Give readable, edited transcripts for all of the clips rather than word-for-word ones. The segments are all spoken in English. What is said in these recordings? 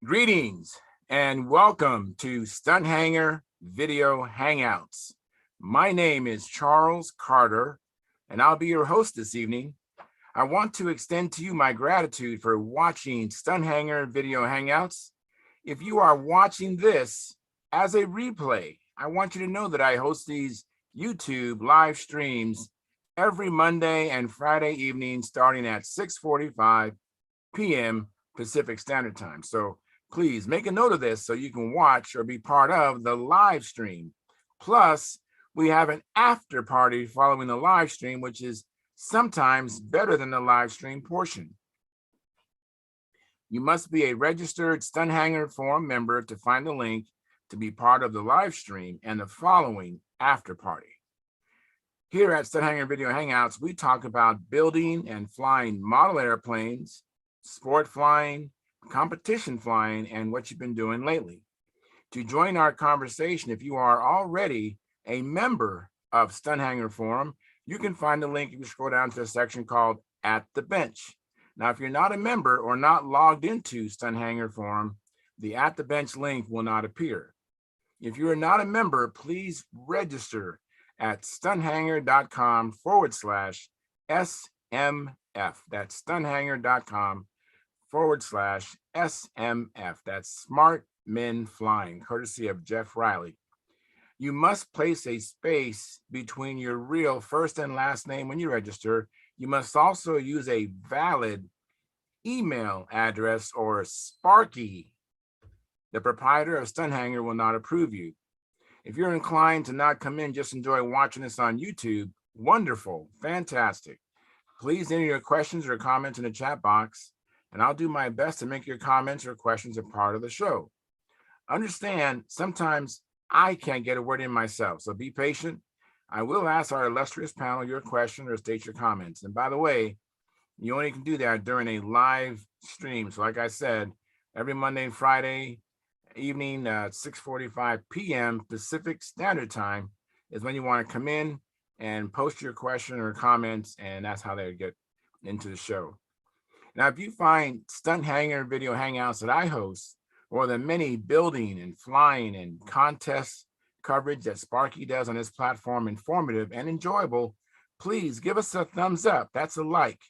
Greetings and welcome to Stunthangar Video Hangouts. My name is Charles Carter, and I'll be your host this evening. I want to extend to you my gratitude for watching Stunthangar Video Hangouts. If you are watching this as a replay, I want you to know that I host these YouTube live streams every Monday and Friday evening starting at 6:45 p.m. Pacific Standard Time. So please make a note of this so you can watch or be part of the live stream. Plus, we have an after party following the live stream, which is sometimes better than the live stream portion. You must be a registered Stunthangar Forum member to find the link to be part of the live stream and the following after party. Here at Stunthangar Video Hangouts, we talk about building and flying model airplanes, sport flying, competition flying, and what you've been doing lately. To join our conversation, if you are already a member of Stunthangar Forum, you can find the link if you scroll down to a section called At the Bench. Now, if you're not a member or not logged into Stunthangar Forum, the At the Bench link will not appear. If you are not a member, please register at stunthangar.com/SMF. That's stunthangar.com/SMF. That's Smart Men Flying, courtesy of Jeff Riley. You must place a space between your real first and last name when you register. You must also use a valid email address or Sparky. The proprietor of Stunthangar will not approve you. If you're inclined to not come in, just enjoy watching this on YouTube, wonderful, fantastic. Please enter your questions or comments in the chat box, and I'll do my best to make your comments or questions a part of the show. Understand, sometimes I can't get a word in myself, so be patient. I will ask our illustrious panel your question or state your comments. And by the way, you only can do that during a live stream. So like I said, every Monday and Friday evening at 6:45 p.m. Pacific Standard Time is when you want to come in and post your question or comments, and that's how they get into the show. Now, if you find Stunthangar Video Hangouts that I host, or the many building and flying and contest coverage that Sparky does on this platform informative and enjoyable, please give us a thumbs up. That's a like.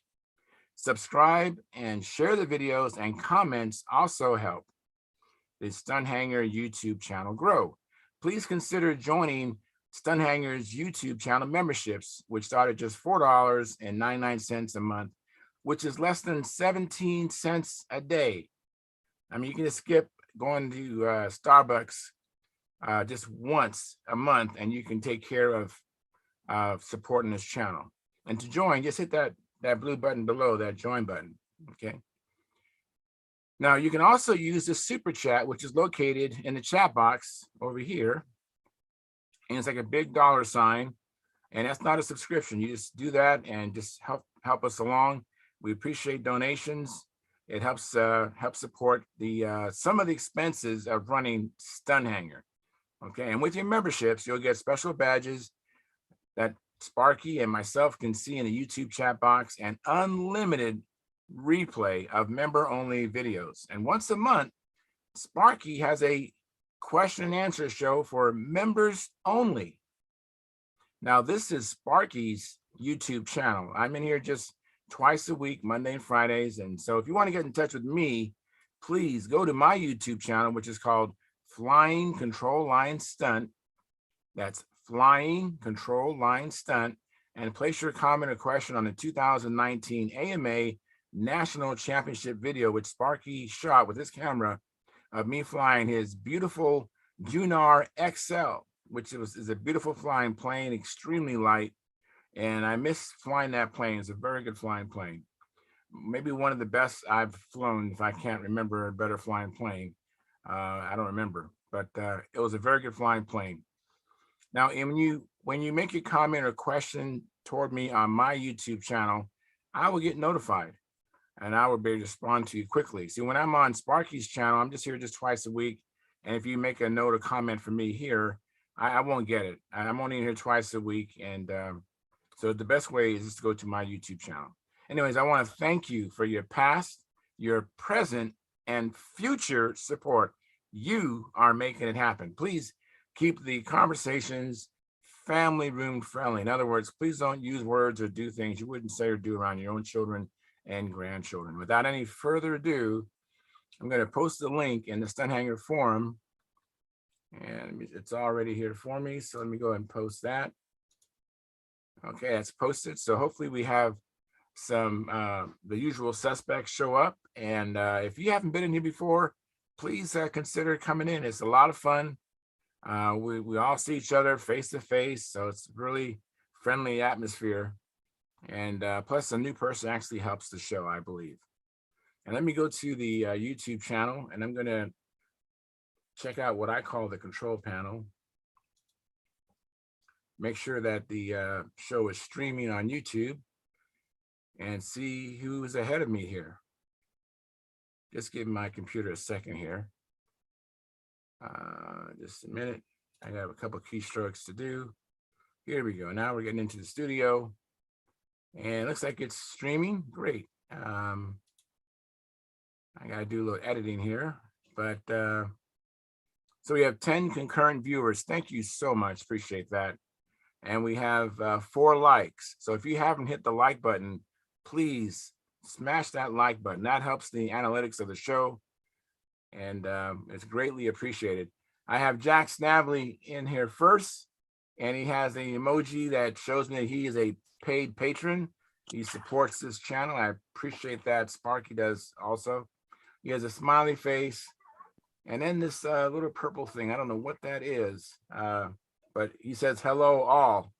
Subscribe and share the videos, and comments also help the Stunthangar YouTube channel grow. Please consider joining Stunthangar's YouTube channel memberships, which start at just $4.99 a month, which is less than 17 cents a day. I mean, you can just skip going to Starbucks just once a month, and you can take care of supporting this channel. And to join, just hit that blue button below, that join button, okay? Now, you can also use the super chat, which is located in the chat box over here. And it's like a big dollar sign, and that's not a subscription. You just do that and just help us along. We appreciate donations. It helps support the some of the expenses of running Stunthangar. Okay, and with your memberships, you'll get special badges that Sparky and myself can see in the YouTube chat box, and unlimited replay of member-only videos. And once a month, Sparky has a question and answer show for members only. Now, this is Sparky's YouTube channel. I'm in here just twice a week, Monday and Fridays. And so if you want to get in touch with me, please go to my YouTube channel, which is called Flying Control Line Stunt. That's Flying Control Line Stunt. And place your comment or question on the 2019 AMA National Championship video, which Sparky shot with his camera, of me flying his beautiful Junar XL, which is a beautiful flying plane, extremely light. And I miss flying that plane. It's a very good flying plane. Maybe one of the best I've flown, if I can't remember a better flying plane. I don't remember, but it was a very good flying plane. Now, when you make a comment or question toward me on my YouTube channel, I will get notified, and I will be able to respond to you quickly. See, when I'm on Sparky's channel, I'm just here just twice a week. And if you make a note or comment for me here, I won't get it. I'm only here twice a week. And so the best way is just to go to my YouTube channel. Anyways, I want to thank you for your past, your present, and future support. You are making it happen. Please keep the conversations family room friendly. In other words, please don't use words or do things you wouldn't say or do around your own children and grandchildren. Without any further ado, I'm going to post the link in the Stunthangar forum, and it's already here for me. So let me go ahead and post that. Okay, it's posted. So hopefully we have some the usual suspects show up. And if you haven't been in here before, please consider coming in. It's a lot of fun. We all see each other face to face, so it's really friendly atmosphere. And plus, a new person actually helps the show, I believe. And let me go to the YouTube channel, and I'm going to check out what I call the control panel. Make sure that the show is streaming on YouTube, and see who's ahead of me here. Just give my computer a second here. Just a minute. I got a couple keystrokes to do. Here we go. Now we're getting into the studio, and it looks like it's streaming. Great. I got to do a little editing here, but so we have 10 concurrent viewers. Thank you so much. Appreciate that. And we have 4 likes. So if you haven't hit the like button, please smash that like button. That helps the analytics of the show, and it's greatly appreciated. I have Jack Snavely in here first, and he has an emoji that shows me that he is a paid patron. He supports this channel. I appreciate that. Sparky does also. He has a smiley face, and then this little purple thing. I don't know what that is, but he says hello all.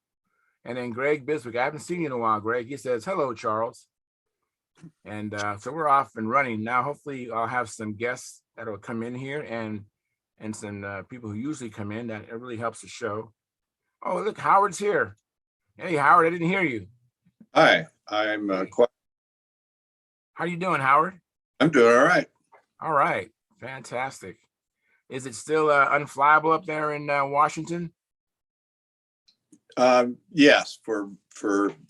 And then Greg Biswick, I haven't seen you in a while, Greg. He says hello, Charles. And so we're off and running now. Hopefully I'll have some guests that'll come in here, and some people who usually come in. That it really helps the show. Oh, look, Howard's here. Hey, Howard, I didn't hear you. Hi, I'm quite. How you doing, Howard? I'm doing all right. All right, fantastic. Is it still unflyable up there in Washington? Yes, for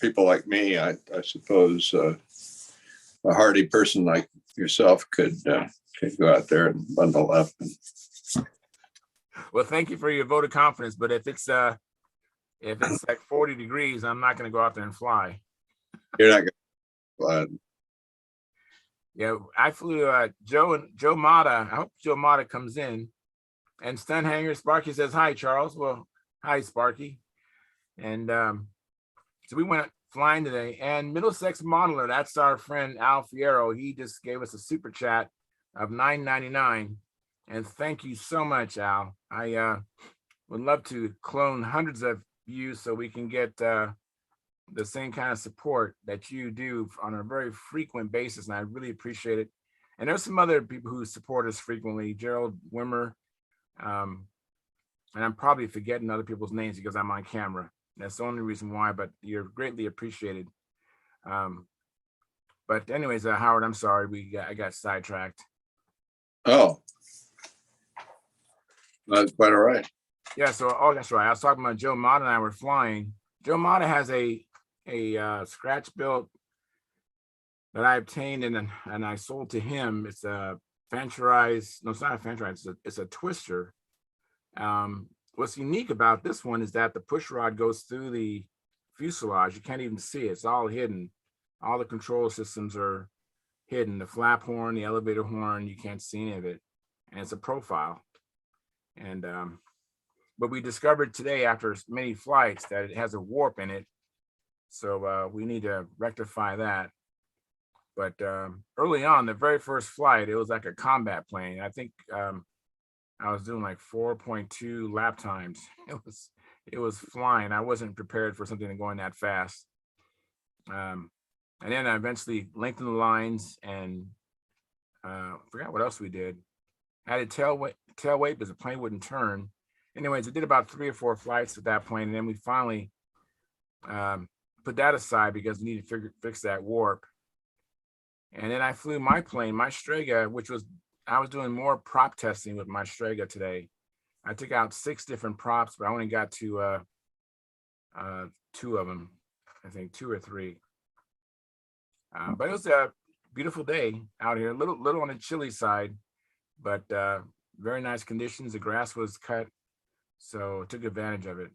people like me, I suppose a hardy person like yourself could go out there and bundle up. Well, thank you for your vote of confidence. But if it's like 40 degrees, I'm not going to go out there and fly. You're not going to. Yeah, I flew Joe Mata. I hope Joe Mata comes in. And Stunthangar Sparky says hi, Charles. Well, hi, Sparky. And so we went flying today. And Middlesex Modeler, that's our friend Al Fierro. He just gave us a super chat of $9.99. And thank you so much, Al. I would love to clone hundreds of you so we can get the same kind of support that you do on a very frequent basis. And I really appreciate it. And there's some other people who support us frequently, Gerald Wimmer. And I'm probably forgetting other people's names because I'm on camera. That's the only reason why, but you're greatly appreciated. But anyways, Howard, I'm sorry, I got sidetracked. Oh, that's quite all right. Yeah, so that's right. I was talking about Joe Mata and I were flying. Joe Mata has a scratch built that I obtained and I sold to him. It's a Fancherized, no, it's not a Fancherized, it's a twister. What's unique about this one is that the push rod goes through the fuselage. You can't even see it. It's all hidden. All the control systems are hidden. The flap horn, the elevator horn, you can't see any of it. And it's a profile. And but we discovered today after many flights that it has a warp in it. So we need to rectify that. But early on, the very first flight, it was like a combat plane. I think I was doing like 4.2 lap times. It was flying. I wasn't prepared for something going that fast. And then I eventually lengthened the lines and forgot what else we did. I had a tail weight because the plane wouldn't turn. Anyways, I did about 3 or 4 flights with that plane, and then we finally put that aside because we needed to fix that warp. And then I flew my plane, my Strega, I was doing more prop testing with my Strega today. I took out 6 different props, but I only got to 2 of them, I think 2 or 3. But it was beautiful day out here. A little on the chilly side, but very nice conditions. The grass was cut, so took advantage of it.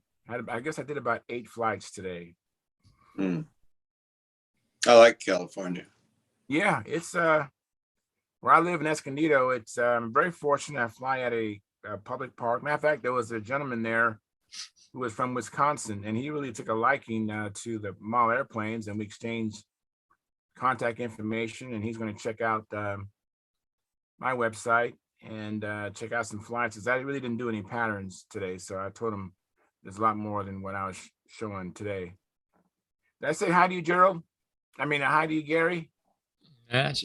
I guess I did about 8 flights today. Mm. I like California. Yeah, it's where I live in Escondido. It's very fortunate. I fly at a public park. Matter of fact, there was a gentleman there who was from Wisconsin, and he really took a liking to the model airplanes, and we exchanged contact information. And he's going to check out my website and check out some flights. Because I really didn't do any patterns today, so I told him there's a lot more than what I was showing today. Did I say hi to you, Gerald? I mean, hi to you, Gary. Yes.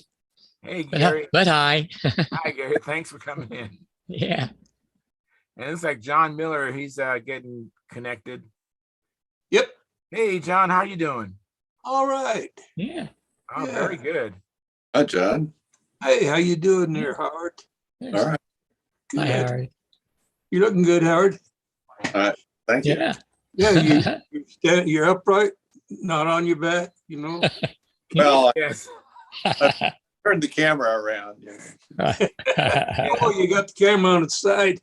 Hey, Gary. But hi. Hi, Gary. Thanks for coming in. Yeah. And it's like John Miller. He's getting connected. Yep. Hey, John, how you doing? All right. Yeah. Oh, Yeah. very good. Hi, John. Hey, how you doing there, Howard? All right. Good. Hi, Howard. You looking good, Howard? Thank you. Yeah. Yeah, you're upright, not on your back, you know. Well, Yes. I turned the camera around. Oh, you got the camera on its side.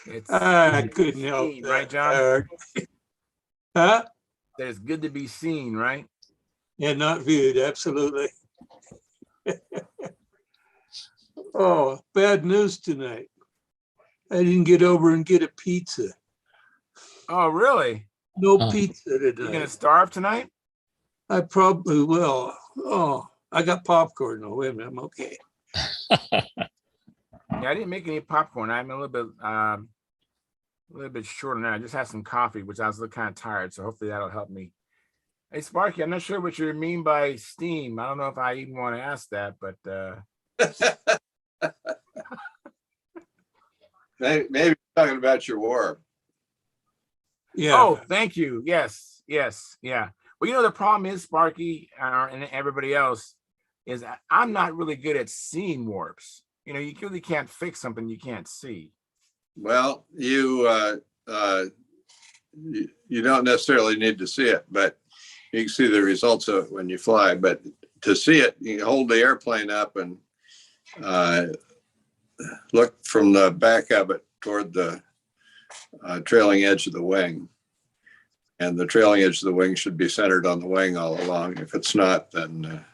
It's I couldn't help seen, that, right, John? Howard. Huh? that it's good to be seen, right? Yeah, not viewed, absolutely. Oh, bad news tonight. I didn't get over and get a pizza. Oh, really? No Oh. pizza You're gonna today. starve tonight? I probably will. Oh, I got popcorn. No, wait a minute, I'm okay. Yeah, I didn't make any popcorn. I'm a little bit short on that. I just had some coffee, which I was kind of tired, so hopefully that'll help me. Hey, Sparky, I'm not sure what you mean by steam. I don't know if I even want to ask that, but Maybe talking about your warp. Yeah. oh, thank you. Yes, yeah. Well, the problem is, Sparky, and everybody else, is I'm not really good at seeing warps. You really can't fix something you can't see. Well, you don't necessarily need to see it, but you can see the results of it when you fly. But to see it, you can hold the airplane up and look from the back of it toward the trailing edge of the wing. And the trailing edge of the wing should be centered on the wing all along. If it's not, then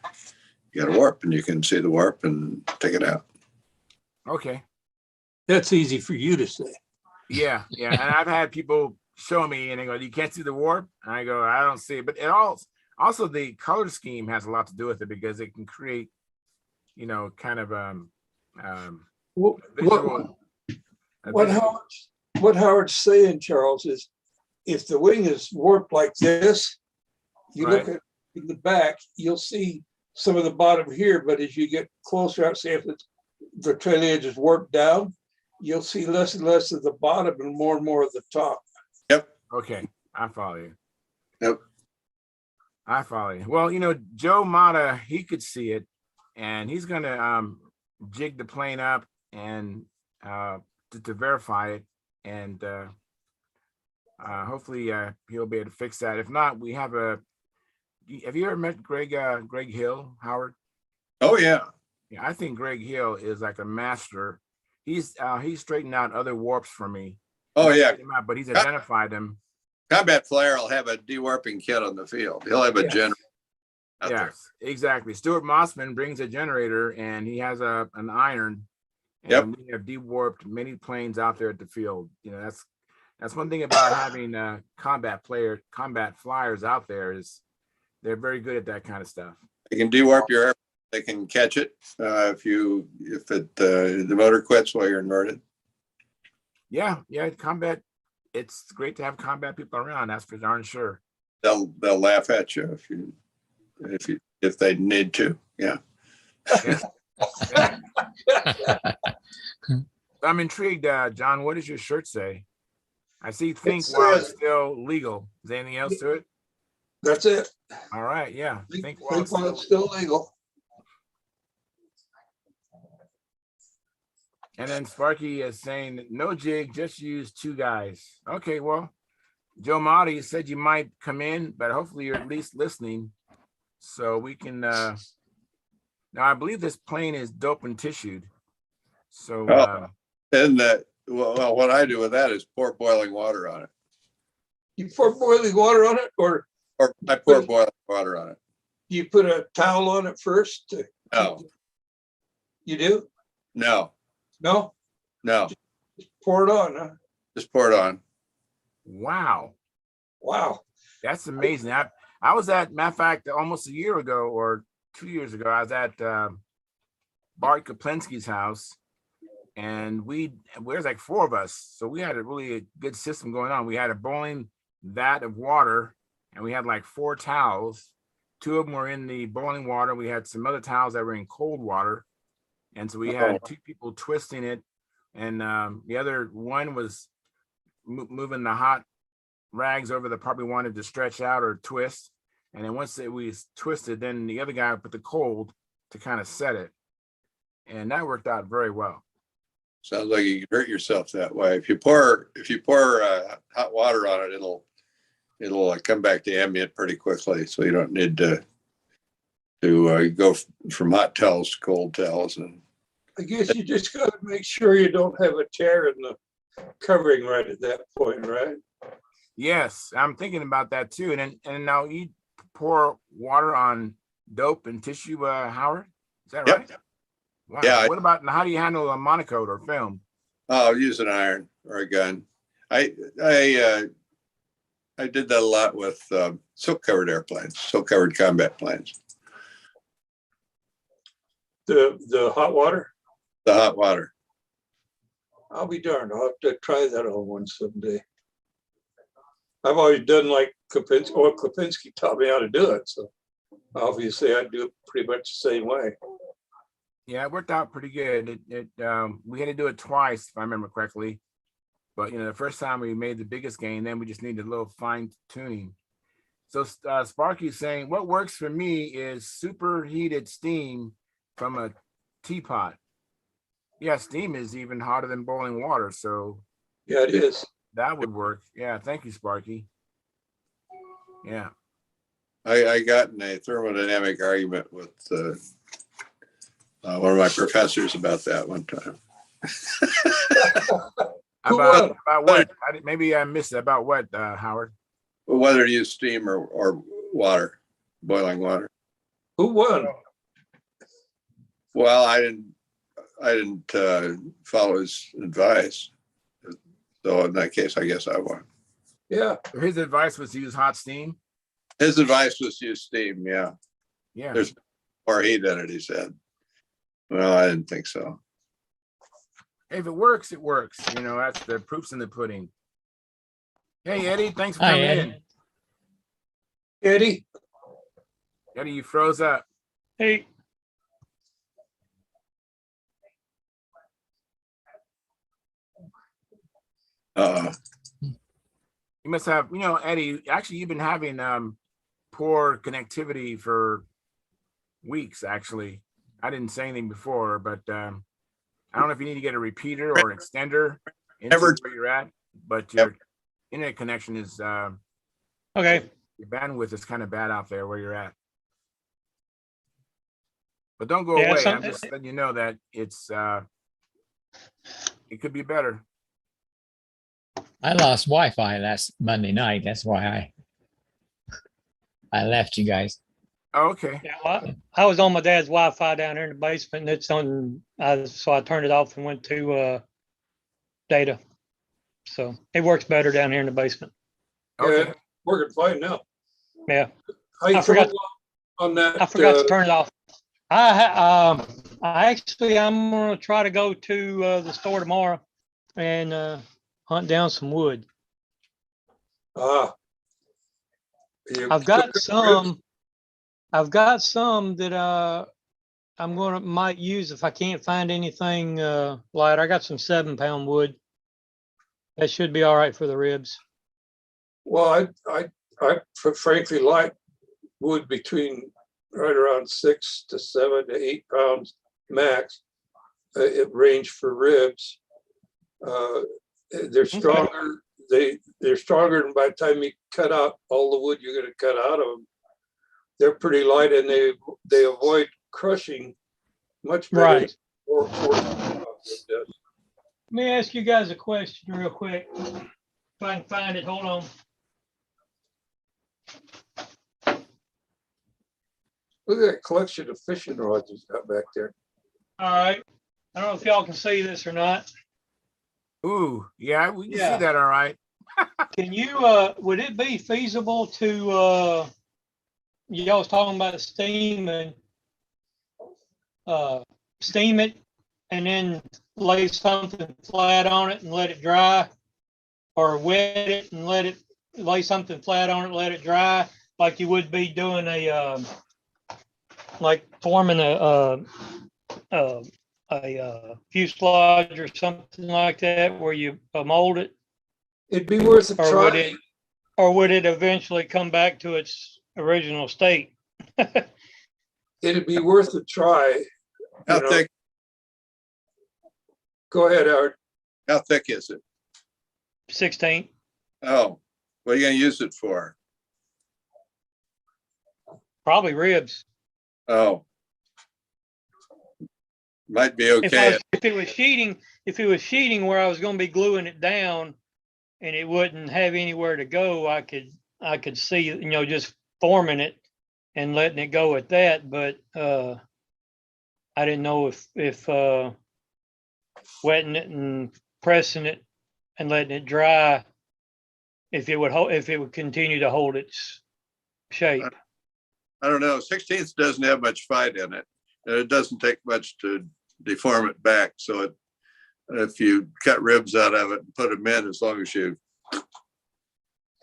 you got a warp, and you can see the warp and take it out. Okay. That's easy for you to say. Yeah. And I've had people show me and they go, you can't see the warp? And I go, I don't see it. But it also the color scheme has a lot to do with it, because it can create, kind of What, visual. what Howard's saying, Charles, is if the wing is warped like this, you look at in the back, you'll see some of the bottom here, but as you get closer out, say if the trailing edge is warped down, you'll see less and less of the bottom and more of the top. Yep. Okay, I follow you. Yep. I follow you. Well, Joe Mata, he could see it, and he's gonna jig the plane up and to verify it, and hopefully he'll be able to fix that. If not, we have have you ever met Greg Hill, Howard? Oh yeah. Yeah, I think Greg Hill is like a master. He's straightened out other warps for me. Oh yeah. But he's identified them. Combat Flyer will have a dewarping kit on the field. He'll have a generator out there. Yes, exactly. Stuart Mossman brings a generator, and he has an iron. And Yep. we have dewarped many planes out there at the field. That's one thing about having combat flyers out there, is they're very good at that kind of stuff. They can dewarp your airplane. They can catch it if the motor quits while you're inverted. Yeah, combat. It's great to have combat people around. That's for darn sure. They'll laugh at you if they need to. Yeah. Yeah. I'm intrigued, John. What does your shirt say? I see "think while it's still legal." Is there anything else to it? That's it. All right, yeah. Think while it's still legal. And then Sparky is saying, no jig, just use 2 guys. Okay, well, Joe Marty said you might come in, but hopefully you're at least listening. So we can, now I believe this plane is dope and tissued. So, Oh. And well, what I do with that is pour boiling water on it. You pour boiling water on it, or Or I pour boiling water on it. you put a towel on it first? No, You do? no, No? no. Pour it on, huh? Just pour it on. wow, Wow. that's amazing. I was at, matter of fact, almost a year ago or 2 years ago, I was at Bart Kaplinsky's house, and there's like 4 of us. So we had a really good system going on. We had a boiling vat of water, and we had like 4 towels. 2 of them were in the boiling water. We had some other towels that were in cold water. And so we had 2 people twisting it. And the other one was moving the hot rags over the part we wanted to stretch out or twist. And then once we twisted, then the other guy put the cold to kind of set it. And that worked out very well. Sounds like you can hurt yourself that way. If you pour hot water on it, it'll come back to ambient pretty quickly. So you don't need to go from hot towels to cold towels. And I guess you just got to make sure you don't have a tear in the covering right at that point, right? Yes, I'm thinking about that too. And now you pour water on dope and tissue, Howard? Is that right? Wow. Yeah. What about, how do you handle a monocoat or film? I'll use an iron or a gun. I did that a lot with silk covered airplanes, silk covered combat planes. The hot water? The hot water. I'll be darned. I'll have to try that on one someday. I've always done like Kopinski, or Kopinski taught me how to do it. So obviously I do it pretty much the same way. Yeah, it worked out pretty good. We had to do it twice, if I remember correctly. But the first time we made the biggest gain, then we just needed a little fine tuning. So Sparky's saying, what works for me is superheated steam from a teapot. Yeah, steam is even hotter than boiling water. So yeah, it is. That would work. Yeah, thank you, Sparky. Yeah. I got in a thermodynamic argument with one of my professors about that one time. About what? Maybe I missed it. About what, Howard? Whether to use steam or water, boiling water. Who won? Well, I didn't follow his advice. So in that case, I guess I won. Yeah. His advice was to use hot steam. His advice was to use steam. Yeah. Yeah. There's more heat in it, he said. Well, I didn't think so. If it works, it works. That's the proof's in the pudding. Hey, Eddie, thanks for Hi, coming Eddie. in. Eddie? Eddie, you froze up. Hey, You must have, Eddie, actually, you've been having poor connectivity for weeks, actually. I didn't say anything before, but I don't know if you need to get a repeater or an extender into where you're at, but your internet connection is, okay. your bandwidth is kind of bad out there where you're at. But don't go Yeah, away. I'm just letting you know that it could be better. I lost Wi-Fi last Monday night. That's why I left you guys. Oh, okay. Yeah, well, I was on my dad's Wi-Fi down here in the basement, and it's on. So I turned it off and went to data. So it works better down here in the basement. Okay. Yeah, working fine now. Yeah, How you I forgot- coming along on that? I forgot to turn it off. I'm gonna try to go to the store tomorrow and hunt down some wood. You I've got cooking some. I've got some that might use if I can't find anything lighter. I got some 7-pound wood. That should be all right for the ribs. Well, I frankly like wood between right around 6 to 7 to 8 pounds max. It range for ribs. They're stronger. They're stronger, and by the time you cut out all the wood you're going to cut out of them, they're pretty light and they avoid crushing much better. Right. Or Let me ask you guys a question real quick. If I can find it, hold on. look at that collection of fishing rods he's got back there. All right. I don't know if y'all can see this or not. Ooh, yeah, we can Yeah. see that all right. Can you, would it be feasible to, y'all was talking about steaming, steam it and then lay something flat on it and let it dry, or wet it and lay something flat on it, let it dry, like you would be doing like forming a fuselage or something like that, where you mold it, It'd be worth a or would try. it, or would it eventually come back to its original state? It'd be worth a try. How You know. thick, Go ahead, Howard. how thick is it? 16. Oh, what are you gonna use it for? Probably ribs. Oh. Might be If okay. if it was sheeting where I was going to be gluing it down and it wouldn't have anywhere to go, I could see, just forming it and letting it go at that. But I didn't know if wetting it and pressing it and letting it dry, if it would continue to hold its shape. I don't know. 16th doesn't have much fight in it. And it doesn't take much to deform it back. So if you cut ribs out of it and put them in, as long as you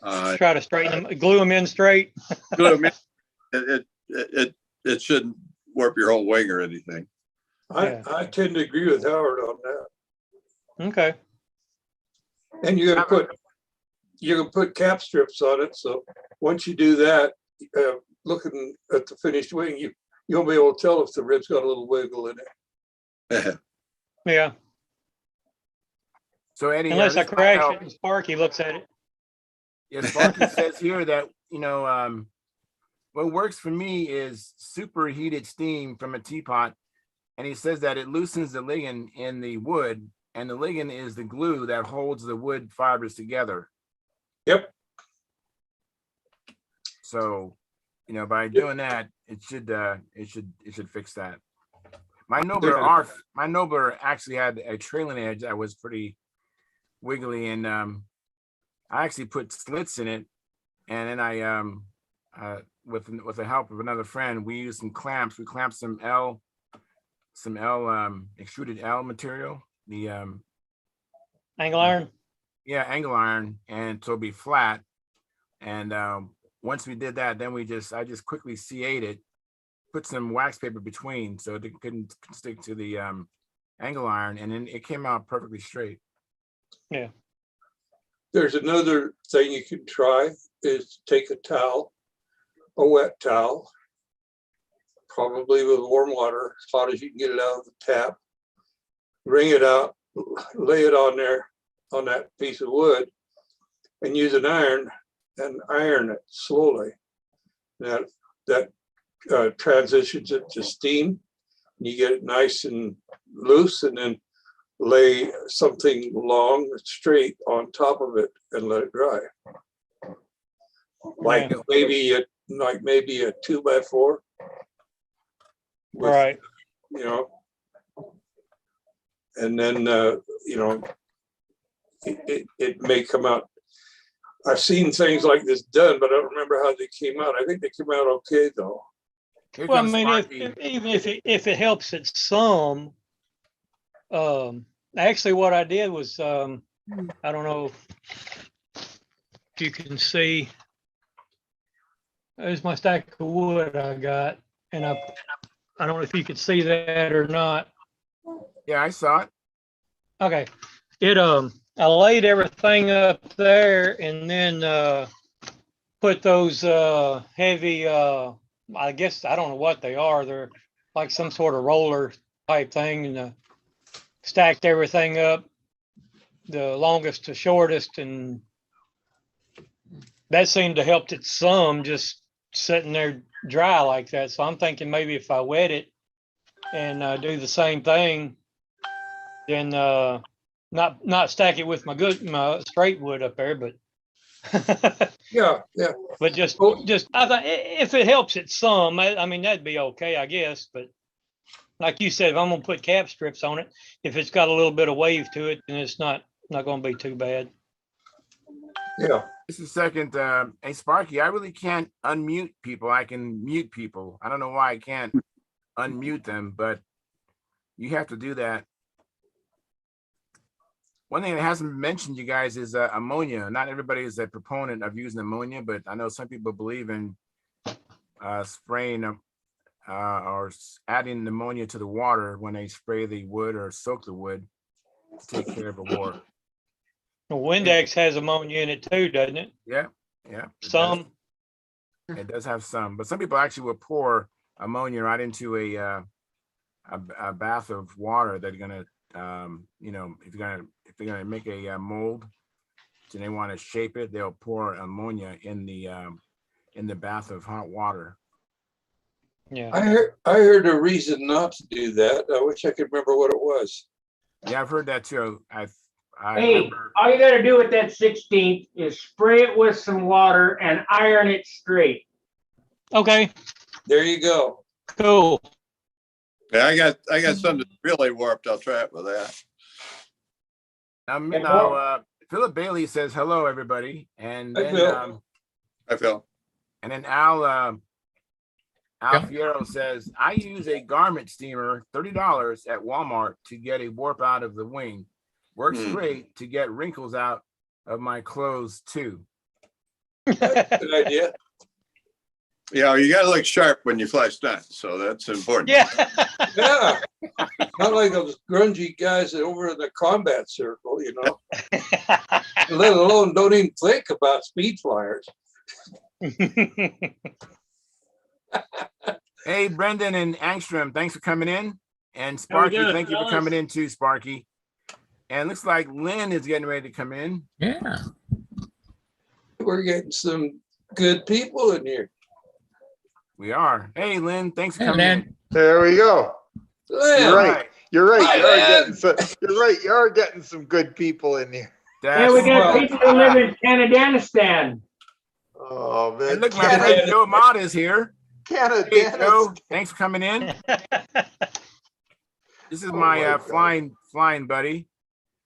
Try to straighten them, glue them in straight. glue them in, it shouldn't warp your whole wing or anything. Yeah. I tend to agree with Howard on that. Okay. And you're gonna put cap strips on it. So once you do that, looking at the finished wing, you'll be able to tell if the rib's got a little wiggle in it. Yeah. So Eddie, Unless I this might crash help. it and Sparky looks at it. Yeah, Sparky says here that, what works for me is superheated steam from a teapot. And he says that it loosens the ligand in the wood, and the ligand is the glue that holds the wood fibers together. Yep. So, by doing that, it should fix that. My Nobler actually had a trailing edge that was pretty wiggly, and I actually put slits in it, and then I with the help of another friend, we used some clamps. We clamped some extruded L material, the Angle iron. yeah, angle iron, and so it'll be flat. And once we did that, then I just quickly C8'd it, put some wax paper between so it couldn't stick to the angle iron, and then it came out perfectly straight. Yeah. There's another thing you can try is take a towel, a wet towel, probably with warm water, as hot as you can get it out of the tap, wring it out, lay it on there, on that piece of wood, and use an iron and iron it slowly. That transitions it to steam. You get it nice and loose, and then lay something long straight on top of it and let it dry. Like maybe a 2x4. Right. And then it may come out. I've seen things like this done, but I don't remember how they came out. I think they came out okay though. Here Well, I comes mean, Sparky. even if it helps it some, actually what I did was, I don't know if you can see, there's my stack of wood I got, and I don't know if you could see that or not. Yeah, I saw it. Okay, I laid everything up there and then put those heavy, I guess, I don't know what they are. They're like some sort of roller type thing, and stacked everything up, the longest to shortest, and that seemed to help it some, just sitting there dry like that. So I'm thinking maybe if I wet it and do the same thing, then not stack it with my straight wood up there, but Yeah, yeah. but just Oh. I thought if it helps it some, I mean that'd be okay, I guess. But like you said, if I'm gonna put cap strips on it, if it's got a little bit of wave to it, then it's not gonna be too bad. Yeah. This is second. Hey, Sparky, I really can't unmute people. I can mute people. I don't know why I can't unmute them, but you have to do that. One thing that hasn't been mentioned, you guys, is ammonia. Not everybody is a proponent of using ammonia, but I know some people believe in spraying or adding ammonia to the water when they spray the wood or soak the wood to take care of a wart. The Windex has ammonia in it too, doesn't it? Yeah, yeah. Some. It does have some, but some people actually will pour ammonia right into a bath of water. They're gonna, you know, if they're gonna make a mold, and they want to shape it, they'll pour ammonia in the bath of hot water. Yeah. I heard a reason not to do that. I wish I could remember what it was. Yeah, I've heard that too. Hey, remember. all you gotta do with that 16th is spray it with some water and iron it straight. Okay. There you go. Cool. Yeah, I got something really warped. I'll try it with that. Now, Philip Bailey says hello, everybody, and Hi, then Phil. I feel. and then Al Fierro says, I use a garment steamer, $30 at Walmart to get a warp out of the wing. Works great to get wrinkles out of my clothes too. Good idea. Yeah, you got to look sharp when you fly stunts, so that's important. Yeah. Yeah. Not like those grungy guys over in the combat circle, you know, let alone don't even think about speed flyers. Hey, Brendan and Angstrom, thanks for coming in. And Sparky, thank you for coming in too, Sparky. And looks like Lynn is getting ready to come in. Yeah. We're getting some good people in here. We are. Hey, Lynn, thanks for Hey, coming Lynn. in. There we go. Lynn, You're right. You're right. Hi, You are Lynn. getting some, you're right. You are getting some good people in here. Yeah, we got well, people who live in Canadanistan. Oh man. And look, my friend Joe Mott is here. Hey, Joe, Canada. thanks for coming in. This is Oh my, my God. flying buddy.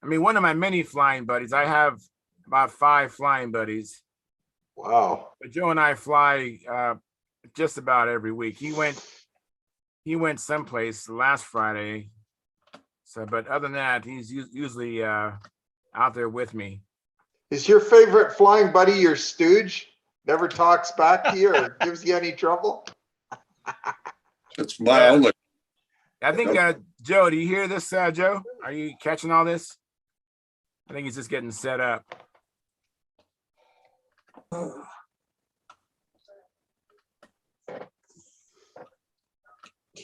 I mean, one of my many flying buddies. I have about 5 flying buddies. Wow. But Joe and I fly just about every week. He went someplace last Friday. So, but other than that, he's usually out there with me. Is your favorite flying buddy your stooge? Never talks back to you or gives you any trouble? It's my only. I think, Joe, do you hear this, Joe? Are you catching all this? I think he's just getting set up.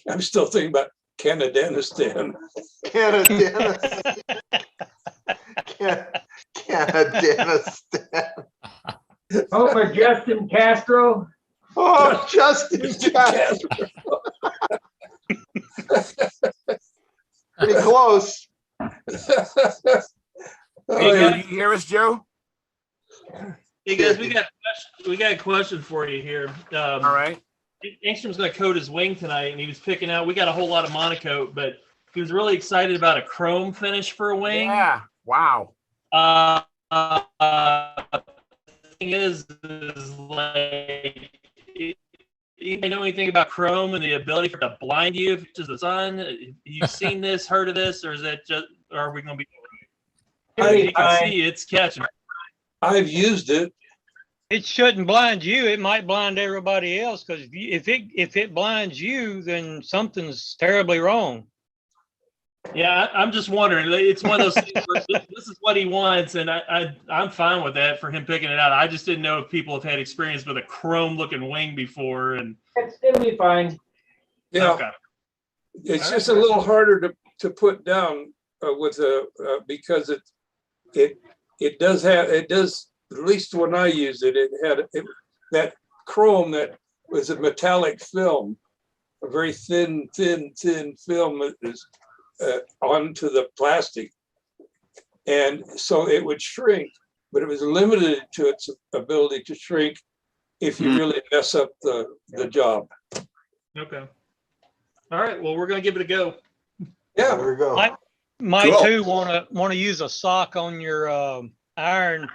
I'm still thinking about Canadanistan. Canadanistan. Canadanistan. Oh, for Justin Castro. Oh, Justin Castro. Pretty close. Oh, Hey, Joe, yeah. do you hear us, Joe? Hey guys, we got a question for you here. All right. Angstrom's going to coat his wing tonight, and he was picking out. We got a whole lot of Monocoat, but he was really excited about a chrome finish for a wing. Yeah. Wow. The thing is like, you know anything about chrome and the ability for it to blind you if it's the sun? Have you seen this, heard of this, or is that just? Or are we going to be? You can see it's catching. I've used it. It shouldn't blind you. It might blind everybody else because if it blinds you, then something's terribly wrong. Yeah, I'm just wondering. It's one of those things where this is what he wants, and I'm fine with that for him picking it out. I just didn't know if people have had experience with a chrome-looking wing before, and It'll be fine. Yeah, okay. it's just a little harder to put down with because it does, at least when I used it, it had that chrome that was a metallic film, a very thin film that is onto the plastic. And so it would shrink, but it was limited to its ability to shrink if you really mess up the job. Okay. All right. Well, we're gonna give it a go. Yeah. There we go. Might Cool. too want to use a sock on your iron.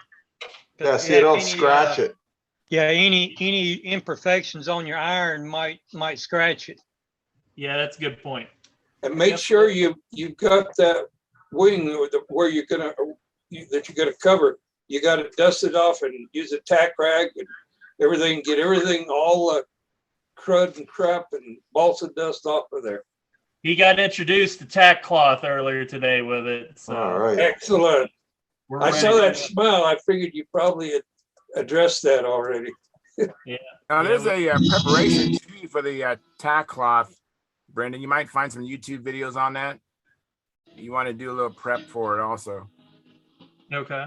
Yeah, so you don't scratch it. Yeah, any imperfections on your iron might scratch it. Yeah, that's a good point. And make sure you've got that wing where you're gonna cover. You got to dust it off and use a tack rag and everything. Get everything, all the crud and crap and balsa dust off of there. He got introduced to tack cloth earlier today with it. So All right. Excellent. we're I ready saw to that go. smile. I figured you probably had addressed that already. Now there's a preparation too for the tack cloth, Brendan. You might find some YouTube videos on that. You want to do a little prep for it also. Okay.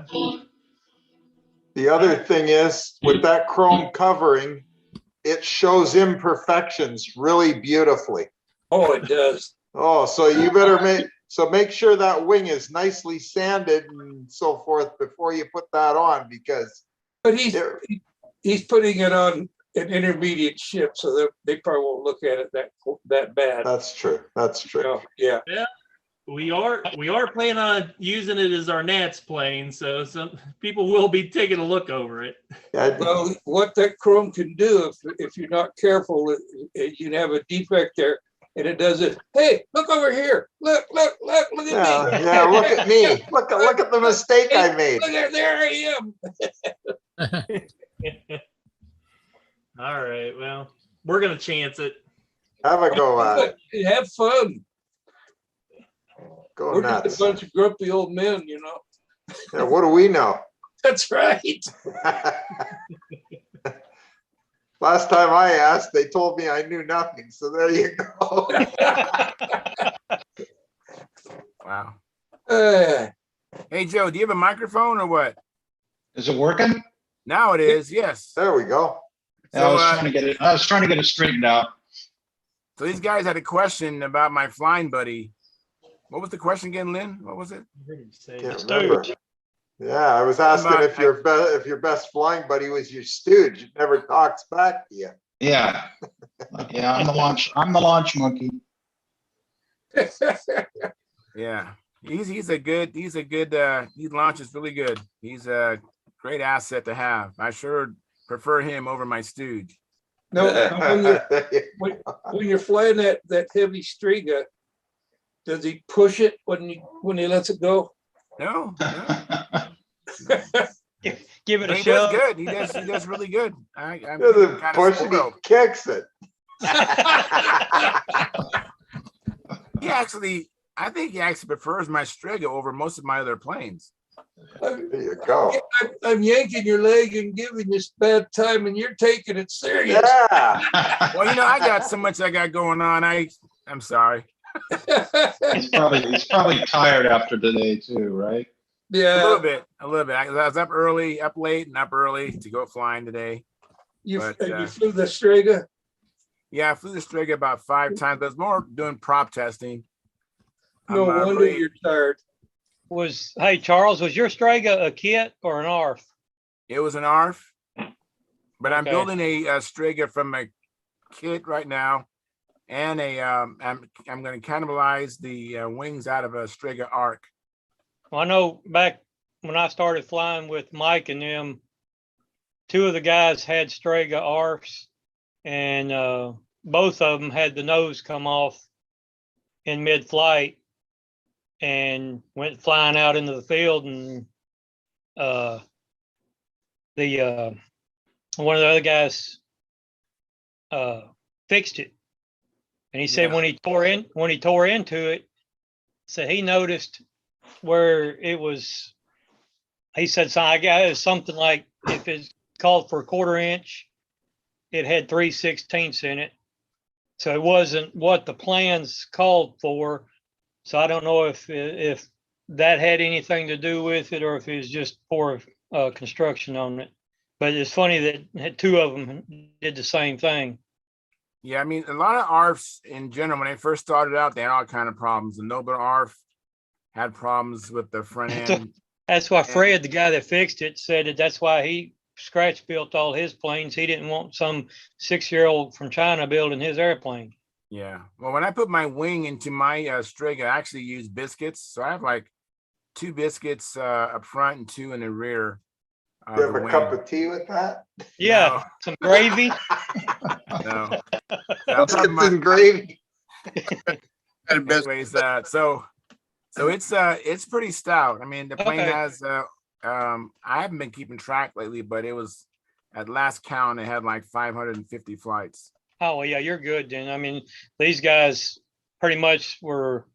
The other thing is with that chrome covering, it shows imperfections really beautifully. Oh, it does. Oh, so you better make sure that wing is nicely sanded and so forth before you put that on, because But he's putting it on an intermediate ship, so they probably won't look at it that bad. that's true. That's true. So, yeah. We are planning on using it as our Nats plane, so some people will be taking a look over it. Yeah, Well, what that chrome can do, if you're not careful, you can have a defect there, and it does it. Hey, look over here! Look at me! yeah, look at me. Look at the mistake I made. Look at there I am. All right. Well, we're gonna chance it. Have a go at it. Have fun. Go We're just nuts. a bunch of grumpy old men, you know. Yeah, what do we know? That's right. Last time I asked, they told me I knew nothing. So there you go. Wow. Uh, Hey Joe, do you have a microphone or what? Is it working? Now it is. Yes. There we go. I was So, trying to get it. I was trying to get it straightened out. so these guys had a question about my flying buddy. What was the question again, Lynn? What was it? Can't remember. Yeah, I was asking if your best flying buddy was your stooge. It never talks back to you. Yeah. Yeah, I'm the launch monkey. Yeah. He launches really good. He's a great asset to have. I sure prefer him over my stooge. no, when you're flying that heavy striga, does he push it when he lets it go? No. Give it But a he does shove. good. He does really good. I'm He doesn't kind push of it, he spoiled. kicks it. I think he actually prefers my Striga over most of my other planes. There you go. I'm yanking your leg and giving you bad time, and you're taking it serious. Yeah. Well, I got so much I got going on. I'm sorry. He's probably tired after today too, right? A Yeah, little bit. I was up late and up early to go flying today. you But, flew the Striga. Yeah, I flew the Striga about 5 times, but it's more doing prop testing. No I'm, wonder really- you're tired. Hey Charles, was your Strega a kit or an ARF? It was an ARF, but I'm Okay. building a Striga from a kit right now, and I'm going to cannibalize the wings out of a Striga ARC. Well, I know back when I started flying with Mike and them, 2 of the guys had Strega ARFs, and both of them had the nose come off in mid-flight and went flying out into the field, and one of the other guys fixed it. And he said Yeah. when he tore into it, so he noticed where it was. He said, "So I got something like if it's called for a 1/4 inch, it had 3/16 in it. So it wasn't what the plans called for. So I don't know if that had anything to do with it or if it was just poor construction on it. But it's funny that two of them did the same thing. Yeah, I mean, a lot of ARFs in general, when they first started out, they had all kind of problems. The Noble ARF had problems with the front end. That's why Fred, the guy that fixed it, said that's why he scratch built all his planes. He didn't want some 6-year-old from China building his airplane. Yeah. Well, when I put my wing into my Strig, I actually use biscuits. So I have like 2 biscuits up front and 2 in the rear. You have a cup of tea with that? Yeah, some gravy. No. Biscuits and gravy. Anyways, so it's pretty stout. I mean, the plane has I haven't been keeping track lately, but it was at last count, it had like 550 flights. Oh, well, yeah, you're good then. I mean, these guys pretty much were,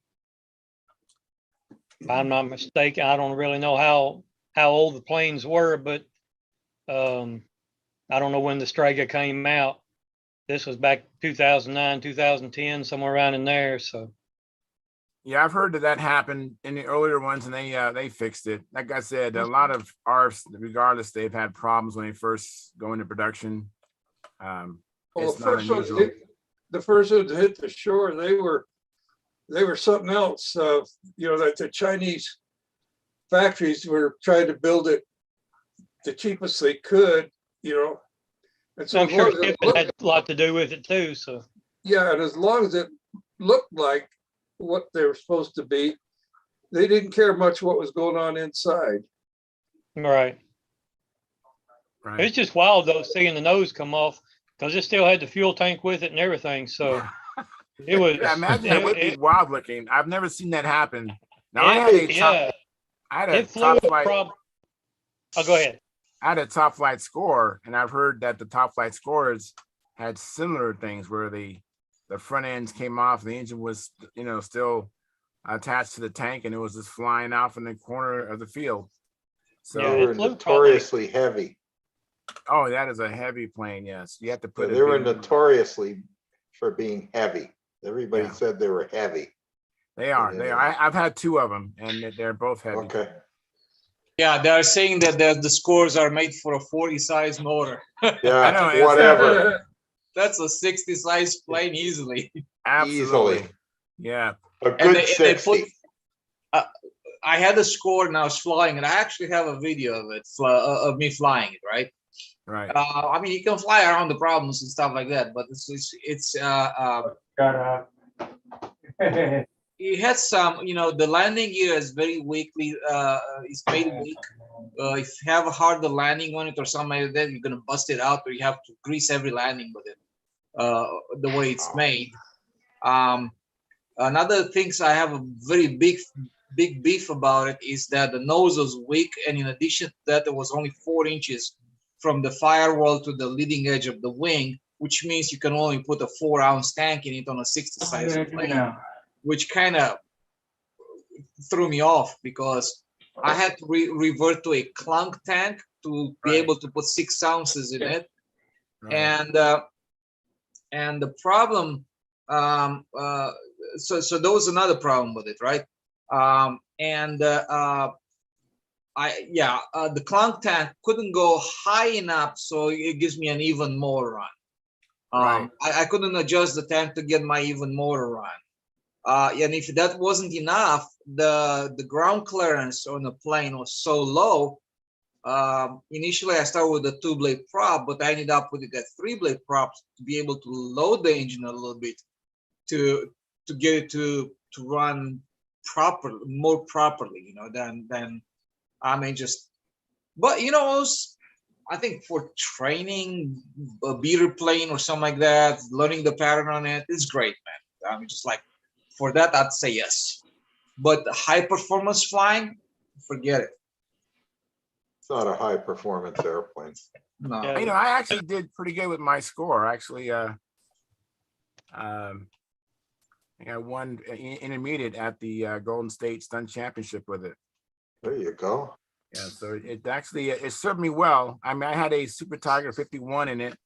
if I'm not mistaken, I don't really know how old the planes were, but I don't know when the Strega came out. This was back 2009, 2010, somewhere around in there. So yeah, I've heard that happened in the earlier ones, and they fixed it. Like I said, a lot of ARFs, regardless, they've had problems when they first go into production. Well, it's not unusual. the first ones that hit the shore, they were something else. That the Chinese factories were trying to build it the cheapest they could, And so I'm sure shipping had a lot to do with it too. So yeah, and as long as it looked like what they were supposed to be, they didn't care much what was going on inside. right. It's just wild though, seeing the nose come off, because it still had the fuel tank with it and everything. So it was. I imagine it would be wild looking. I've never seen that happen. Now I had a top flight. Oh, go ahead. I had a top flight score, and I've heard that the top flight scores had similar things where the front ends came off, the engine was still attached to the tank, and it was just flying off in the corner of the field. So they were notoriously heavy. Oh, that is a heavy plane. Yes, you have to put. They were notoriously for being heavy. Everybody said they were heavy. They are. They are. I've had 2 of them, and they're both heavy. Okay. Yeah, they are saying that the scores are made for a 40 size motor. Yeah, I know, whatever. That's a 60 size plane easily. Absolutely. Easily. Yeah. A good 60. I had a score and I was flying, and I actually have a video of it, of me flying it, right? Right. I mean, you can fly around the problems and stuff like that, but it had some, the landing gear is very weakly, it's made weak. If you have a harder landing on it or something like that, you're gonna bust it out, or you have to grease every landing with it, the way it's made. Another things I have a very big beef about it is that the nose was weak, and in addition to that, it was only 4 inches from the firewall to the leading edge of the wing, which means you can only put a 4-ounce tank in it on a 60 size plane, which kind of threw me off because I had to revert to a clunk tank to be able to put 6 ounces in it. And the problem, so there was another problem with it, right? The clunk tank couldn't go high enough, so it gives me an even motor run. I couldn't adjust the tank to get my even motor run. And if that wasn't enough, the ground clearance on the plane was so low. Initially, I started with a 2-blade prop, but I ended up with a 3-blade prop to be able to load the engine a little bit to get it to run more properly, than I mean, but I think for training a beater plane or something like that, learning the pattern on it, it's great, man. I mean, just like for that, I'd say yes. But high performance flying, forget it. It's not a high performance airplane. No. I actually did pretty good with my score. Actually, I won intermediate at the Golden State Stunt Championship with it. There you go. Yeah, so it served me well. I mean, I had a Super Tiger 51 in it,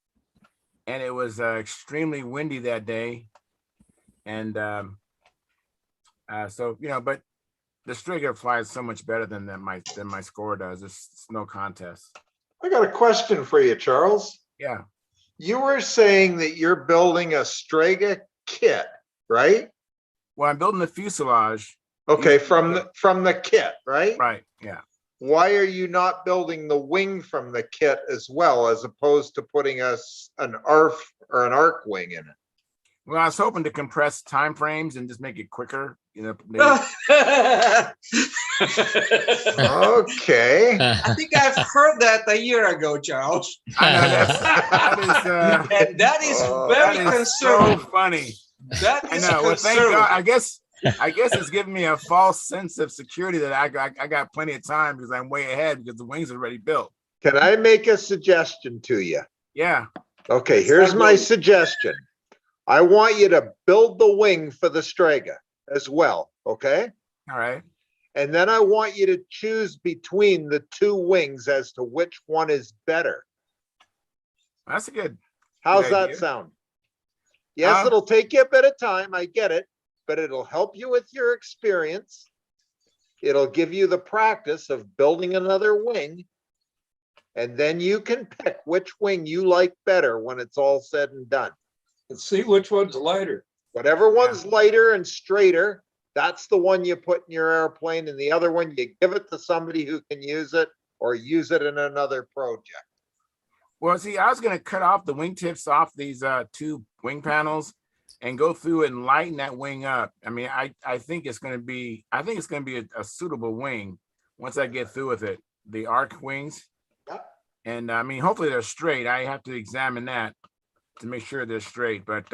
and it was extremely windy that day. And so but the Striga flies so much better than my score does. It's no contest. I got a question for you, Charles. Yeah. You were saying that you're building a Strega kit, right? Well, I'm building the fuselage. Okay, from the kit, right? Right. Yeah. Why are you not building the wing from the kit as well, as opposed to putting an ARF or an arc wing in it? Well, I was hoping to compress time frames and just make it quicker. You know, maybe. Okay. I think I've heard that a year ago, Charles. I know that is And that is that very is so conservative. funny. That I is know. Well, thank conservative. God. I guess it's giving me a false sense of security that I got plenty of time because I'm way ahead because the wings are already built. Can I make a suggestion to you? Yeah. Okay, here's my suggestion. I want you to build the wing for the Strega as well, okay? All right. And then I want you to choose between the two wings as to which one is better. That's a good. How's Good that idea. sound? Yes, it'll take you a bit of time, I get it, but it'll help you with your experience. It'll give you the practice of building another wing. And then you can pick which wing you like better when it's all said and done. Let's see which one's lighter. Whatever one's lighter and straighter, that's the one you put in your airplane, and the other one, you give it to somebody who can use it or use it in another project. Well, see, I was going to cut off the wingtips off these two wing panels and go through and lighten that wing up. I mean, I think it's going to be a suitable wing once I get through with it. The arc wings. Yep. And I mean, hopefully they're straight. I have to examine that to make sure they're straight. But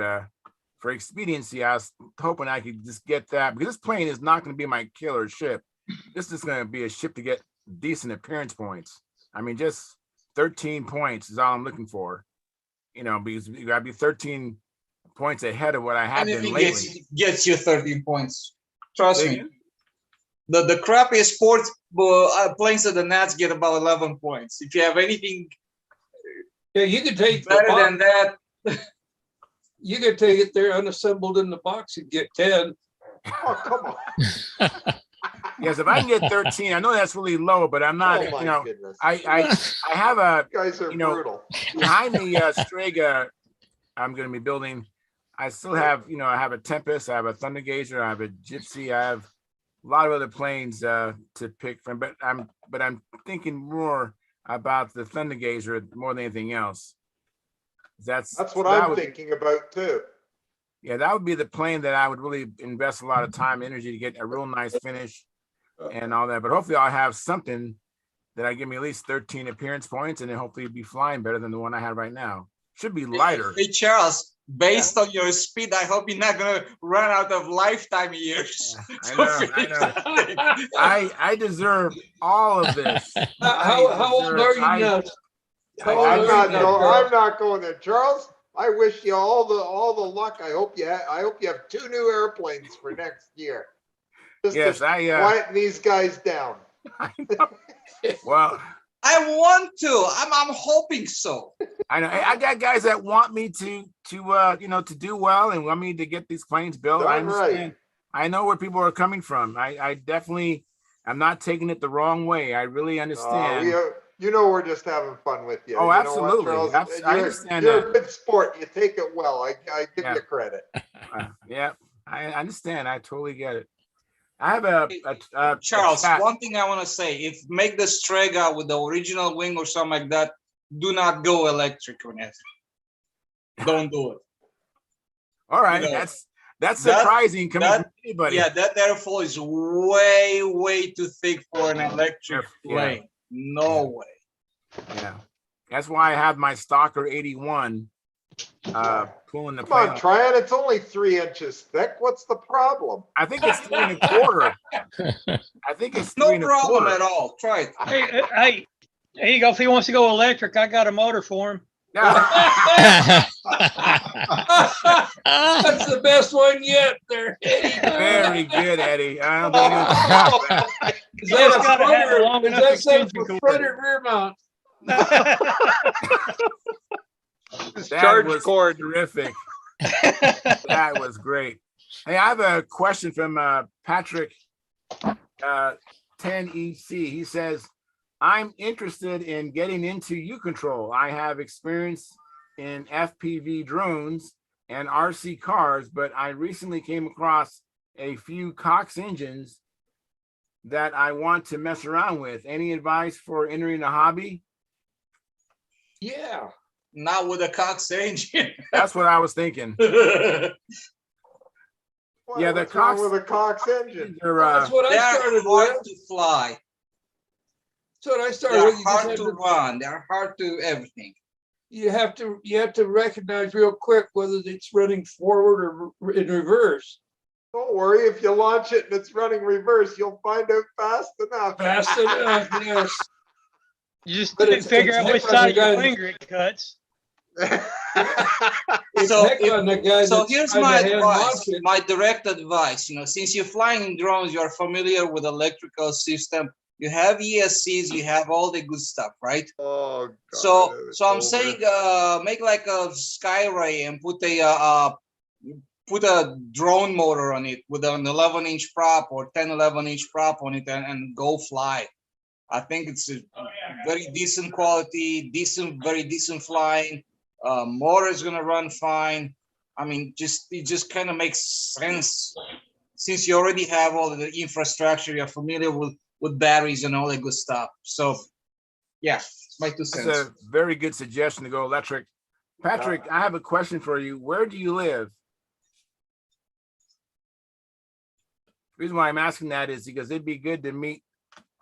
for expediency, I was hoping I could just get that because this plane is not going to be my killer ship. This is going to be a ship to get decent appearance points. I mean, just 13 points is all I'm looking for. You know, because you got to be 13 points ahead of what I have been Anything lately. gets you 13 points. Trust Say me. again? The crappiest sports planes at the Nats get about 11 points. If you have anything Yeah, you could take better than that, you could take it there unassembled in the box and get 10. Oh, come on. Yes, if I can get 13, I know that's really low, but I'm not. Oh, my You know, goodness. I have a You guys are you know, brutal. behind the Strega I'm going to be building. I still have, you know, I have a Tempest, I have a Thunder Gazer, I have a Gypsy, I have a lot of other planes to pick from, but I'm thinking more about the Thunder Gazer more than anything else. That's what I'm thinking about too. Yeah, that would be the plane that I would really invest a lot of time, energy to get a real nice finish and all that. But hopefully I'll have something that I give me at least 13 appearance points, and then hopefully it'll be flying better than the one I have right now. Should be lighter. Hey, Charles, based on your speed, I hope you're not going to run out of lifetime years. I deserve all of this. How old are you now? I'm not going there, Charles. I wish you all the luck. I hope you have 2 new airplanes for next year. Just Yes, to quieten these guys down. I know. Well, I want to. I'm hoping so. I know. I got guys that want me to do well and want me to get these planes built. I understand. Right. I know where people are coming from. I definitely, I'm not taking it the wrong way. I really understand. We're just having fun with you. Oh, absolutely. I understand you're that. a good sport. You take it well. I give you credit. Yeah, I understand. I totally get it. I have a Charles, one thing I want to say, if make the Strega with the original wing or something like that, do not go electric on it. Don't do it. All right, you know, that's surprising coming from anybody. Yeah, that airfoil is way too thick for an electric plane. No way. Yeah, that's why I have my Stalker 81 pulling the Come plane. on, try it. It's only 3 inches thick. What's the problem? I think it's 3 1/4. I think it's no problem at all. Try it. Hey, there you go. If he wants to go electric, I got a motor for him. That's the best one yet, there, Eddie. Very good, Eddie. I don't think is that set for front or rear mount? That was terrific. That was great. Hey, I have a question from Patrick 10EC. He says, I'm interested in getting into U-Control. I have experience in FPV drones and RC cars, but I recently came across a few Cox engines that I want to mess around with. Any advice for entering the hobby? Yeah. Not with a Cox engine. That's what I was thinking. Yeah, the What's wrong Cox with a Cox engine? are, That's what They I are started hard with. to fly. That's what I They started are with. You just hard have to to, run. They are hard to everything. you have to recognize real quick whether it's running forward or in reverse. Don't worry, if you launch it and it's running reverse, you'll find out fast enough. Fast enough, yes. You just But didn't it's figure out heck which on side the of your guy- finger it cuts. It's So heck on the guy So that's here's trying my to hand advice, launch it. my direct advice. Since you're flying in drones, you're familiar with electrical system. You have ESCs, you have all the good stuff, right? Oh, God, So it's I'm over. saying, make like a Skyray and put a drone motor on it with an 11-inch prop or 11-inch prop on it and go fly. I think it's a very decent quality, very decent flying. Motor is gonna run fine. I mean, it just kind of makes sense since you already have all the infrastructure. You're familiar with batteries and all that good stuff. So, yeah, my 2 that's cents. a very good suggestion to go electric. Patrick, I have a question for you. Where do you live? The reason why I'm asking that is because it'd be good to meet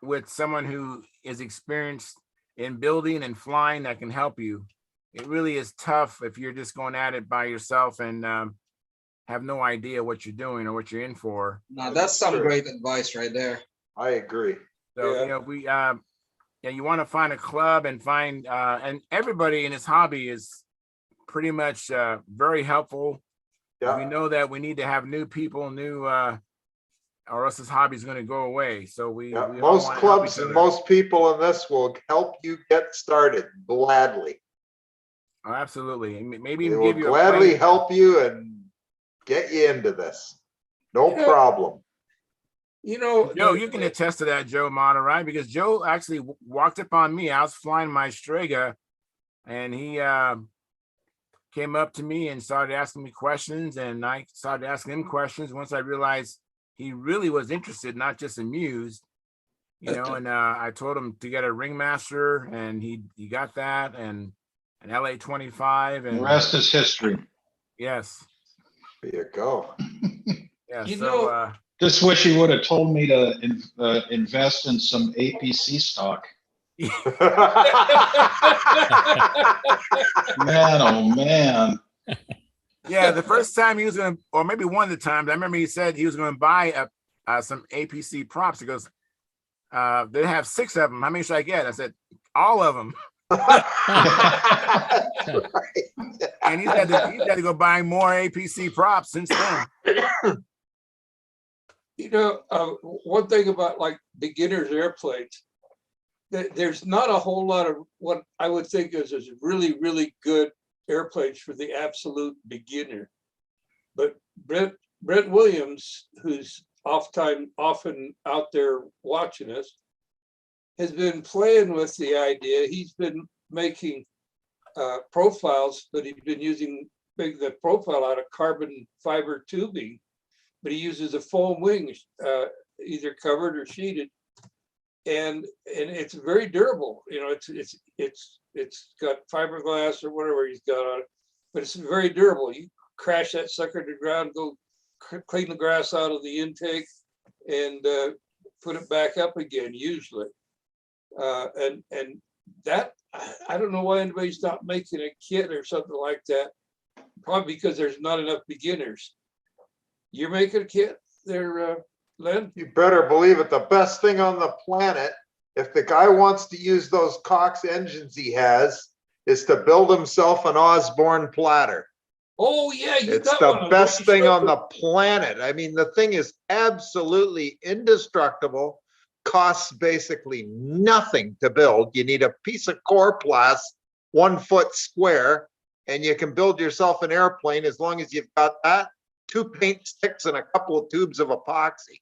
with someone who is experienced in building and flying that can help you. It really is tough if you're just going at it by yourself and have no idea what you're doing or what you're in for. Now that's some True. great advice right there. I agree. So, Yeah. you want to find a club and find, and everybody in this hobby is pretty much very helpful. Yeah. We know that we need to have new people, or else this hobby is going to go away. So we Yeah, all most wanna help clubs each and other. most people in this will help you get started gladly. Oh, absolutely. And maybe They even will give you a gladly plan. help you and get you into this. No You know- problem. Joe, you can attest to that, Joe Mata, right? Because Joe actually walked up on me. I was flying my Strega, and he came up to me and started asking me questions, and I started asking him questions. Once I realized he really was interested, not just amused, and I told him to get a ringmaster, and he got that, and an LA-25, The and rest is history. yes, There you go. yeah. You So know- Just wish he would have told me to invest in some APC stock. Man, oh man. yeah, the first time he was going to, or maybe one of the times, I remember he said he was going to buy some APC props. He goes, they have 6 of them. How many should I get? I said, all of them. And he's had to go buy more APC props since then. One thing about like beginners airplanes, there's not a whole lot of what I would think is really, really good airplanes for the absolute beginner. But Brent Williams, who's often out there watching us, has been playing with the idea. He's been making profiles, but he's been using the profile out of carbon fiber tubing, but he uses a foam wing, either covered or sheeted, and it's very durable. It's got fiberglass or whatever he's got on it, but it's very durable. You crash that sucker to the ground, go clean the grass out of the intake, and put it back up again usually. And that, I don't know why anybody's not making a kit or something like that. Probably because there's not enough beginners. You're making a kit there, Len? You better believe it. The best thing on the planet, if the guy wants to use those Cox engines he has, is to build himself an Osborne platter. Oh yeah, you It's got the one. best thing on the planet. I mean, the thing is absolutely indestructible, costs basically nothing to build. You need a piece of coroplast, 1 foot square, and you can build yourself an airplane as long as you've got that, 2 paint sticks and a couple of tubes of epoxy.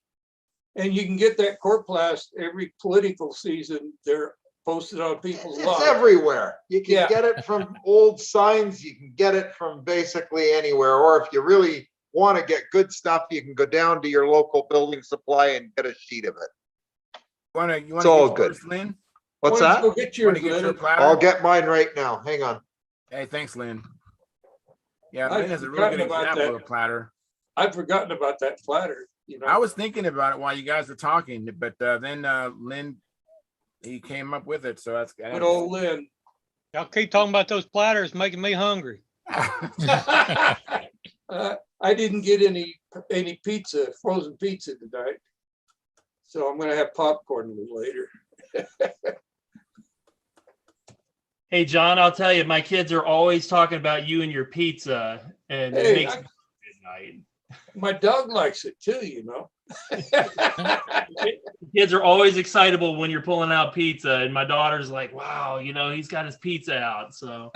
And you can get that coroplast every political season. They're posted on people's It's lawns. everywhere. You can Yeah. get it from old signs. You can get it from basically anywhere. Or if you really want to get good stuff, you can go down to your local building supply and get a sheet of it. You It's wanna all get good. yours, Lynn? What's Why don't you that? Go get You wanna yours, get your Leonard. platter? I'll get mine right now. Hang on. Hey, thanks, Lynn. Yeah, I've Lynn has a really good forgotten about example that. of a platter. I've forgotten about that platter, you know. I was thinking about it while you guys were talking, but then Lynn, he came up with it, so that's Good old Lynn. Y'all keep talking about those platters, making me hungry. I didn't get any pizza, frozen pizza tonight. So I'm gonna have popcorn a little later. Hey, John, I'll tell you, my kids are always talking about you and your pizza, and it Hey, makes me midnight. My dog likes it too, you know. Kids are always excitable when you're pulling out pizza, and my daughter's like, "Wow, he's got his pizza out." So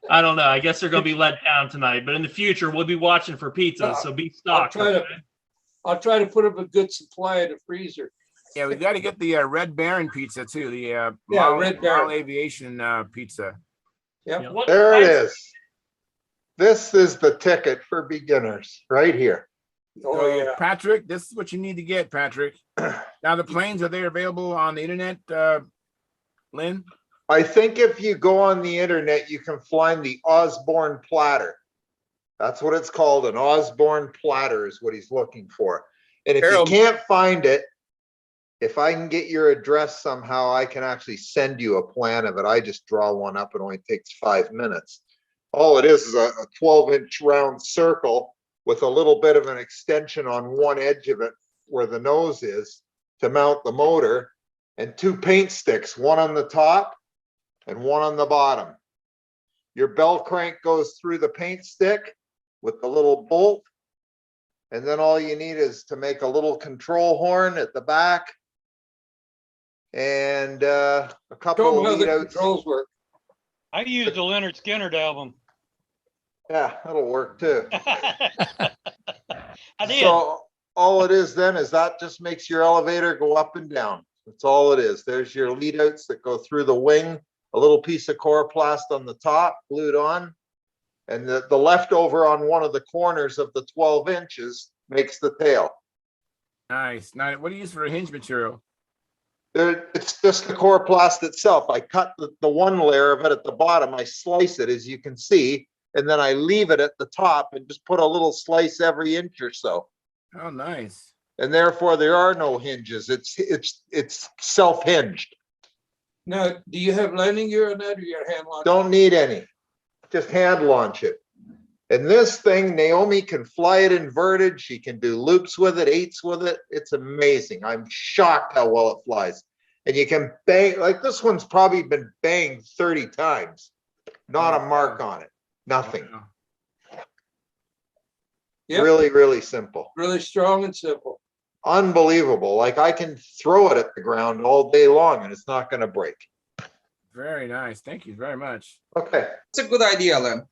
I don't know. I guess they're gonna be let down tonight, but in the future, we'll be watching for pizza. So be stocked. I'll try to put up a good supply in the freezer. Yeah, we got to get the Red Baron pizza too. The Red Baron Aviation pizza. Yep. There it is. This is the ticket for beginners right here. Oh So, yeah. Patrick, this is what you need to get, Patrick. Now the planes, are they available on the internet, Lynn? I think if you go on the internet, you can find the Osborne platter. That's what it's called. An Osborne platter is what he's looking for. And if you can't find it, if I can get your address somehow, I can actually send you a plan of it. I just draw one up. It only takes 5 minutes. All it is a 12-inch round circle with a little bit of an extension on one edge of it where the nose is to mount the motor, and 2 paint sticks, one on the top and one on the bottom. Your bell crank goes through the paint stick with the little bolt, and then all you need is to make a little control horn at the back and a couple Show 'em of how the lead outs. controls work. I used the Leonard Skinner album. Yeah, that'll work too. I did. So all it is then is that just makes your elevator go up and down. That's all it is. There's your lead outs that go through the wing, a little piece of coroplast on the top, glued on, and the leftover on one of the corners of the 12 inches makes the tail. Nice. Now, what do you use for a hinge material? It's just the coroplast itself. I cut the one layer of it at the bottom. I slice it, as you can see, and then I leave it at the top and just put a little slice every inch or so. Oh, nice. And therefore there are no hinges. It's self-hinged. Now, do you have landing gear on that, or your hand launch? Don't need any. Just hand launch it. And this thing, Naomi can fly it inverted. She can do loops with it, 8s with it. It's amazing. I'm shocked how well it flies. And you can bang, like this one's probably been banged 30 times. Not a mark on it. Nothing. Wow. Yep. Really, really simple. Really strong and simple. Unbelievable. Like I can throw it at the ground all day long and it's not going to break. Very nice. Thank you very much. Okay. It's a good idea, Len.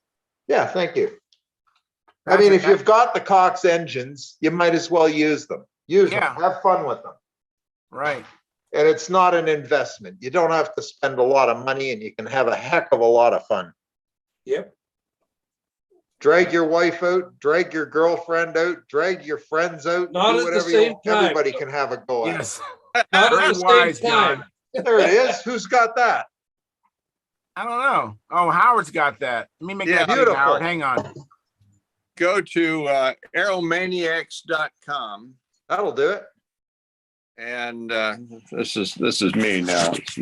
Yeah, thank you. I mean, if you've got the Cox engines, you might as well use them. Use them. Have fun with them. Right. And it's not an investment. You don't have to spend a lot of money and you can have a heck of a lot of fun. Yep. Drag your wife out, drag your girlfriend out, drag your friends out. Not do at the whatever same you want. time. Everybody can have a go at Yes. it. Not Very at the wise, same time. John. There it is. Who's got that? I don't know. Oh, Howard's got that. Let me make Yeah, that big, beautiful. Howard. Hang on. Go to aeromaniacs.com, That'll do it. and this is me now. It's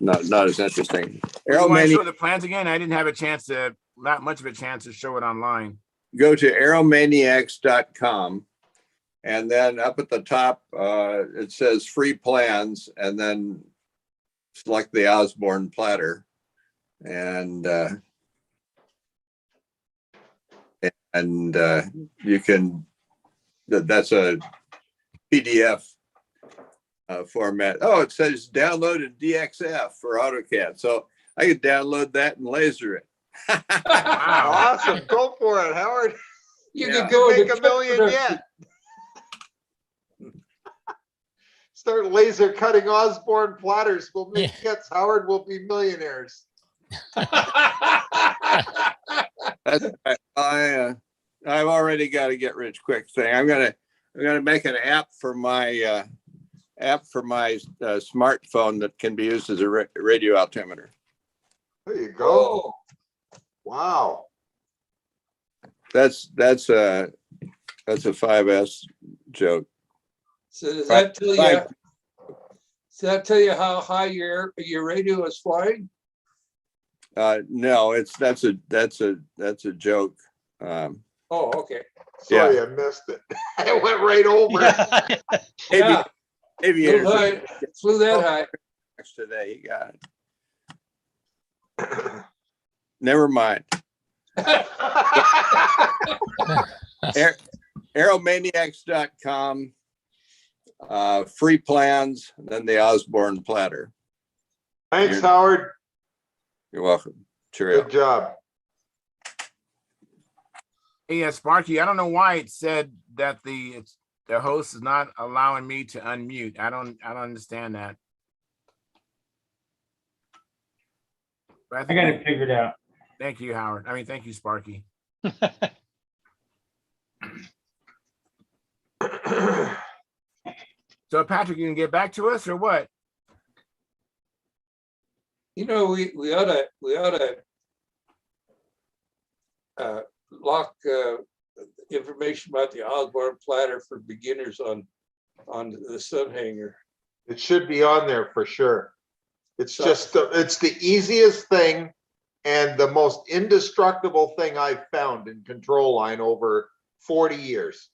not as interesting. You want to show Aeromaniacs. the plans again? I didn't have a chance to, not much of a chance to show it online. Go to aeromaniacs.com, and then up at the top it says free plans, and then select the Osborne platter, and you can, that's a PDF format. Oh, it says download a DXF for AutoCAD, so I could download that and laser it. Wow. Awesome. Go for it, Howard. You Yeah. could go Make to a million production. yet. Start laser cutting Osborne platters. We'll make Yeah. hits. Howard will be millionaires. That's, I've already got a get rich quick thing. I'm gonna make an app for my smartphone that can be used as a radio altimeter. There you go. Oh, Wow. That's a 5S joke. so does that tell you? Five- Does that tell you how high your radio is flying? No, that's a joke. Oh, okay. Sorry, I missed it. I went right over. Yeah, Aviators flew high- flew that high. today. You got it. Never mind. Aeromaniacs.com, free plans, then the Osborne platter. Thanks, Howard. You're welcome. Cheerio. Good job. Hey, Sparky, I don't know why it said that the host is not allowing me to unmute. I don't understand that. But I got it figured out. Thank you, Howard. I mean, thank you, Sparky. So, Patrick, you can get back to us or what? You know, we ought to lock information about the Osborne platter for beginners on the Stunthangar. It should be on there for sure. It's just, it's the easiest thing and the most indestructible thing I've found in control line over 40 years.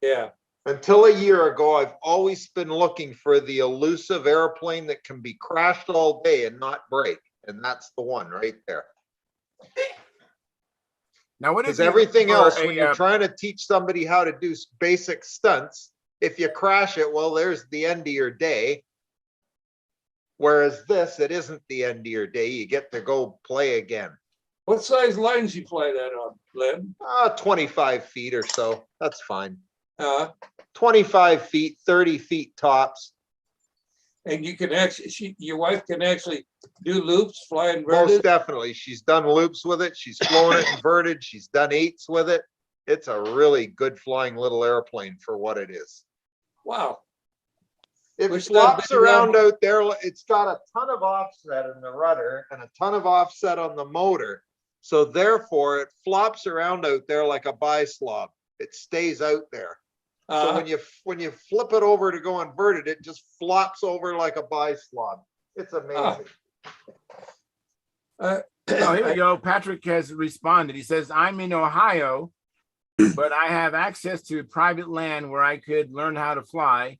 Yeah. Until a year ago, I've always been looking for the elusive airplane that can be crashed all day and not break. And that's the one right there. Now, what is Because everything else, when a, you're trying to teach somebody how to do basic stunts, if you crash it, well, there's the end of your day. Whereas this, it isn't the end of your day. You get to go play again. What size lines you fly that on, Len? 25 feet or so. That's fine. 25 feet, 30 feet tops. And you can actually, your wife can actually do loops, fly Most inverted. definitely. She's done loops with it. She's flown it inverted. She's done eights with it. It's a really good flying little airplane for what it is. Wow. It Which flops led me around down- out there. It's got a ton of offset in the rudder and a ton of offset on the motor. So therefore, it flops around out there like a bislob. It stays out there. So when you flip it over to go inverted, it just flops over like a bislob. It's amazing. oh, here we go. Patrick has responded. He says, I'm in Ohio, but I have access to private land where I could learn how to fly.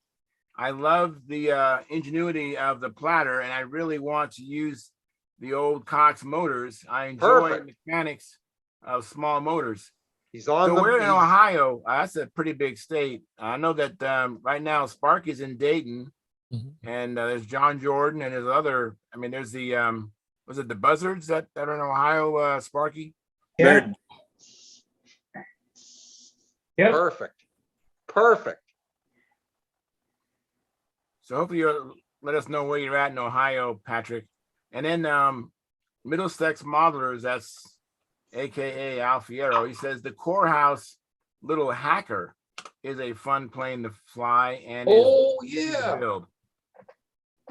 I love the ingenuity of the platter, and I really want to use the old Cox motors. I enjoy mechanics of small motors. He's on So the we're in Ohio. That's a pretty big state. I know that right now Sparky's in Dayton, and there's John Jordan, and there's other. I mean, there's the was it the Buzzards that are in Ohio, Sparky? Yeah. Yep. Perfect. So hopefully you'll let us know where you're at in Ohio, Patrick. And then Middlesex Modelers, that's AKA Alfiero. He says the Corehouse Little Hacker is a fun plane to fly and build.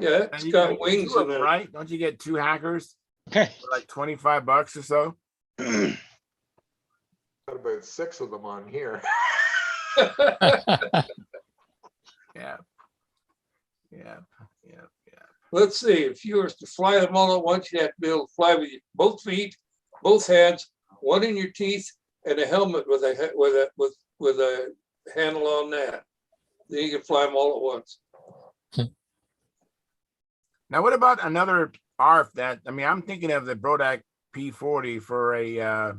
Yeah, it's got wings in it. Right? Don't you get 2 hackers for like $25 or so? Got about 6 of them on here. Yeah. Let's see, if you were to fly them all at once, you have to be able to fly with both feet, both hands, one in your teeth, and a helmet with a handle on that. Then you can fly them all at once. Now, what about another ARF that, I mean, I'm thinking of the Brodak P40 for a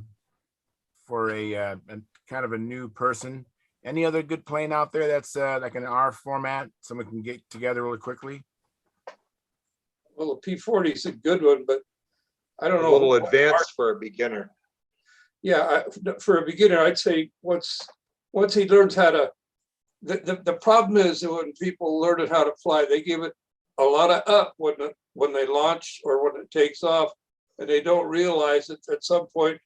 kind of a new person. Any other good plane out there that's like an ARF format, someone can get together really quickly? Well, the P40 is a good one, but I don't know. A little advanced for a beginner. Yeah, for a beginner, I'd say once he learns how to the problem is that when people learn how to fly, they give it a lot of up when they launch or when it takes off, and they don't realize that at some point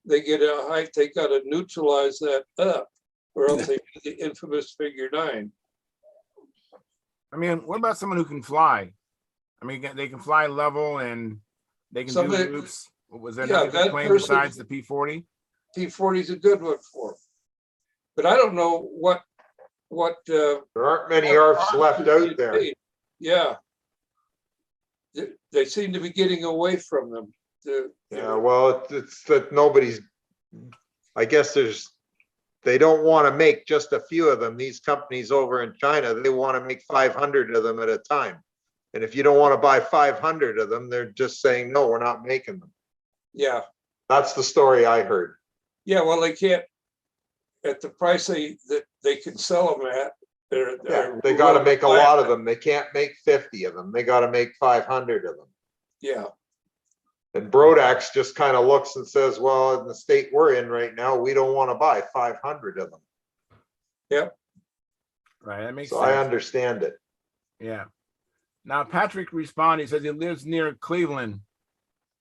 they get a height, they got to neutralize that up, or else they do the infamous figure 9. I mean, what about someone who can fly? I mean, they can fly level and they can Somebody- do loops. Was there yeah, another that plane person- besides the P-40? P-40 is a good one for 'em. But I don't know what. There aren't many ARFs left out there. Yeah. They seem to be getting away from them. Yeah, well, it's that nobody's, I guess they don't want to make just a few of them. These companies over in China, they want to make 500 of them at a time. And if you don't want to buy 500 of them, they're just saying, no, we're not making them. Yeah. That's the story I heard. Yeah, well, they can't, at the price that they can sell them at. Yeah, they got to make a lot of them. They can't make 50 of them. They got to make 500 of them. Yeah. And Brodax just kind of looks and says, well, in the state we're in right now, we don't want to buy 500 of them. Yep. Right, that makes So sense. I understand it. Yeah. Now Patrick responded. He says he lives near Cleveland.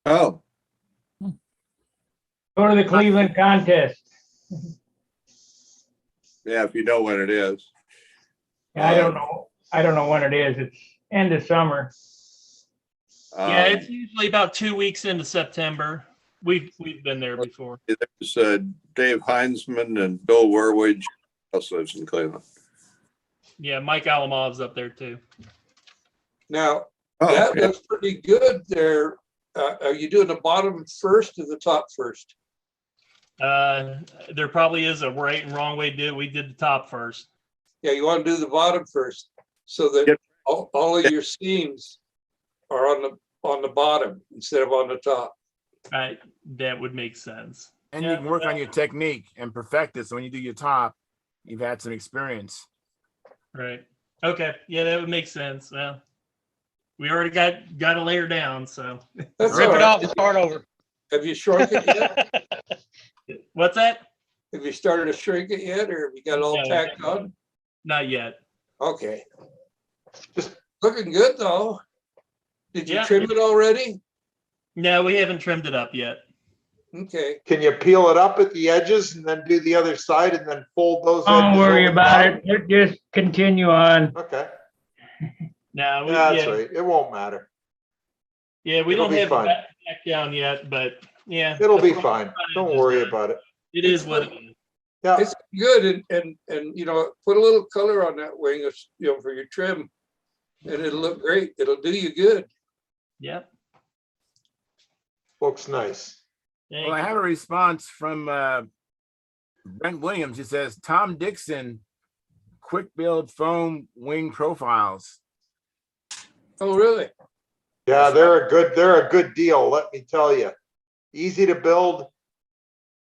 Oh, Go to the Cleveland contest. yeah, if you know when it is. I don't know. I don't know when it is. It's end of summer. Yeah, it's usually about 2 weeks into September. We've been there before. There's Dave Heinzman and Bill Werwidge also lives in Cleveland. Yeah, Mike Alamov's up there too. Now, Oh, that okay. looks pretty good there. Are you doing the bottom first or the top first? There probably is a right and wrong way to do it. We did the top first. Yeah, you want to do the bottom first, so that Yep. all of your seams are on the bottom instead of on the top. That would make sense. And Yeah, you can work on your technique and perfect it. So when you do your top, you've had some experience. Right. Okay. Yeah, that would make sense. Well, we already got a layer down, so That's Rip all it right. off and start over. Have you shrunk it yet? what's that? Have you started to shrink it yet, or have you got it all No. tacked on? Not yet. Okay. Just looking good though. Did you Yeah. trim it already? No, we haven't trimmed it up yet. Okay. Can you peel it up at the edges and then do the other side and then fold those Don't edges worry over the about bottom? it. Just continue on. Okay, No, that's right. It won't matter. Yeah, we It'll don't be have fine. it back down yet, but yeah. It'll the be front fine. side Don't is worry done. about it. It is what it is. Yeah, It's good, and you know, put a little color on that wing, you know, for your trim, and it'll look great. It'll do you good. Yep. looks nice. Thank Well, I you. have a response from Brent Williams. He says, Tom Dixon, quick build foam wing profiles. Oh, really? Yeah, they're a good deal, let me tell you. Easy to build.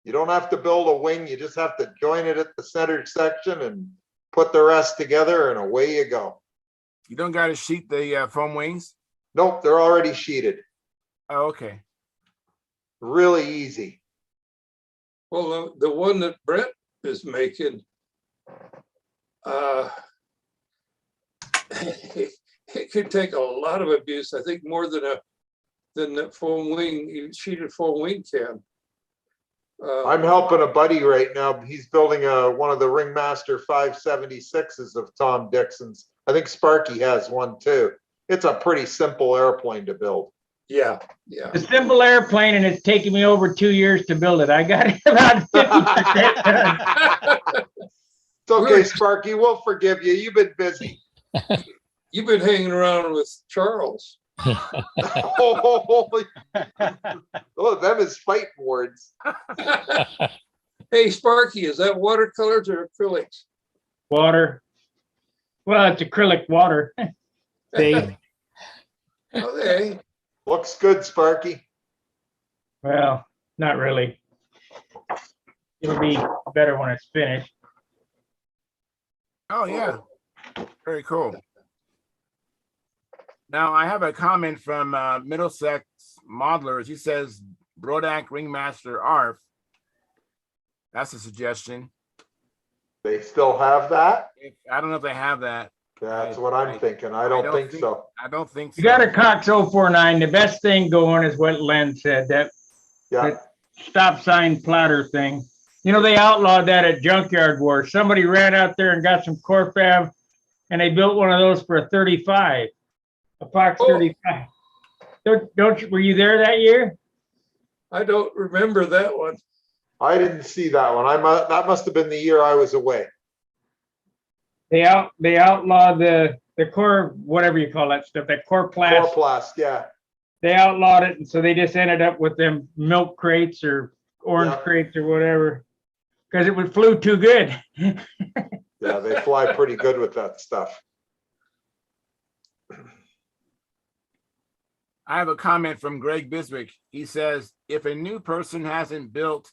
You don't have to build a wing, you just have to join it at the center section and put the rest together and away you go. You don't got to sheet the foam wings? Nope, they're already sheeted. Oh, okay. Really easy. Well, the one that Brent is making, it could take a lot of abuse. I think more than that foam wing, sheeted foam wing can. I'm helping a buddy right now. He's building one of the Ringmaster 576s of Tom Dixon's. I think Sparky has one too. It's a pretty simple airplane to build. Yeah. A simple airplane, and it's taken me over 2 years to build it. I got it about 50% done. It's okay, Sparky, we'll forgive you. You've been busy. You've been hanging around with Charles. Oh, them is fighting words. Hey, Sparky, is that watercolors or acrylics? Water. Well, it's acrylic water. See? Okay. Looks good, Sparky. Well, not really. It'll be better when it's finished. Oh, yeah. Very cool. Now, I have a comment from Middlesex Modelers. He says, Brodak Ringmaster ARF. That's a suggestion. They still have that? I don't know if they have that. That's what I'm thinking. I don't think so. I don't think so. You got a Cox 049. The best thing going is what Len said, that Yeah, stop sign platter thing. You know, they outlawed that at Junkyard Wars. Somebody ran out there and got some core fab and they built one of those for a 35, a Fox Oh. 35. Don't you, were you there that year? I don't remember that one. I didn't see that one. That must have been the year I was away. They outlawed the core, whatever you call that stuff, that core plast. Chloroplast, yeah. They outlawed it, and so they just ended up with them milk crates or orange Yeah. crates or whatever, because it flew too good. Yeah, they fly pretty good with that stuff. I have a comment from Greg Biswick. He says, if a new person hasn't built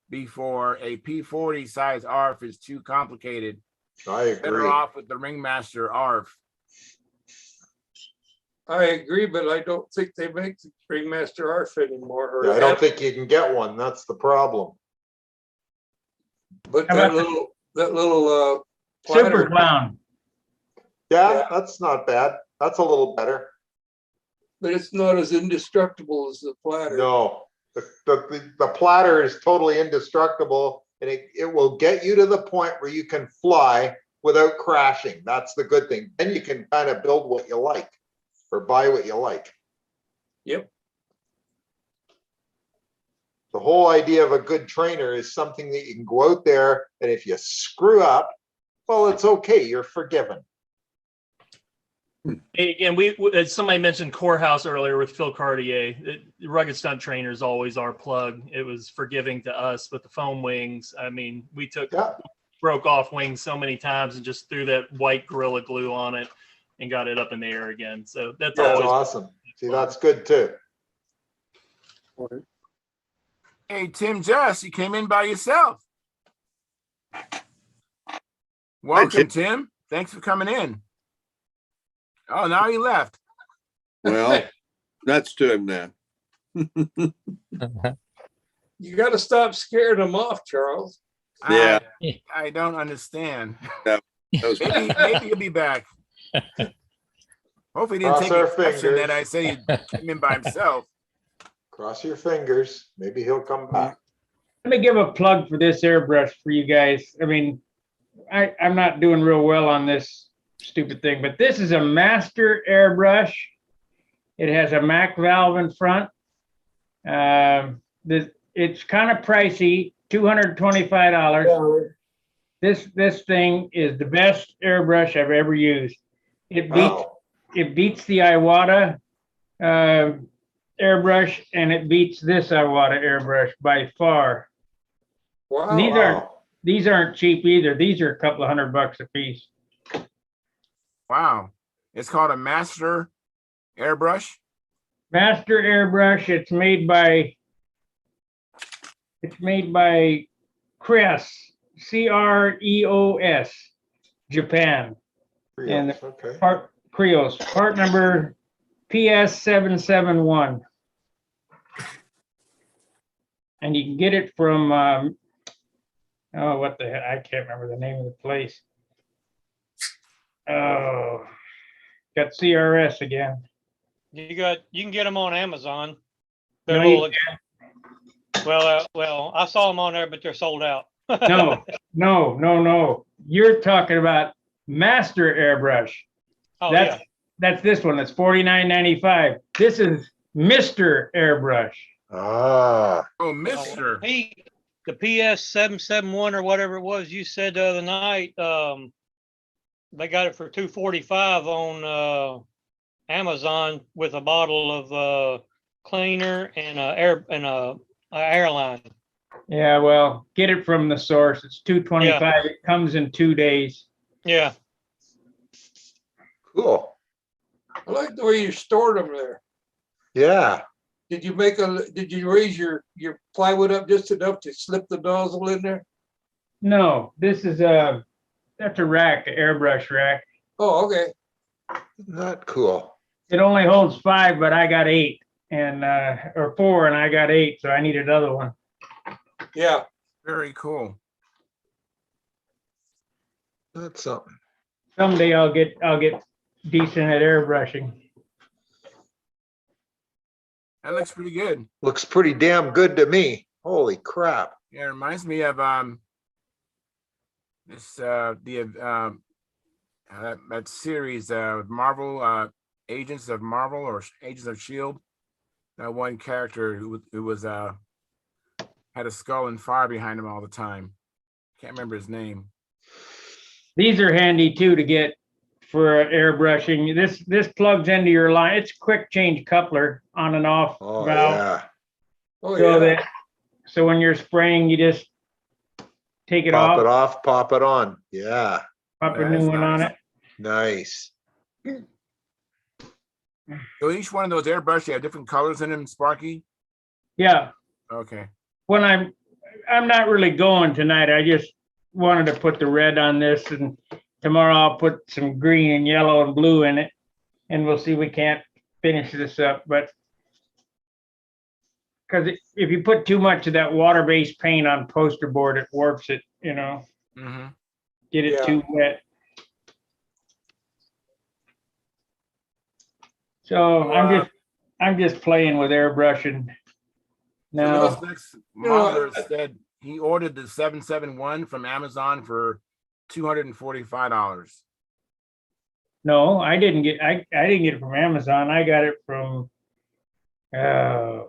before, a P40 size ARF is too complicated. I Better agree. off with the Ringmaster ARF. I agree, but I don't think they make the Ringmaster ARF anymore. or Yeah, I don't have- think you can get one. That's the problem. But How that about- little Super platter, Clown. Yeah, Yeah. that's not bad. That's a little better. but it's not as indestructible as the platter. No, the platter is totally indestructible and it will get you to the point where you can fly without crashing. That's the good thing. Then you can kind of build what you like or buy what you like. Yep. The whole idea of a good trainer is something that you can go out there and if you screw up, well, it's okay. You're forgiven. Hey, again, somebody mentioned Core House earlier with Phil Cartier. The Rugged Stunt Trainer is always our plug. It was forgiving to us with the foam wings. I mean, we Yeah. broke off wings so many times and just threw that white Gorilla Glue on it and got it up in the air again. So that's That's always awesome. See, that's good too. Hey, Tim Jess, you came in by yourself. Welcome, Tim. Thanks for coming in. Oh, now he left. Well, that's to him then. You got to stop scaring them off, Charles. Yeah. I don't understand. That was- Maybe he'll be back. Hopefully he didn't Cross take our exception fingers. that I said he came in by himself. Cross your fingers. Maybe he'll come back. Let me give a plug for this airbrush for you guys. I mean, I'm not doing real well on this stupid thing, but this is a master airbrush. It has a Mac valve in front. It's kind of pricey, $225. This thing is the best airbrush I've ever used. It beats the Iwata airbrush, and it beats this Iwata airbrush by far. Wow. These aren't cheap either. These are a couple of $100 a piece. Wow. It's called a master airbrush. Master airbrush. It's made by Creos, Creos, Japan. And the Okay. Creos, part number PS771. And you can get it from what the heck? I can't remember the name of the place. Oh, got CRS again. You can get them on Amazon. No, They're you little, well, I saw them on there, but they're sold out. No. You're talking about master airbrush. Oh, That's this one. That's $49.95. This is Mr. Airbrush. Ah, Oh, Mr. The PS771 or whatever it was you said the other night, they got it for $245 on Amazon with a bottle of cleaner and a airline. Yeah, well, get it from the source. It's $225. It comes in 2 days. Yeah. cool. I like the way you stored them there. Yeah. Did you raise your plywood up just enough to slip the nozzle in there? No, this is that's a rack, an airbrush rack. Oh, okay. Not cool. It only holds 5, but I got 8 and or 4 and I got 8, so I need another one. Yeah. Very cool. That's something. Someday I'll get decent at airbrushing. That looks pretty good. Looks pretty damn good to me. Holy crap. Yeah, it reminds me of that series Marvel Agents of Marvel or Agents of Shield. That one character who was had a skull and fire behind him all the time. Can't remember his name. These are handy too to get for airbrushing. This plugs into your line. It's quick change coupler on and off Oh, valve. yeah. Oh, So yeah. so when you're spraying, you just take it Pop it off, off, pop it on. Yeah. pop a That's new one on nice. it. Nice. So each one of those airbrushes have different colors in them, Sparky? Yeah. Okay. When I'm not really going tonight. I just wanted to put the red on this, and tomorrow I'll put some green and yellow and blue in it, and we'll see if we can't finish this up. But because if you put too much of that water-based paint on poster board, it warps it, you know, Mm-hmm. get it Yeah. too wet. So I'm just playing with airbrushing now. So this next modeler said he ordered the 771 from Amazon for $245. No, I didn't get it from Amazon. I got it from I'm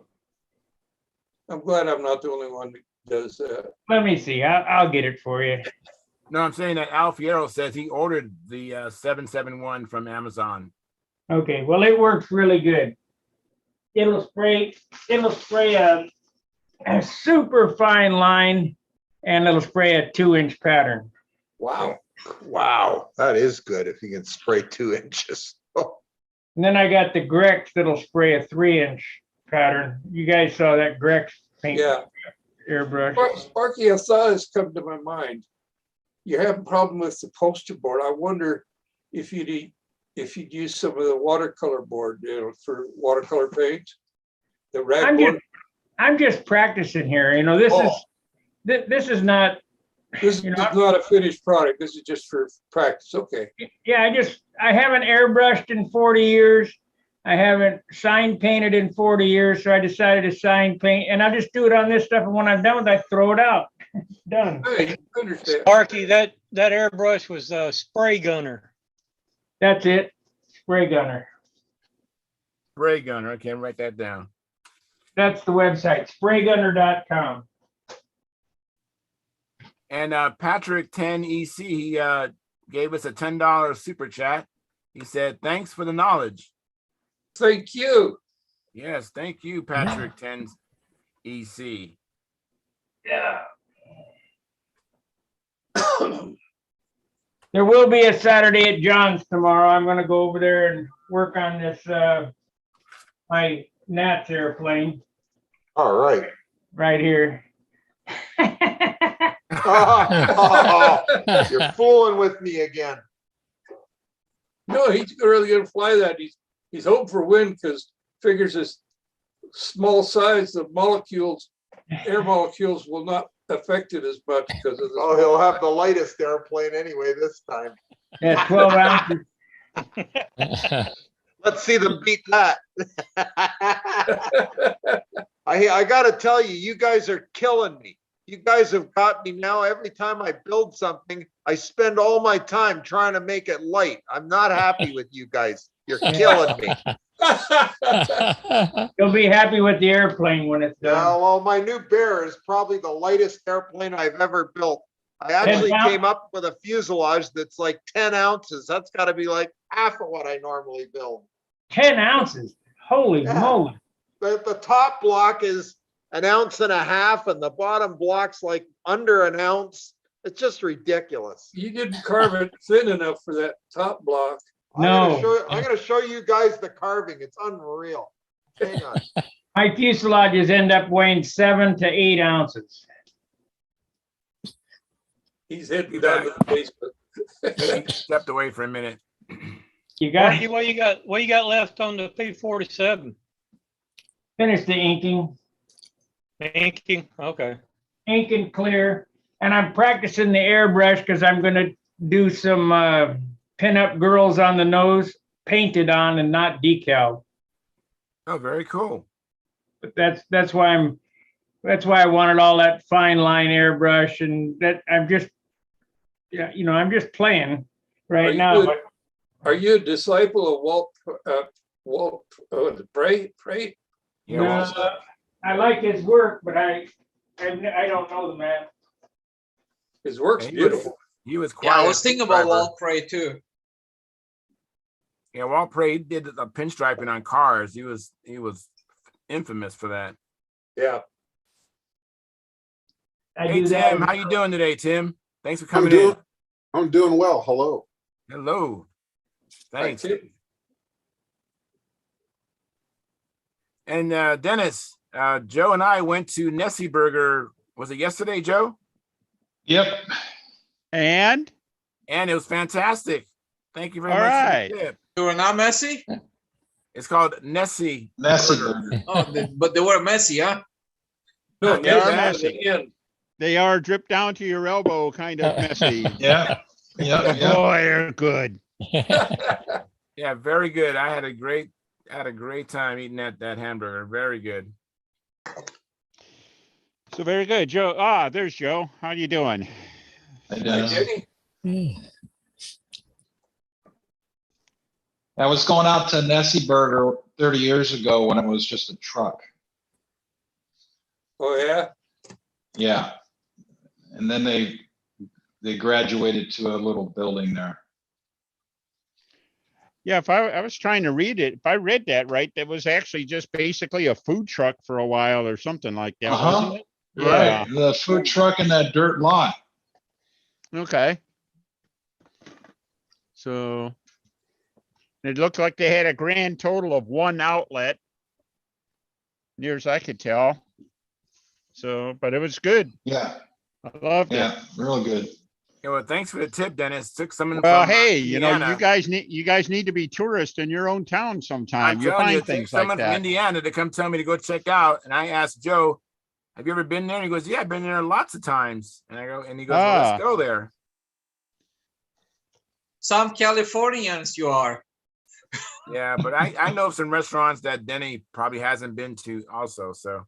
glad I'm not the only one that does that. let me see. I'll get it for you. No, I'm saying that Alfiero says he ordered the 771 from Amazon. Okay, well, it works really good. It'll spray a super fine line, and it'll spray a 2-inch pattern. Wow. Wow. That is good if you can spray 2 inches. And then I got the Grex that'll spray a 3-inch pattern. You guys saw that Grex paint Yeah. airbrush. Sparky, a thought has come to my mind. You have a problem with the poster board. I wonder if you'd use some of the watercolor board, for watercolor paint. The rag board. I'm just practicing here. You know, this is not. This is not a finished product. This is just for practice. Okay. Yeah, I haven't airbrushed in 40 years. I haven't sign painted in 40 years, so I decided to sign paint, and I just do it on this stuff. And when I'm done with it, I throw it out. Done. I understand. Sparky, that airbrush was spray gunner. That's it. Spray gunner. Spray gunner. I can write that down. That's the website, spraygunner.com. And Patrick 10EC, he gave us a $10 super chat. He said, "Thanks for the knowledge." Thank you. Yes, thank you, Patrick 10EC. Yeah. There will be a Saturday at John's tomorrow. I'm going to go over there and work on this, my Nats airplane All right. right here. You're fooling with me again. No, he's really gonna fly that. He's hoping for wind because figures this small size, the molecules, air molecules will not affect it as much because of Oh, he'll have the lightest airplane anyway this time. Yeah, 12 ounces. Let's see them beat that. I gotta tell you, you guys are killing me. You guys have got me now. Every time I build something, I spend all my time trying to make it light. I'm not happy with you guys. You're killing me. You'll be happy with the airplane when it's done. Yeah, well, my new Bear is probably the lightest airplane I've ever built. I actually came up with a fuselage that's like 10 ounces. That's got to be like half of what I normally build. 10 ounces. Holy moly. The top block is 1.5 ounces and the bottom block's like under 1 ounce. It's just ridiculous. You didn't carve it thin enough for that top block. No. I'm gonna show you guys the carving. It's unreal. Hang on. My fuselages end up weighing 7 to 8 ounces. He's heading down to the basement. He stepped away for a minute. You got Sparky, what you got left on the P-47? finished the inking. Inking. Okay. Ink and clear, and I'm practicing the airbrush because I'm going to do some pin-up girls on the nose, painted on and not decal. Oh, very cool. But that's why I wanted all that fine line airbrush, and that I'm just, yeah, I'm just playing right now. But Are you a disciple of Walt Pray? Yeah, no, well, I like his work, but I don't know the man. His work's he was- beautiful. he was Yeah, quite I a was thinking about pinstriper. Walt Prey too. Yeah, Walt Prey did a pinstriping on cars. He was infamous for that. Yeah. I Hey do that. Tim, how you doing today, Tim? Thanks for I'm coming in. doing well. Hello. Hello. Thanks. Hi, Tim. And Dennis, Joe and I went to Nessie Burger. Was it yesterday, Joe? Yep. And And it was fantastic. Thank you very All much right. for the tip. You were not messy? It's called Nessie. Nessie Burger. burger. Oh, but they were messy, huh? No, They are messy. they are dripped down to your elbow, kind of messy. Yeah. Yeah. But Yeah. boy, they're good. Yeah, very good. I had a great time eating that hamburger. Very good. So very good, Joe. There's Joe. How you doing? I Hi, did. Jenny. I was going out to Nessie Burger 30 years ago when it was just a truck. Oh, yeah? Yeah. And then they graduated to a little building there. Yeah, if I was trying to read it, if I read that right, that was actually just basically a food truck for a while or something like that, Uh-huh. wasn't it? Right. The food truck and that dirt lot. Okay. So it looked like they had a grand total of one outlet, near as I could tell. So, but it was good. Yeah. I loved it. Yeah. Real good. Yeah, well, thanks for the tip, Dennis. Took someone Well, from hey, Indiana. you guys need to be tourists in your own town sometime. I'm You'll telling you, find it took things like someone from that. Indiana to come tell me to go check out. And I asked Joe, have you ever been there? And he goes, yeah, I've been there lots of times. And he goes, well, let's go there. Some Californians you are. Yeah, but I know some restaurants that Denny probably hasn't been to also. So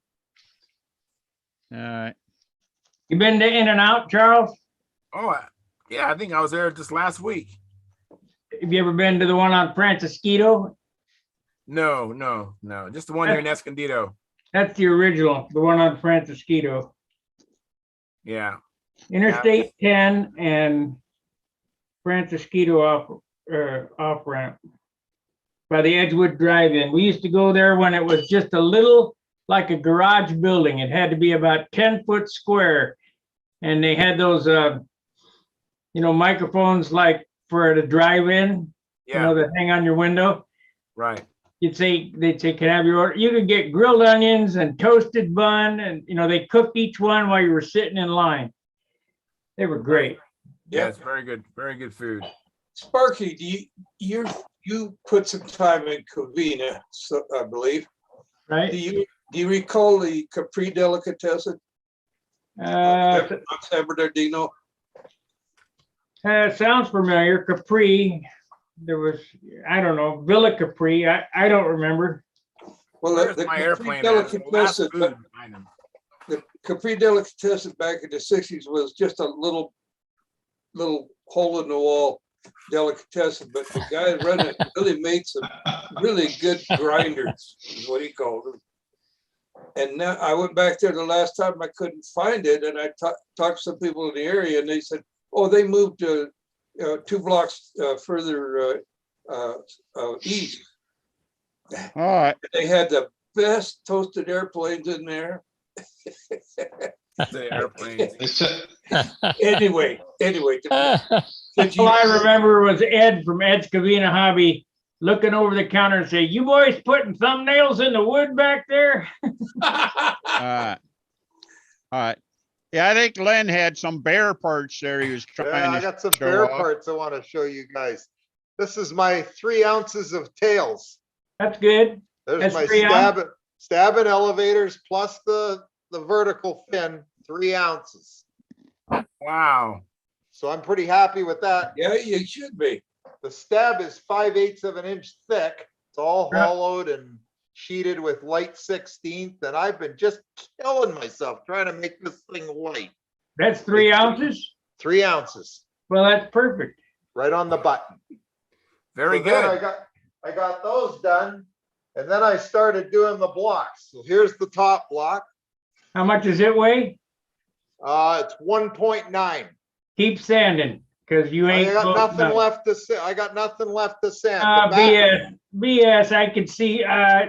You been to In-N-Out, Charles? yeah, I think I was there just last week. Have you ever been to the one on Francisquito? No. Just the one here in Escondido. That's the original, the one on Francisquito. Yeah. Interstate 10 and Francisquito off ramp by the Edgewood Drive-In. We used to go there when it was just a little like a garage building. It had to be about 10 foot square. And they had those, microphones like for the drive-in, Yeah. that hang on your window. Right. They'd say, can I have your order? You could get grilled onions and toasted bun, and they cooked each one while you were sitting in line. They were great. Yeah, it's very good food. Sparky, you put some time in Covina, so I believe. Right? Do you recall the Capri Delicatessen? San Bernardino? Sounds familiar. Capri. There was, I don't know, Villa Capri. I don't remember. Well, Where's the my Capri airplane at? The last Delicatessen, food item. the Capri Delicatessen back in the 60s was just a little hole in the wall delicatessen, but the guy that ran it really made some really good grinders, is what he called them. And now I went back there the last time, I couldn't find it, and I talked to some people in the area, and they said, oh, they moved 2 blocks further east. All right. They had the best toasted airplanes in there. The airplane. Anyway, All I remember was Ed from Ed's Covina Hobby looking over the counter and say, you boys putting thumbnails in the wood back there? All right. Yeah, I think Len had some bear parts there. He was trying Yeah, I to got some show bear off. parts I want to show you guys. This is my 3 ounces of tails. That's good. There's That's my 3 ounces? stabbing elevators plus the vertical fin, 3 ounces. Wow. So I'm pretty happy with that. Yeah, you should be. The stab is 5/8 of an inch thick. It's all Yeah. hollowed and sheeted with light 16th, and I've been just killing myself trying to make this thing light. That's 3 ounces? 3 ounces, Well, that's perfect. right on the button. Very So then good. I got those done, and then I started doing the blocks. So here's the top block. How much does it weigh? It's 1.9. Keep sanding, because you I ain't. got close nothing enough. left to say. I got nothing left to sand. The back- BS, I can see,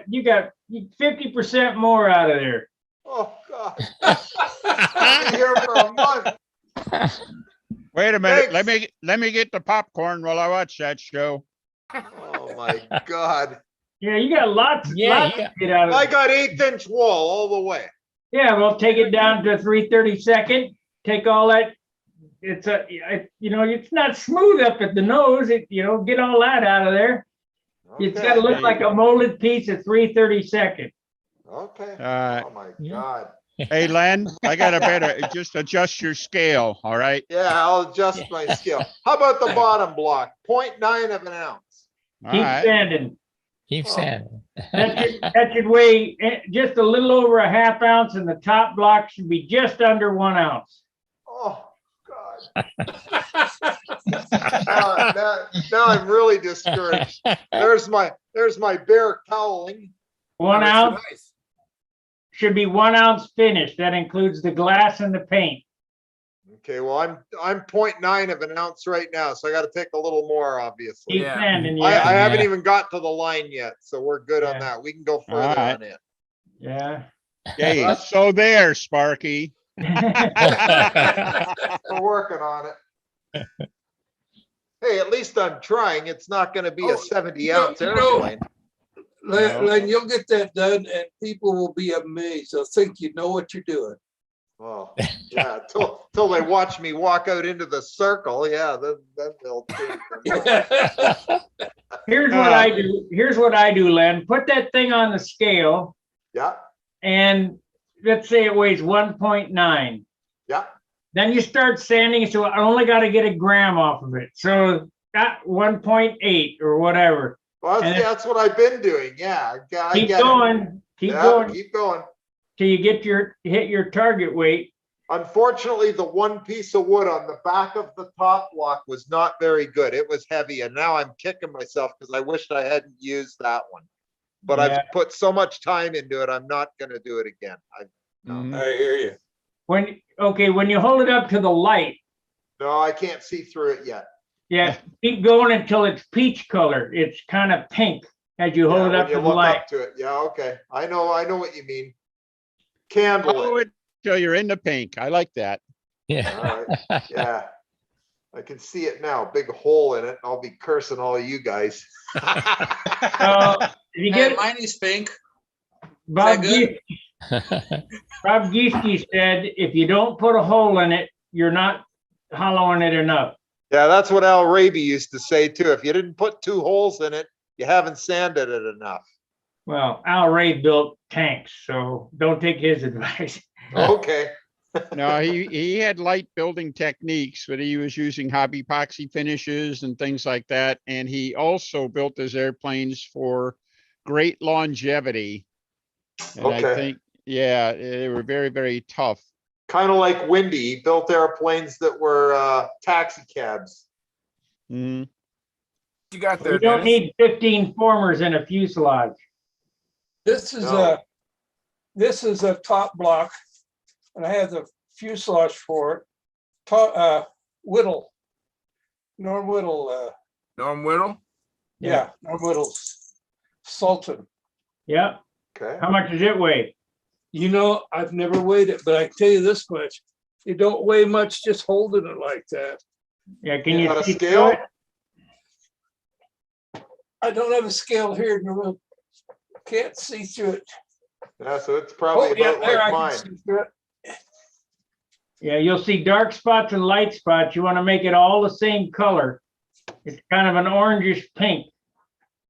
you got 50% more out of there. Oh, God. I'll be here for a month. Wait a minute. Thanks. Let me get the popcorn while I watch that show. Oh, my God. Yeah, you got lots Yeah, to get out of I it. got 1/8 wall all the way. Yeah, well, take it down to 3/32. Take all that. It's it's not smooth up at the nose. Get all that out of there. It's got to Okay. look like a molded piece of 3/32. Okay. Uh, Oh, my yeah. God. Hey, Len, I got a better, just adjust your scale, all right? Yeah, I'll adjust my scale. How about the bottom block? 0.9 of an ounce. All Keep right. sanding. Keep Oh. sanding. That should weigh just a little over a half ounce, and the top block should be just under 1 ounce. Oh, God. Now I'm really discouraged. There's my bare cowling. 1 That's ounce nice. should be 1 ounce finished. That includes the glass and the paint. Okay, well, I'm 0.9 of an ounce right now, so I got to take a little more, obviously. Keep Yeah. sanding, I yeah. haven't Yeah. even got to the line yet, so we're good on Yeah. that. We can go All further right. on it. Yeah. Hey, so there, Sparky. We're working on it. Hey, at least I'm trying. It's not going to be a Oh, 70-ounce you know- airplane. Len, you'll get that done and people will be amazed. They'll think you know what you're doing. Well, yeah, till they watch me walk out into the circle. Yeah, then they'll change their mind. Here's what I do. Here's what I do, Len. Put that thing on the scale, Yeah, and let's say it weighs 1.9. yeah. Then you start sanding, so I only got to get a gram off of it. So that 1.8 or whatever. Well, And that's what I've been doing. Yeah, I Keep get it. going. Keep Yeah, going keep going. till you hit your target weight. Unfortunately, the one piece of wood on the back of the top block was not very good. It was heavy, and now I'm kicking myself because I wished I hadn't used that one. But Yeah. I've put so much time into it, I'm not going to do it again. Mhm. I hear you. When you hold it up to the light, No, I can't see through it yet. yeah, keep going until it's peach color. It's kind of pink as you hold it Yeah, up when to you the look light. up to it. Yeah, okay. I know what you mean. Candle Follow it. it till you're in the pink. I like that. Yeah. All right. Yeah. I can see it now. Big hole in it. I'll be cursing all of you guys. If you Hey, get mine is pink. Bob good? Bob Gieske said, if you don't put a hole in it, you're not hollowing it enough. Yeah, that's what Al Raby used to say too. If you didn't put 2 holes in it, you haven't sanded it enough. Well, Al Ray built tanks, so don't take his advice. Okay. No, he had light building techniques, but he was using hobby epoxy finishes and things like that. And he also built his airplanes for great longevity. And I Okay. think, yeah, they were very, very tough. Kind of like Windy. He built airplanes that were taxi cabs. Mhm. You got there, You don't Dennis. need 15 formers in a fuselage. This is No. a top block, and I have the fuselage for it. Whittle, Norm Whittle. Norm Whittle. Yeah, Norm Whittle's Sultan. Yep. Okay. How much does it weigh? You know, I've never weighed it, but I tell you this much: it don't weigh much just holding it like that. Yeah, can You you got a see through scale? it? I don't have a scale here in the room. Can't see through it. Yeah, so it's probably Oh, yeah, about there I like can mine. see through it. Yeah, you'll see dark spots and light spots. You want to make it all the same color. It's kind of an orangish pink.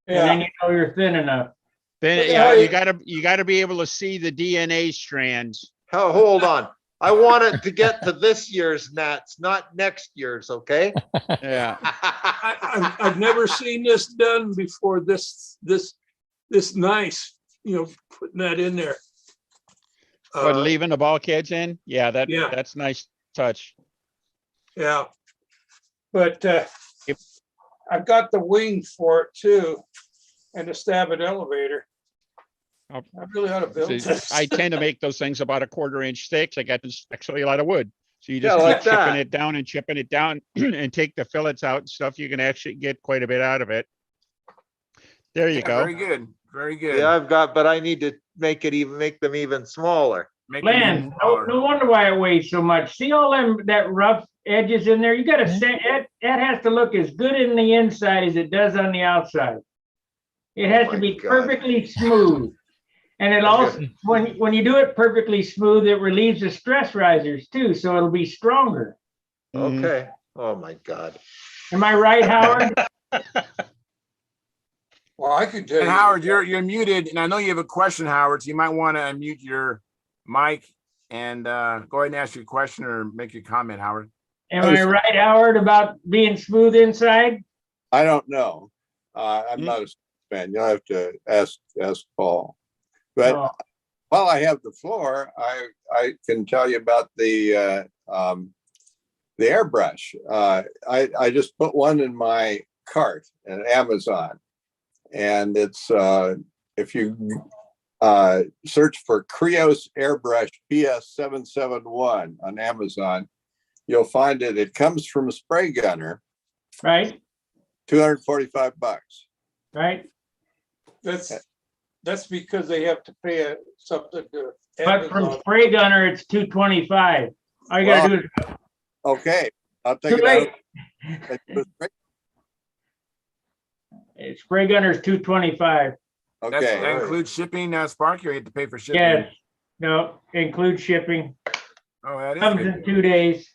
And then Yeah, you know you're thin enough. Then, Look at yeah, how you you- gotta be able to see the DNA strands. Oh, hold on. I want it to get to this year's gnats, not next year's, okay? Yeah. I've never seen this done before. This nice, putting that in there. But leaving the bulkheads in? Yeah, Yeah. that's nice touch. Yeah. But I've got the wing for it too, and the stabbing elevator. Oh. I really ought to build See, this. I tend to make those things about a 1/4 inch thick. I got this actually a lot of wood. So you Yeah, just like keep chipping that. it down and chipping it down and take the fillets out and stuff. You can actually get quite a bit out of it. There you Yeah, go. very good. Very good. Yeah, but I need to make them even smaller. Make them even Lance, smaller. no wonder why it weighs so much. See all that rough edges in there? You gotta say that has to look as good in the inside as it does on the outside. It has to my be God. perfectly smooth. And it also, when you do it perfectly smooth, it relieves the stress risers too, so it'll be stronger. Mhm. Okay. Oh my God. Am I right, Howard? Well, I could tell And you. Howard, you're muted, and I know you have a question, Howard. So you might want to unmute your mic and go ahead and ask your question or make your comment, Howard. Am I right, Howard, about being smooth inside? I don't know. I'm Hmm. not a fan. You'll have to ask Paul. But Oh, while I have the floor, I can tell you about the airbrush. I just put one in my cart at Amazon, and it's if you search for Krios Airbrush PS771 on Amazon, you'll find it. It comes from a spray gunner, right, $245. right. That's because they have to pay something to But from Amazon. spray gunner, it's 225. All you gotta do is Okay, I'll take too it late. out. Spray gunner's 225. That Okay, includes shipping, Sparky, or you have to pay for shipping? Yes, no, includes shipping. Oh, that is Comes good. in 2 days,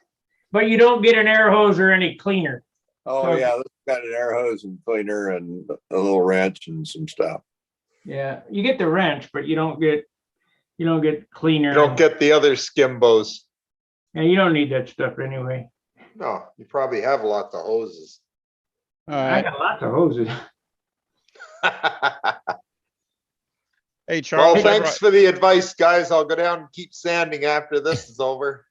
but you don't get an air hose or any cleaner. oh yeah, this got an air hose and cleaner and a little wrench and some stuff. Yeah, you get the wrench, but you don't get cleaner. You don't get the other skimbos. Yeah, you don't need that stuff anyway. No, you probably have lots of hoses. All I right. got lots of hoses. Hey, Well, Charles. thanks for the advice, guys. I'll go down and keep sanding after this is over.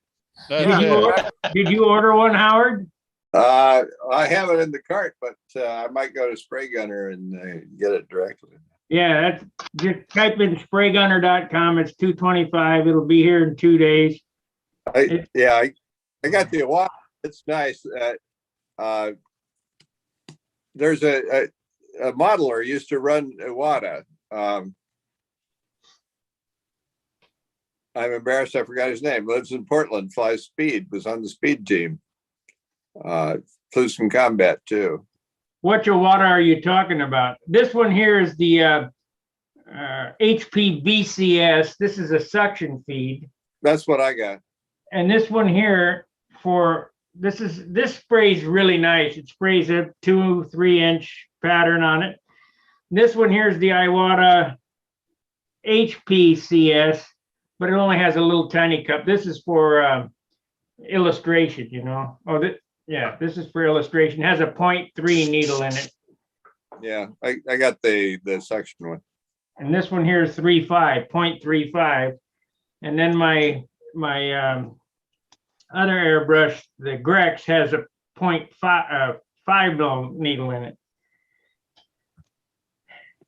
Did you order one, Howard? I have it in the cart, but I might go to Spray Gunner and get it directly. Yeah, that's just type in spraygunner.com. It's 225. It'll be here in 2 days. I got the Iwata. It's nice. There's a modeler used to run Iwata. I'm embarrassed I forgot his name. Lives in Portland, flies speed, was on the speed team. Flew some combat too. What water are you talking about? This one here is the HP VCS. This is a suction feed. That's what I got. And this one here this sprays really nice. It sprays a 2-3 inch pattern on it. This one here is the Iwata HPCS, but it only has a little tiny cup. This is for illustration, this is for illustration. It has a 0.3 needle in it. Yeah, I got the section one. And this one here is 0.35. And then my other airbrush, the Grex, has a 0.5 mil needle in it.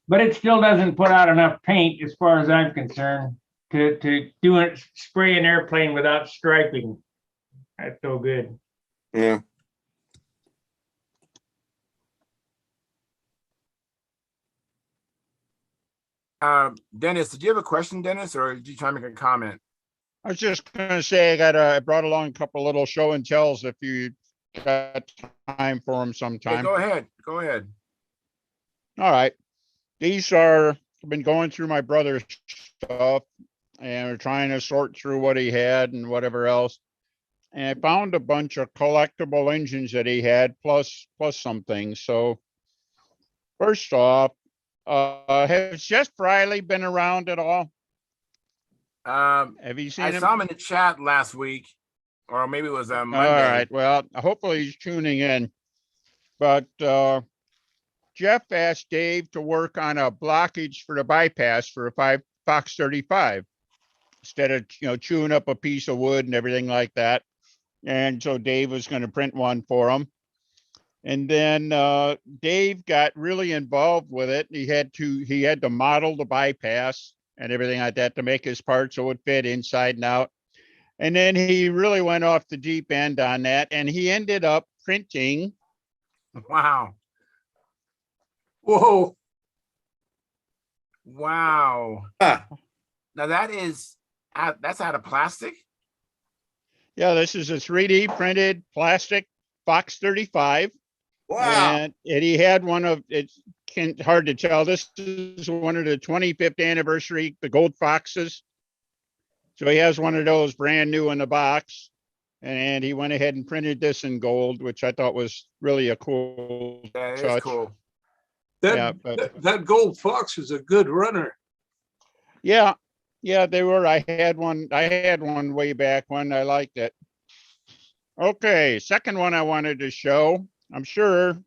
But it still doesn't put out enough paint, as far as I'm concerned, to do it, spray an airplane without striping. That's so good. Yeah. Dennis, did you have a question, Dennis, or did you try to make a comment? I was just gonna say I brought along a couple little show and tells if you got time for them sometime. Yeah, go ahead. Go ahead. All right. I've been going through my brother's stuff and we're trying to sort through what he had and whatever else. And I found a bunch of collectible engines that he had, plus some things. So first off, has Jeff Riley been around at all? Have you seen I him? saw him in the chat last week, or maybe it was on All Monday. right. Well, hopefully he's tuning in. But Jeff asked Dave to work on a blockage for the bypass for a Fox 35 instead of chewing up a piece of wood and everything like that. And so Dave was going to print one for him. And then Dave got really involved with it. He had to model the bypass and everything like that to make his part so it fit inside and out. And then he really went off the deep end on that, and he ended up printing. Wow. Whoa. Wow. Ah. Now that's out of plastic? Yeah, this is a 3D printed plastic Fox 35. Wow. And he had one of, it's hard to tell. This is one of the 25th anniversary, the gold Foxes. So he has one of those brand new in the box. And he went ahead and printed this in gold, which I thought was really a cool Yeah, it is touch. cool. That gold fox is a good runner. Yeah, they were. I had one way back when. I liked it. Okay, second one I wanted to show. I'm sure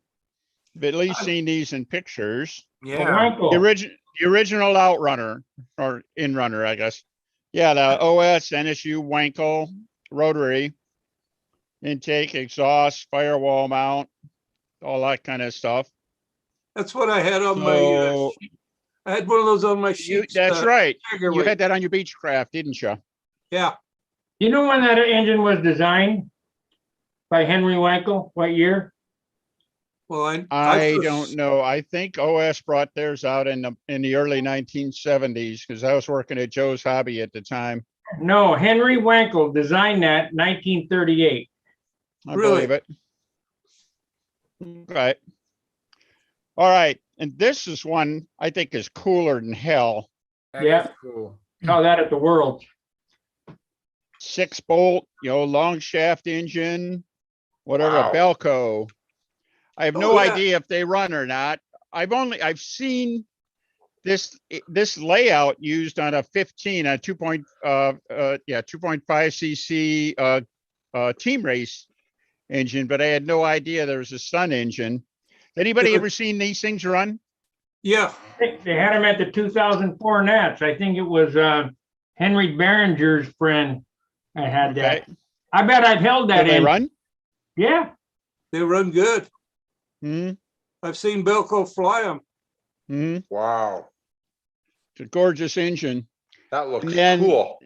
you've at least seen these in pictures. Yeah. The original outrunner or inrunner, I guess. Yeah, the OS NSU Wankel rotary intake, exhaust, firewall mount, all that kind of stuff. That's what I had on my sheet. I had one of those on my sheet. That's right. You had that on your Beechcraft, didn't you? Yeah. You know when that engine was designed by Henry Wankel? What year? Well, I don't know. I think OS brought theirs out in the early 1970s because I was working at Joe's Hobby at the time. No, Henry Wankel designed that 1938. I believe it. Okay. All right. And this is one I think is cooler than hell. That is cool. Saw that at the World. 6-bolt, long shaft engine, whatever, Wow. Belco. I have no idea if they run or not. I've seen this layout used on a 15, a 2.5 cc team race engine, but I had no idea there was a Sun engine. Anybody ever seen these things run? Yeah. They had them at the 2004 Nats. I think it was Henry Behringer's friend. I had that. I bet I've held that. Can they run? Yeah. They run good. Hmm. I've seen Belco fly them. Hmm. Wow. It's a gorgeous engine. That looks then, cool.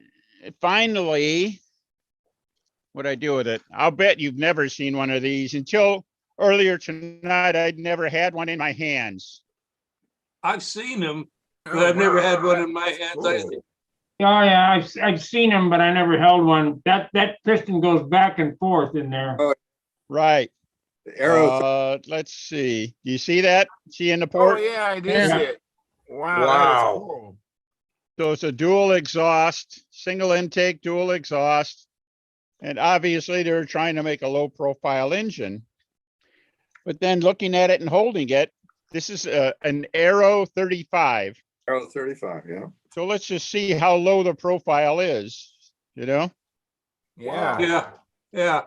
Finally, what'd I do with it? I'll bet you've never seen one of these. Until earlier tonight, I'd never had one in my hands. I've seen them, but I've never had one in my hands. Cool. Oh yeah, I've seen them, but I never held one. That piston goes back and forth in there. Right. The arrow. Let's see. Do you see that? See in the Oh port? yeah, I did see it. Wow. Wow. That is cool. So it's a dual exhaust, single intake, dual exhaust. And obviously they're trying to make a low profile engine. But then looking at it and holding it, this is an Aero 35. Arrow 35, yeah. So let's just see how low the profile is, Yeah. Yeah.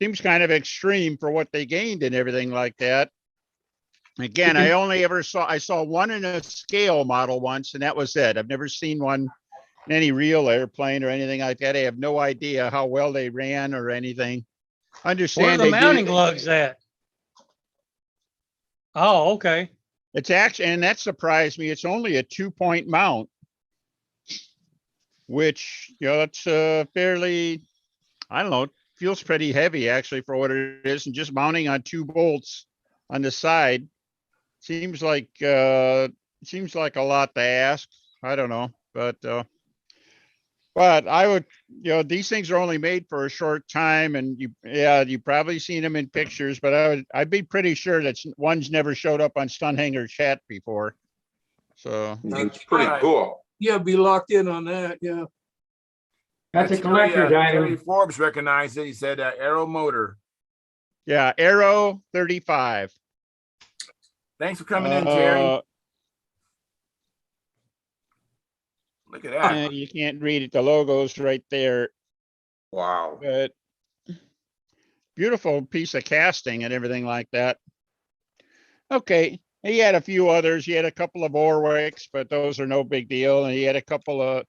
Seems kind of extreme for what they gained and everything like that. Again, I saw one in a scale model once, and that was it. I've never seen one in any real airplane or anything like that. I have no idea how well they ran or anything. Understand Where are the they mounting do- lugs at? Oh, okay. It's actually, and that surprised me. It's only a 2-point mount, which, that's fairly, I don't know, feels pretty heavy actually for what it is. And just mounting on 2 bolts on the side seems like a lot to ask. I don't know, but I would, these things are only made for a short time, and you've probably seen them in pictures, but I'd be pretty sure that one's never showed up on Stunthangar chat before. So That's pretty cool. Yeah, be locked in on that. Yeah. That's a collector's item. Terry Forbes recognized it. He said Aero motor. yeah, Aero 35. Thanks for coming in, Terry. Look at that. You can't read it. The logo's right there, Wow. but beautiful piece of casting and everything like that. Okay. He had a few others. He had a couple of Orwicks, but those are no big deal. And he had a couple of,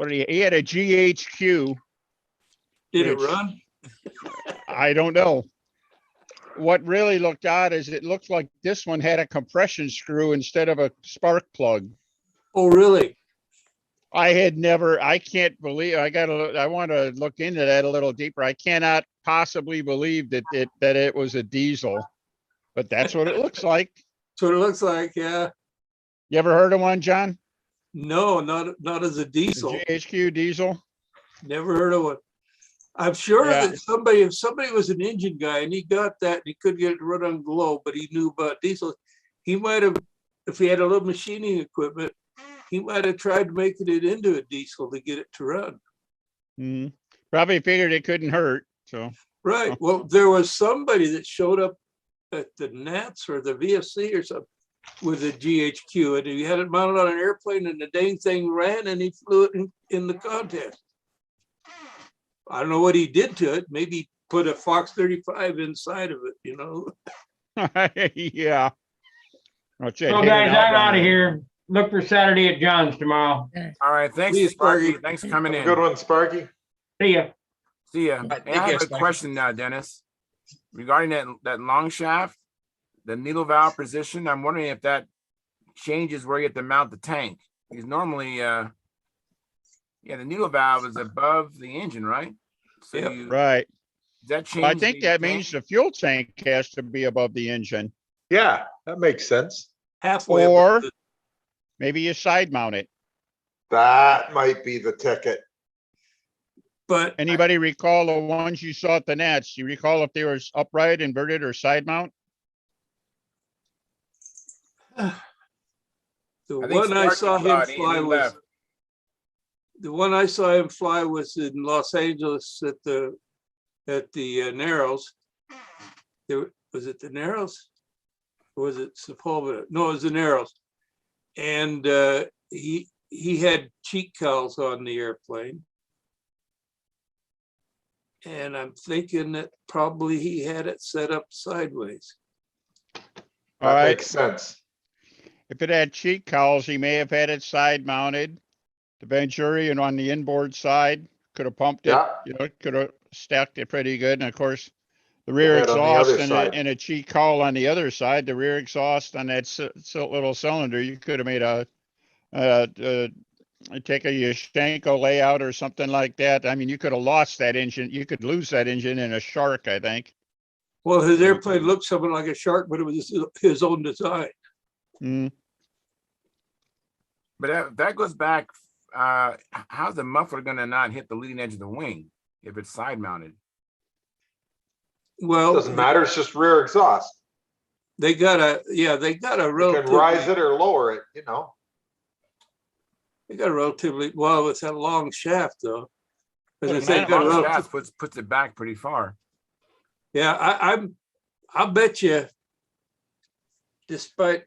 he had a GHQ. Did it which run? I don't know. What really looked odd is it looked like this one had a compression screw instead of a spark plug. Oh, really? I can't believe, I want to look into that a little deeper. I cannot possibly believe that it was a diesel, but that's what it looks like. That's what it looks like, yeah. You ever heard of one, John? No, not as a The diesel. GHQ diesel? Never heard of one. I'm sure Yeah. that if somebody was an engine guy and he got that and he couldn't get it to run on glow, but he knew about diesel, he might have, if he had a little machining equipment, he might have tried making it into a diesel to get it to run. Mhm. Probably figured it couldn't hurt, so. Right. Well, there was somebody that showed up at the Nats or the VFC or something with a GHQ, and he had it mounted on an airplane, and the dang thing ran, and he flew it in the contest. I don't know what he did to it. Maybe put a Fox 35 inside of it, you know. Yeah. Watch that So hit it guys, I'm out outright. of here. Look for Saturday at John's tomorrow. All right. Thanks, See you, Sparky. Sparky. Thanks for coming Have a in. good one, Sparky. See ya. See ya. right, Hey, take I care, have a Sparky. question now, Dennis. Regarding that long shaft, the needle valve position, I'm wondering if that changes where you have to mount the tank. Because normally, the needle valve is above the engine, right? So Yep. Right. that change. Well, I think that means the fuel tank has to be above the engine, Yeah, that makes sense. Halfway. or above the- maybe you side mount it. That might be the ticket. But Anybody recall the ones you saw at the Nats? You recall if they were upright, inverted, or side mount? the I think one I Sparky saw him saw it, he fly was left. the one I saw him fly was in Los Angeles at the Narrows. Was it the Narrows? Or was it Sepulveda? No, it was the Narrows. And he had cheek cowls on the airplane. And I'm thinking that probably he had it set up sideways. All That right. makes sense. If it had cheek cowls, he may have had it side mounted. The Venturi and on the inboard side could have pumped it. Yeah. You know, could have stacked it pretty good. And of course, the rear head on the exhaust other side. and a cheek cowl on the other side, the rear exhaust on that little cylinder, you could have made a take a Yashenko layout or something like that. I mean, you could have lost that engine. You could lose that engine in a Shark, I think. Well, his airplane looked something like a Shark, but it was his own design. Mm. But that goes back. How's the muffler going to not hit the leading edge of the wing if it's side mounted? Well, Doesn't matter. It's just rear exhaust. they got a You can relatively, rise it or lower it, you know. they got a relatively, well, it's a long shaft though. As I Yeah, say, man, got a long relative, shaft puts it back pretty far. yeah, I'll bet you, despite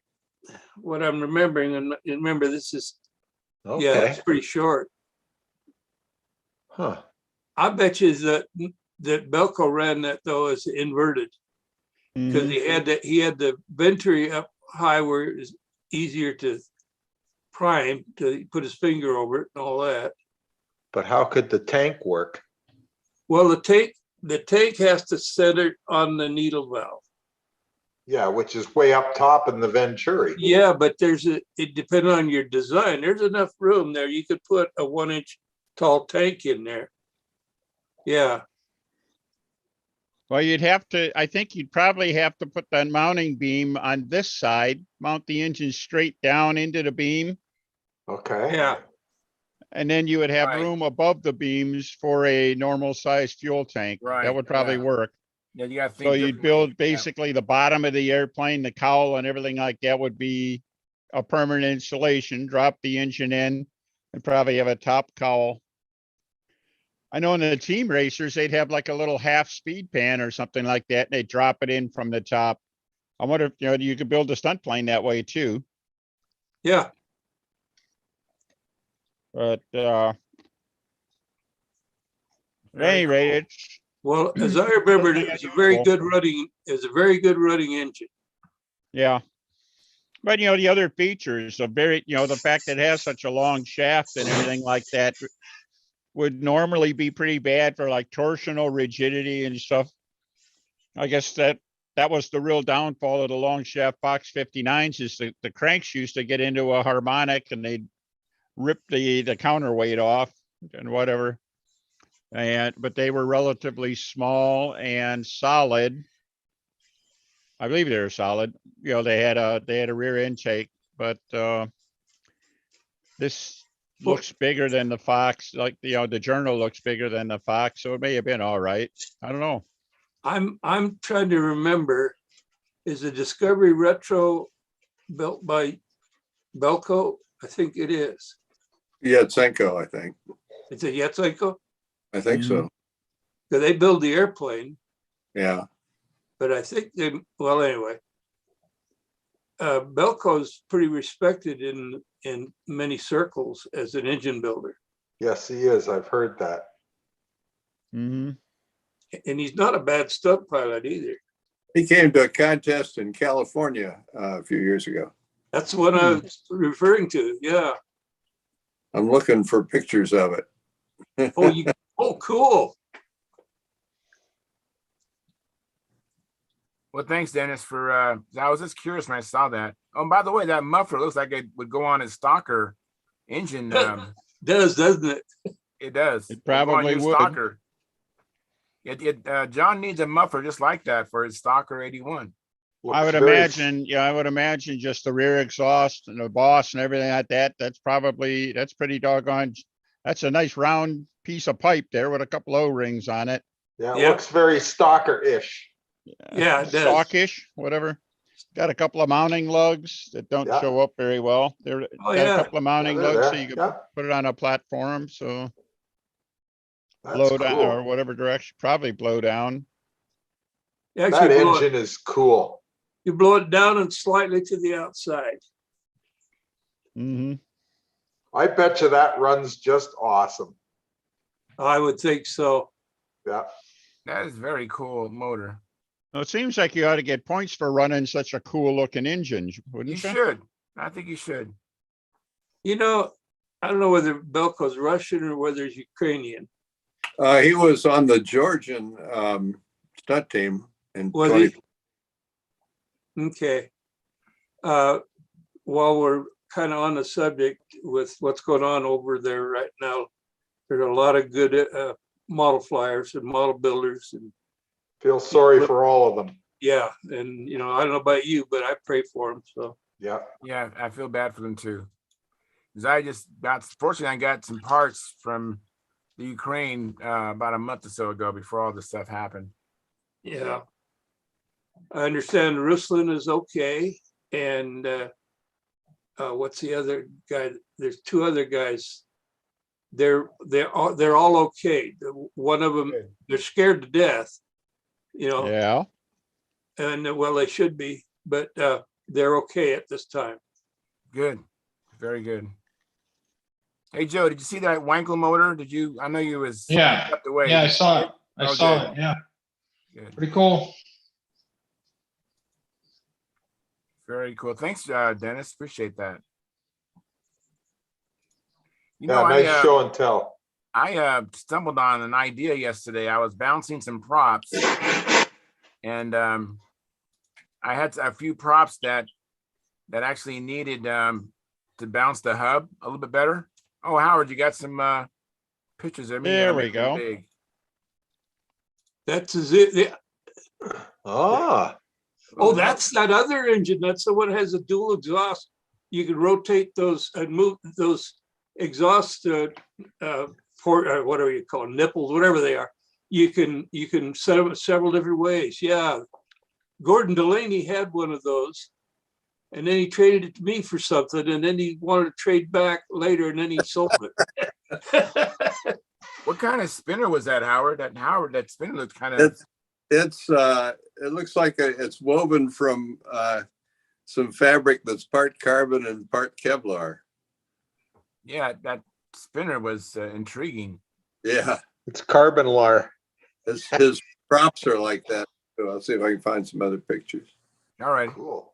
what I'm remembering, and remember this is, yeah, Okay. it's pretty short. Huh. I bet you that Belco ran that though as inverted because Mhm. he had the Venturi up high where it was easier to prime to put his finger over it and all that. But how could the tank work? Well, the tank has to center on the needle valve. Yeah, which is way up top in the Venturi. Yeah, but it depends on your design. There's enough room there. You could put a 1-inch tall tank in there. Yeah. Well, I think you'd probably have to put that mounting beam on this side, mount the engine straight down into the beam. Okay. Yeah. And then you would have Right. room above the beams for a normal sized fuel tank. Right, That would probably yeah. work. Yeah, you got to think. So you'd differently. build Yeah. basically the bottom of the airplane, the cowl and everything like that would be a permanent installation, drop the engine in and probably have a top cowl. I know in the team racers, they'd have like a little half speed pan or something like that. And they drop it in from the top. I wonder if, you could build a stunt plane that way too. Yeah. But at Very any rate, cool. it's Well, as I remember, it was a very unusual. good running, it's a very good running engine. Yeah. But the other features of very, the fact that it has such a long shaft and everything like that would normally be pretty bad for like torsional rigidity and stuff. I guess that was the real downfall of the long shaft Fox 59s is the cranks used to get into a harmonic and they'd rip the counterweight off and whatever. But they were relatively small and solid. I believe they were solid. They had a rear intake, but this looks bigger than the Fox. Like the Journal looks bigger than the Fox, so it may have been all right. I don't know. I'm trying to remember, is the Discovery Retro built by Belco? I think it is. Yatsenko, I think. It's a Yatsenko? I think so. Because they build the airplane, Yeah. but I think well, anyway. Belco's pretty respected in many circles as an engine builder. Yes, he is. I've heard that. Mm-hmm. And he's not a bad stunt pilot either. He came to a contest in California a few years ago. That's what I was referring to. Yeah. I'm looking for pictures of it. Oh, cool. Well, thanks, Dennis, for I was just curious when I saw that. Oh, and by the way, that muffler looks like it would go on a Stalker engine. Does, doesn't it? It does. It probably would. Stalker. John needs a muffler just like that for his Stalker 81. I would imagine just the rear exhaust and the boss and everything like that. That's pretty doggone. That's a nice round piece of pipe there with a couple O-rings on it. Yeah, it looks very stalker-ish. Yeah, it does. Stockish, whatever. Got a couple of mounting lugs that don't show up very well. There got a couple of mounting lugs so you can put it on a platform. So blow down or whatever direction, probably blow down. That engine is cool. You blow it down and slightly to the outside. Mm-hmm. I bet you that runs just awesome. I would think so. Yeah. That is very cool motor. Well, it seems like you ought to get points for running such a cool looking engine, wouldn't you? You should. I think you should. I don't know whether Belco's Russian or whether he's Ukrainian. He was on the Georgian stunt team in 20. Okay. While we're kind of on the subject with what's going on over there right now, there's a lot of good model flyers and model builders, and feel sorry for all of them. Yeah, and I don't know about you, but I pray for them. So yeah, I feel bad for them too. Because fortunately, I got some parts from the Ukraine about a month or so ago before all this stuff happened. Yeah, I understand Ruslan is okay, and what's the other guy? There's two other guys. They're all okay. One of them, they're scared to death. Yeah. And well, they should be, but they're okay at this time. Good, very good. Hey Joe, did you see that Wankel motor? I know you was stepped away. Yeah, I saw it. I saw it. Yeah. Good. Pretty cool. Very cool. Thanks, Dennis. Appreciate that. Nice show and tell. I stumbled on an idea yesterday. I was bouncing some props, and I had a few props that actually needed to bounce the hub a little bit better. Oh, Howard, you got some pictures of me. There we go. Big. That's it. Oh, that's that other engine. That's the one that has a dual exhaust. You can rotate those and move those exhaust whatever you call them, nipples, whatever they are. You can set them several different ways. Yeah, Gordon Delaney had one of those, and then he traded it to me for something, and then he wanted to trade back later, and then he sold it. What kind of spinner was that, Howard? That spinner looks kind of. It looks like it's woven from some fabric that's part carbon and part Kevlar. Yeah, spinner was intriguing. Yeah, It's carbon wire. his props are like that. So I'll see if I can find some other pictures. All right. Cool.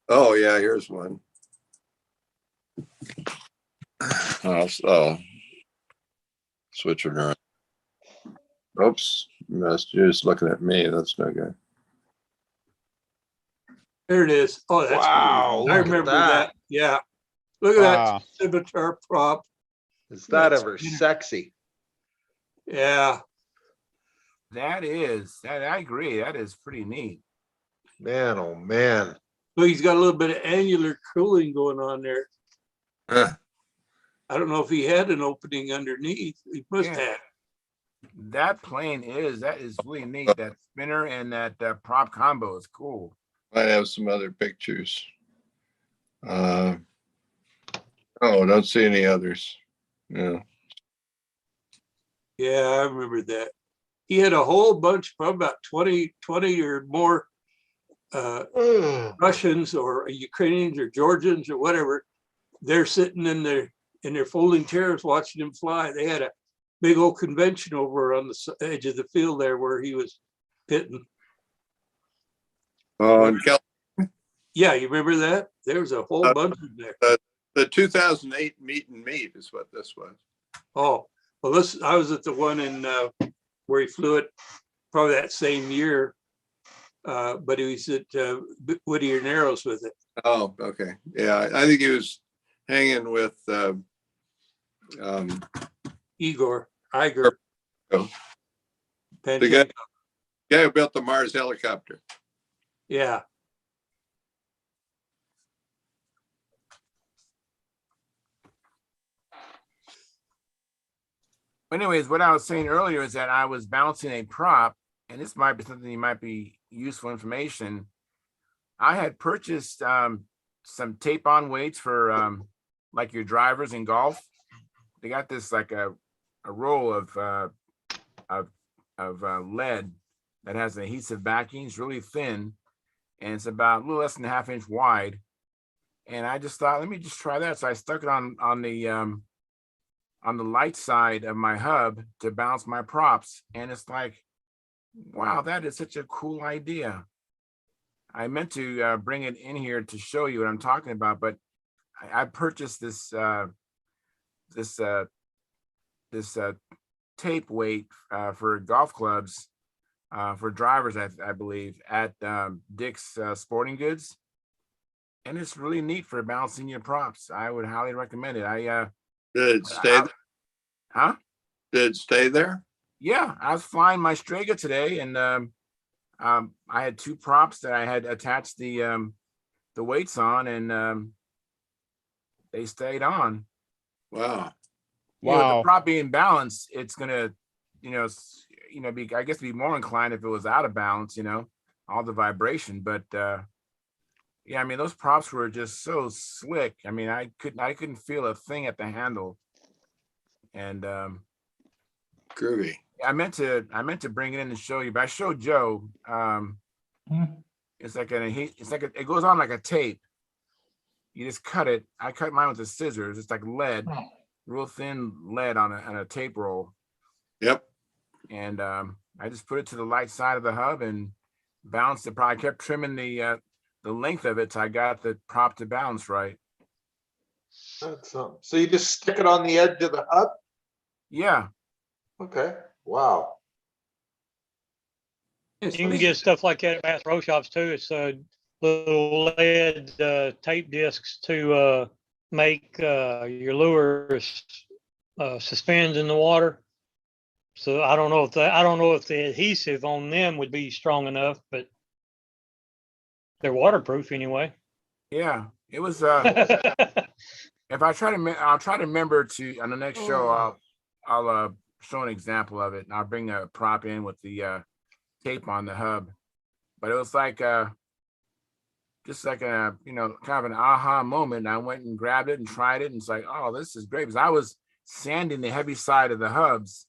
Oh yeah, here's one. Oh, switch it around. Oops, you're just looking at me. That's no good. There it is. Oh, that's Wow, cool. look I at remember that. that. Yeah. Look at Wow. that scimitar prop. Is that That's ever spinner. sexy? Yeah. That I agree. That is pretty neat. Man, oh man. Look, he's got a little bit of angular cooling going on there. Huh. I don't know if he had an opening underneath. He must Yeah. have. That plane that is really neat. That spinner and that prop combo is cool. Might have some other pictures. Oh, don't see any others. Yeah. Yeah, I remember that. He had a whole bunch, probably about 20 or more Russians or Ukrainians or Georgians or whatever. They're sitting in their folding chairs watching him fly. They had a big old convention over on the edge of the field there where he was pitting. Oh, and Yeah, you remember that? There was a whole bunch of them there. the 2008 meet and meet is what this was. Oh, well, I was at the one in where he flew it probably that same year, but he was at Whittier Narrows with it. Oh, okay. Yeah, I think he was hanging with Igor. Oh. The guy who built the Mars helicopter. Yeah. Anyways, what I was saying earlier is that I was bouncing a prop, and this might be something you might be useful information. I had purchased some tape-on weights for like your drivers in golf. They got this like a roll of lead that has adhesive backing. It's really thin, and it's about a little less than a half inch wide. And I just thought, let me just try that. So I stuck it on the light side of my hub to bounce my props. And it's like, wow, that is such a cool idea. I meant to bring it in here to show you what I'm talking about, but I purchased this tape weight for golf clubs for drivers, I believe, at Dick's Sporting Goods. And it's really neat for bouncing your props. I would highly recommend it. Did it stay there? Huh? Did it stay there? Yeah, I was flying my Strega today, and I had two props that I had attached the weights on, and they stayed on. Wow. You know, Wow. the prop being balanced, it's gonna, I guess be more inclined if it was out of balance, all the vibration. But yeah, I mean, those props were just so slick. I mean, I couldn't feel a thing at the handle. And Groovy. I meant to bring it in and show you, but I showed Joe. It's like it goes on like a tape. You just cut it. I cut mine with the scissors. It's like lead, real thin lead on a tape roll. Yep. And I just put it to the light side of the hub and bounced it. Probably kept trimming the length of it, so I got the prop to balance right. That's something. So you just stick it on the edge of the hub? Yeah. Okay. Wow. You can get stuff like that at Bass Pro Shops too. It's little lead tape discs to make your lures suspend in the water. So I don't know if the adhesive on them would be strong enough, but they're waterproof anyway. Yeah, it was. If I'll try to remember to on the next show. I'll show an example of it, and I'll bring a prop in with the tape on the hub. But it was like just like a kind of an aha moment. And I went and grabbed it and tried it, and it's like, oh, this is great, because I was sanding the heavy side of the hubs,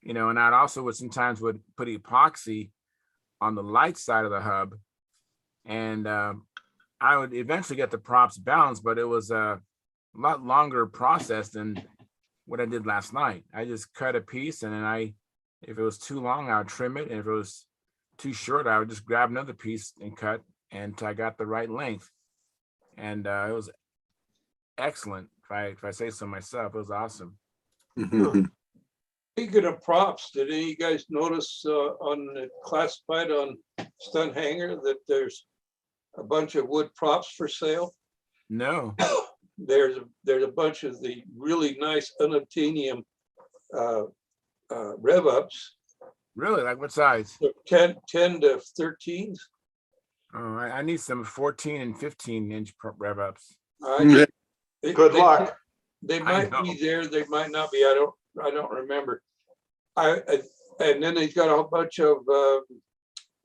and I'd also would put epoxy on the light side of the hub, and I would eventually get the props balanced, but it was a lot longer process than what I did last night. I just cut a piece, and then if it was too long, I would trim it. And if it was too short, I would just grab another piece and cut until I got the right length. And it was excellent. If I say so myself, it was awesome. Speaking of props, did any of you guys notice on the classified on Stunthangar that there's a bunch of wood props for sale? No. There's a bunch of the really nice unobtainium rev ups. Really? Like what size? 10 to 13s. Oh, I need some 14 and 15-inch rev ups. Good luck. They might be there. They might not be. I don't remember. And then he's got a whole bunch of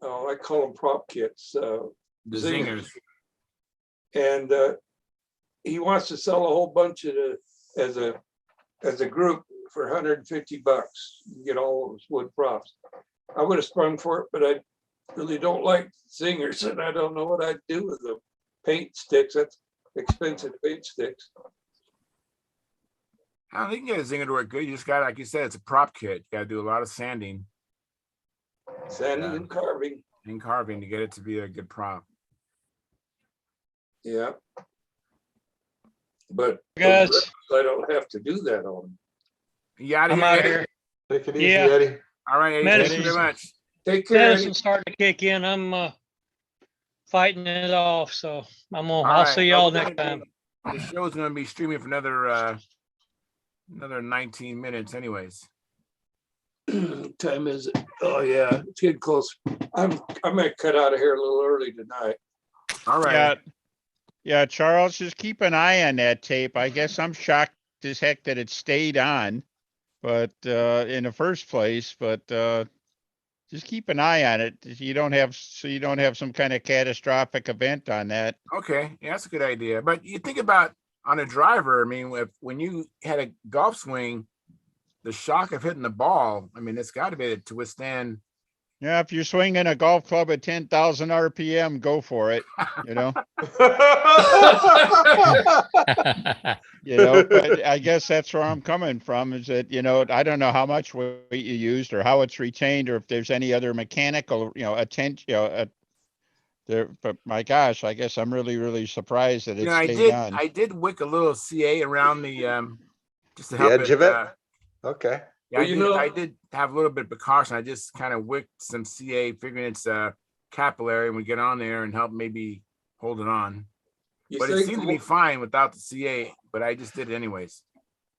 I call them prop kits. Zingers. And he wants to sell a whole bunch of it as a group for $150. You get all those wood props. I would have sprung for it, but I really don't like zingers, and I don't know what I'd do with them. Paint sticks, that's expensive paint sticks. I don't think you get a zinger to work good. You just got, like you said, it's a prop kit. You got to do a lot of sanding. Sanding and carving. And carving to get it to be a good prop. Yeah. But Guys, I don't have to do that on. Yeah, I'm out here. Take it easy, Yeah. Eddie. All right, Eddie, thank you very much. Take care. Medicine's starting to kick in. I'm fighting it off, so I'll right. see y'all next time. The show is going to be streaming for another 19 minutes anyways. Time is it? Oh yeah, it's getting close. I might cut out of here a little early tonight. All right. Yeah, Charles, just keep an eye on that tape. I guess I'm shocked as heck that it stayed on, but in the first place, but just keep an eye on it. You don't have some kind of catastrophic event on that. Okay, yeah, that's a good idea. But you think about on a driver, I mean, when you had a golf swing, the shock of hitting the ball, I mean, it's got to be to withstand. Yeah, if you're swinging a golf club at 10,000 RPM, go for it. You know. But I guess that's where I'm coming from. Is that I don't know how much weight you used or how it's retained or if there's any other mechanical attention. But my gosh, I guess I'm really surprised that it stayed on. I did wick a little CA around the just to The help edge of it. Okay. Yeah, Well, I did have a little bit of precaution. I just kind of wicked some CA, figuring it's capillary, and we get on there and help maybe hold it on. But it seemed to be fine without the CA, but I just did it anyways.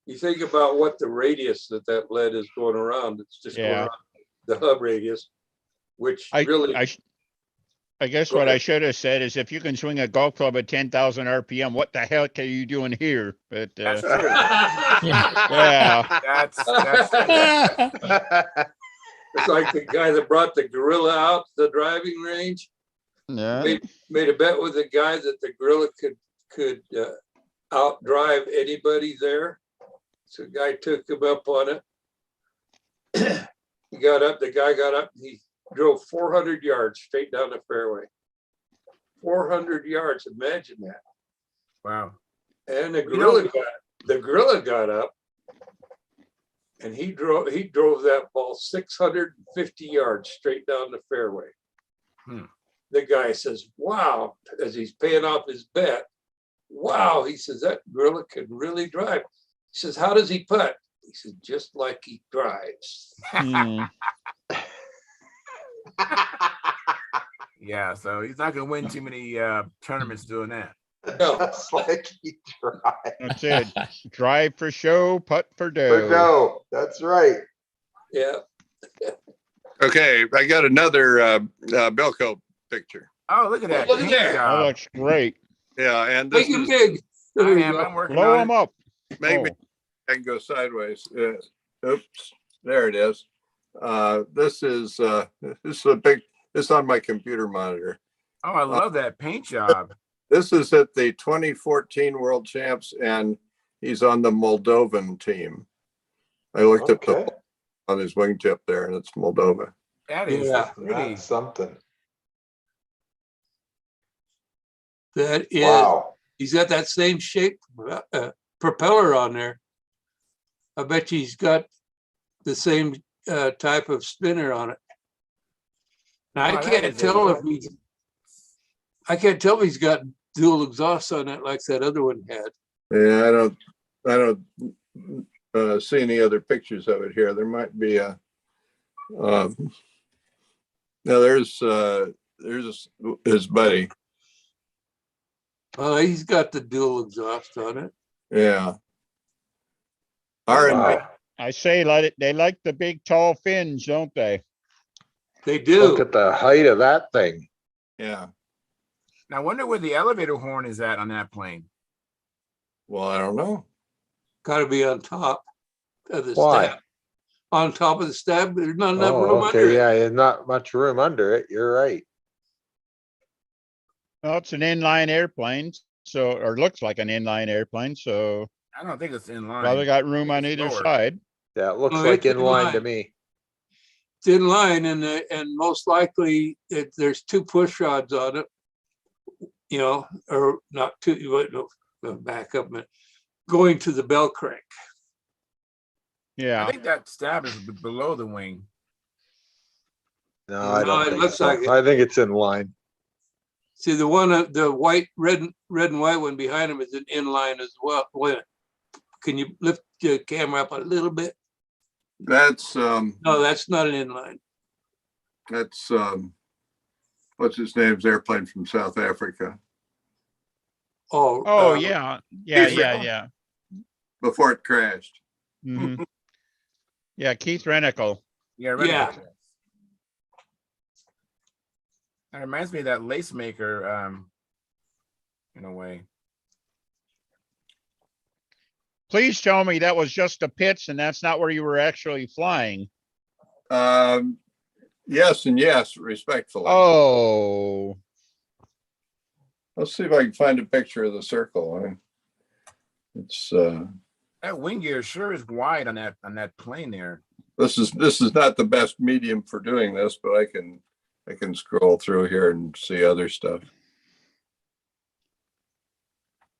You think about what the radius that lead is going around. It's just going around the hub radius, which I guess what I should have said is if you can swing a golf club at 10,000 RPM, what the heck are you doing here? But that's true. Yeah. That's It's like the guy that brought the gorilla out to the driving range. Yeah. Made a bet with the guy that the gorilla could outdrive anybody there. So the guy took him up on it. The guy got up, and he drove 400 yards straight down the fairway. 400 yards, imagine that. Wow. And the gorilla got up, and he drove that ball 650 yards straight down the fairway. The guy says, wow, as he's paying off his bet, wow, he says, that gorilla can really drive. He says, how does he putt? He said, just like he drives. Yeah, so he's not going to win too many tournaments doing that. No. Just like he drives. That's it. Drive for show, putt for dough. For dough. That's right. Yeah. Okay, I got another Bilko picture. Oh, look at that. Look at that. That looks great. Yeah, and this Make it is big. There you go. I'm working Blow on them it. up. maybe I can go sideways. Oops, there it is. This is a big. This is on my computer monitor. Oh, I love that paint job. This is at the 2014 World Champs, and he's on the Moldovan team. I looked at on his wingtip there, and it's Moldova. That is pretty. That's something. That is, Wow. he's got that same shape propeller on there. I bet he's got the same type of spinner on it. Now, I Oh, that can't is tell a- if he's got dual exhaust on it like that other one had. Yeah, I don't see any other pictures of it here. There might be a, now there's his buddy. Well, he's got the dual exhaust on it. Yeah. R&B. Wow. I say, they like the big tall fins, don't they? They do. Look at the height of that thing. Yeah. Now, I wonder where the elevator horn is at on that plane. Well, I don't know. Got to be on top of the Why? stab. On top of the stab, there's not enough room Oh, under okay, it. yeah, there's not much room under it. You're right. Well, it's an inline airplane, so, or looks like an inline airplane, so I don't think it's in line. probably got room I on think it's either lower. side. Yeah, it looks Oh, like it's in line to inline. me. It's in line, and most likely there's 2 push rods on it. You know, or not 2. Back up a minute. Going to the bell crank. I Yeah, think that stab is below the wing. No, I don't it think looks so. like it. I think it's in line. See, the one, the white, red and white one behind him is an inline as well. Wait, can you lift your camera up a little bit? That's No, that's not an inline. what's his name's airplane from South Africa Oh, oh, yeah, yeah, Keith yeah, Renical. yeah. before it crashed. Mhm. Yeah, Keith Renical. Yeah, Yeah. right. That reminds me of that lace maker, in a way. Please tell me that was just a pitch and that's not where you were actually flying. Yes and yes, respectfully. Oh, Let's see if I can find a picture of the circle. It's That wing gear sure is wide on that plane there. this is not the best medium for doing this, but I can scroll through here and see other stuff.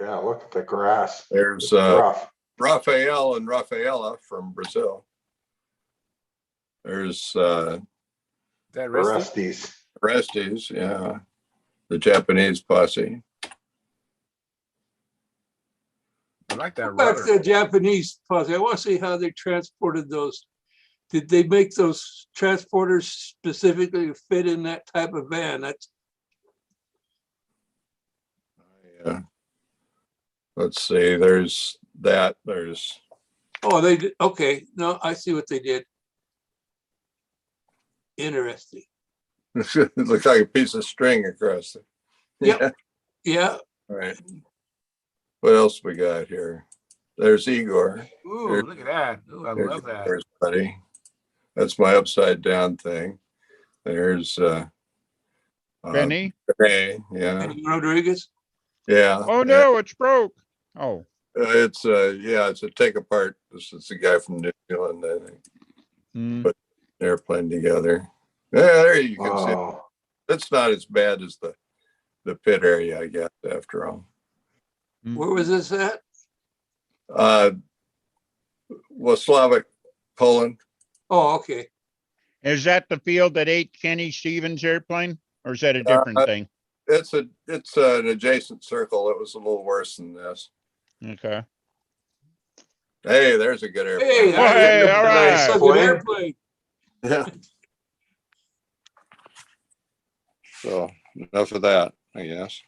Yeah, look at the grass. There's It's rough. Rafael and Rafaela from Brazil. There's Is that Rusty? Rusties. Resties, yeah, the Japanese posse. I like that Back to rudder. the Japanese posse. I want to see how they transported those. Did they make those transporters specifically to fit in that type of van? That's Yeah. Let's see. There's that. There's oh, they did. Okay, no, I see what they did. Interesting. it looks like a piece of string across it. Yep. Yeah. All right. What else we got here? There's Igor. Ooh, look at that. Ooh, I There's love that. Igor's buddy. That's my upside down thing. There's Benny. Renee, yeah, Benny Rodriguez. yeah. Oh, no, it's broke. Oh, It's a take apart. This is the guy from New Zealand, I think. mm. But airplane together. Yeah, there you can see. Oh, It's not as bad as the pit area, I guess, after all. Where was this at? Slavic, Poland. Oh, okay. Is that the field that ate Kenny Stevens' airplane? Or is that a different thing? It's an adjacent circle. It was a little worse than this. Okay. Hey, there's a good airplane. Hey, Oh, hey, all that's a right. good airplane. Yeah. So enough of that, I guess.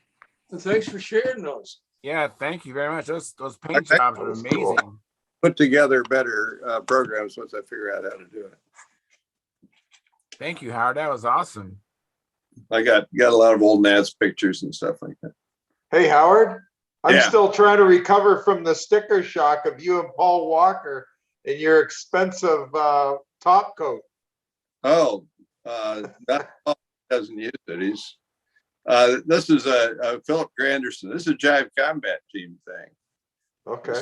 Well, thanks for sharing those. Yeah, thank you very much. Those paint Okay. jobs are That was amazing. cool. Put together better programs once I figure out how to do it. Thank you, Howard. That was awesome. I got a lot of old Nats pictures and stuff like that. hey, Howard, I'm Yeah. still trying to recover from the sticker shock of you and Paul Walker and your expensive top coat. Oh, that doesn't use it. He's this is a Philip Granderson. This is a Jive Combat Team thing. Okay.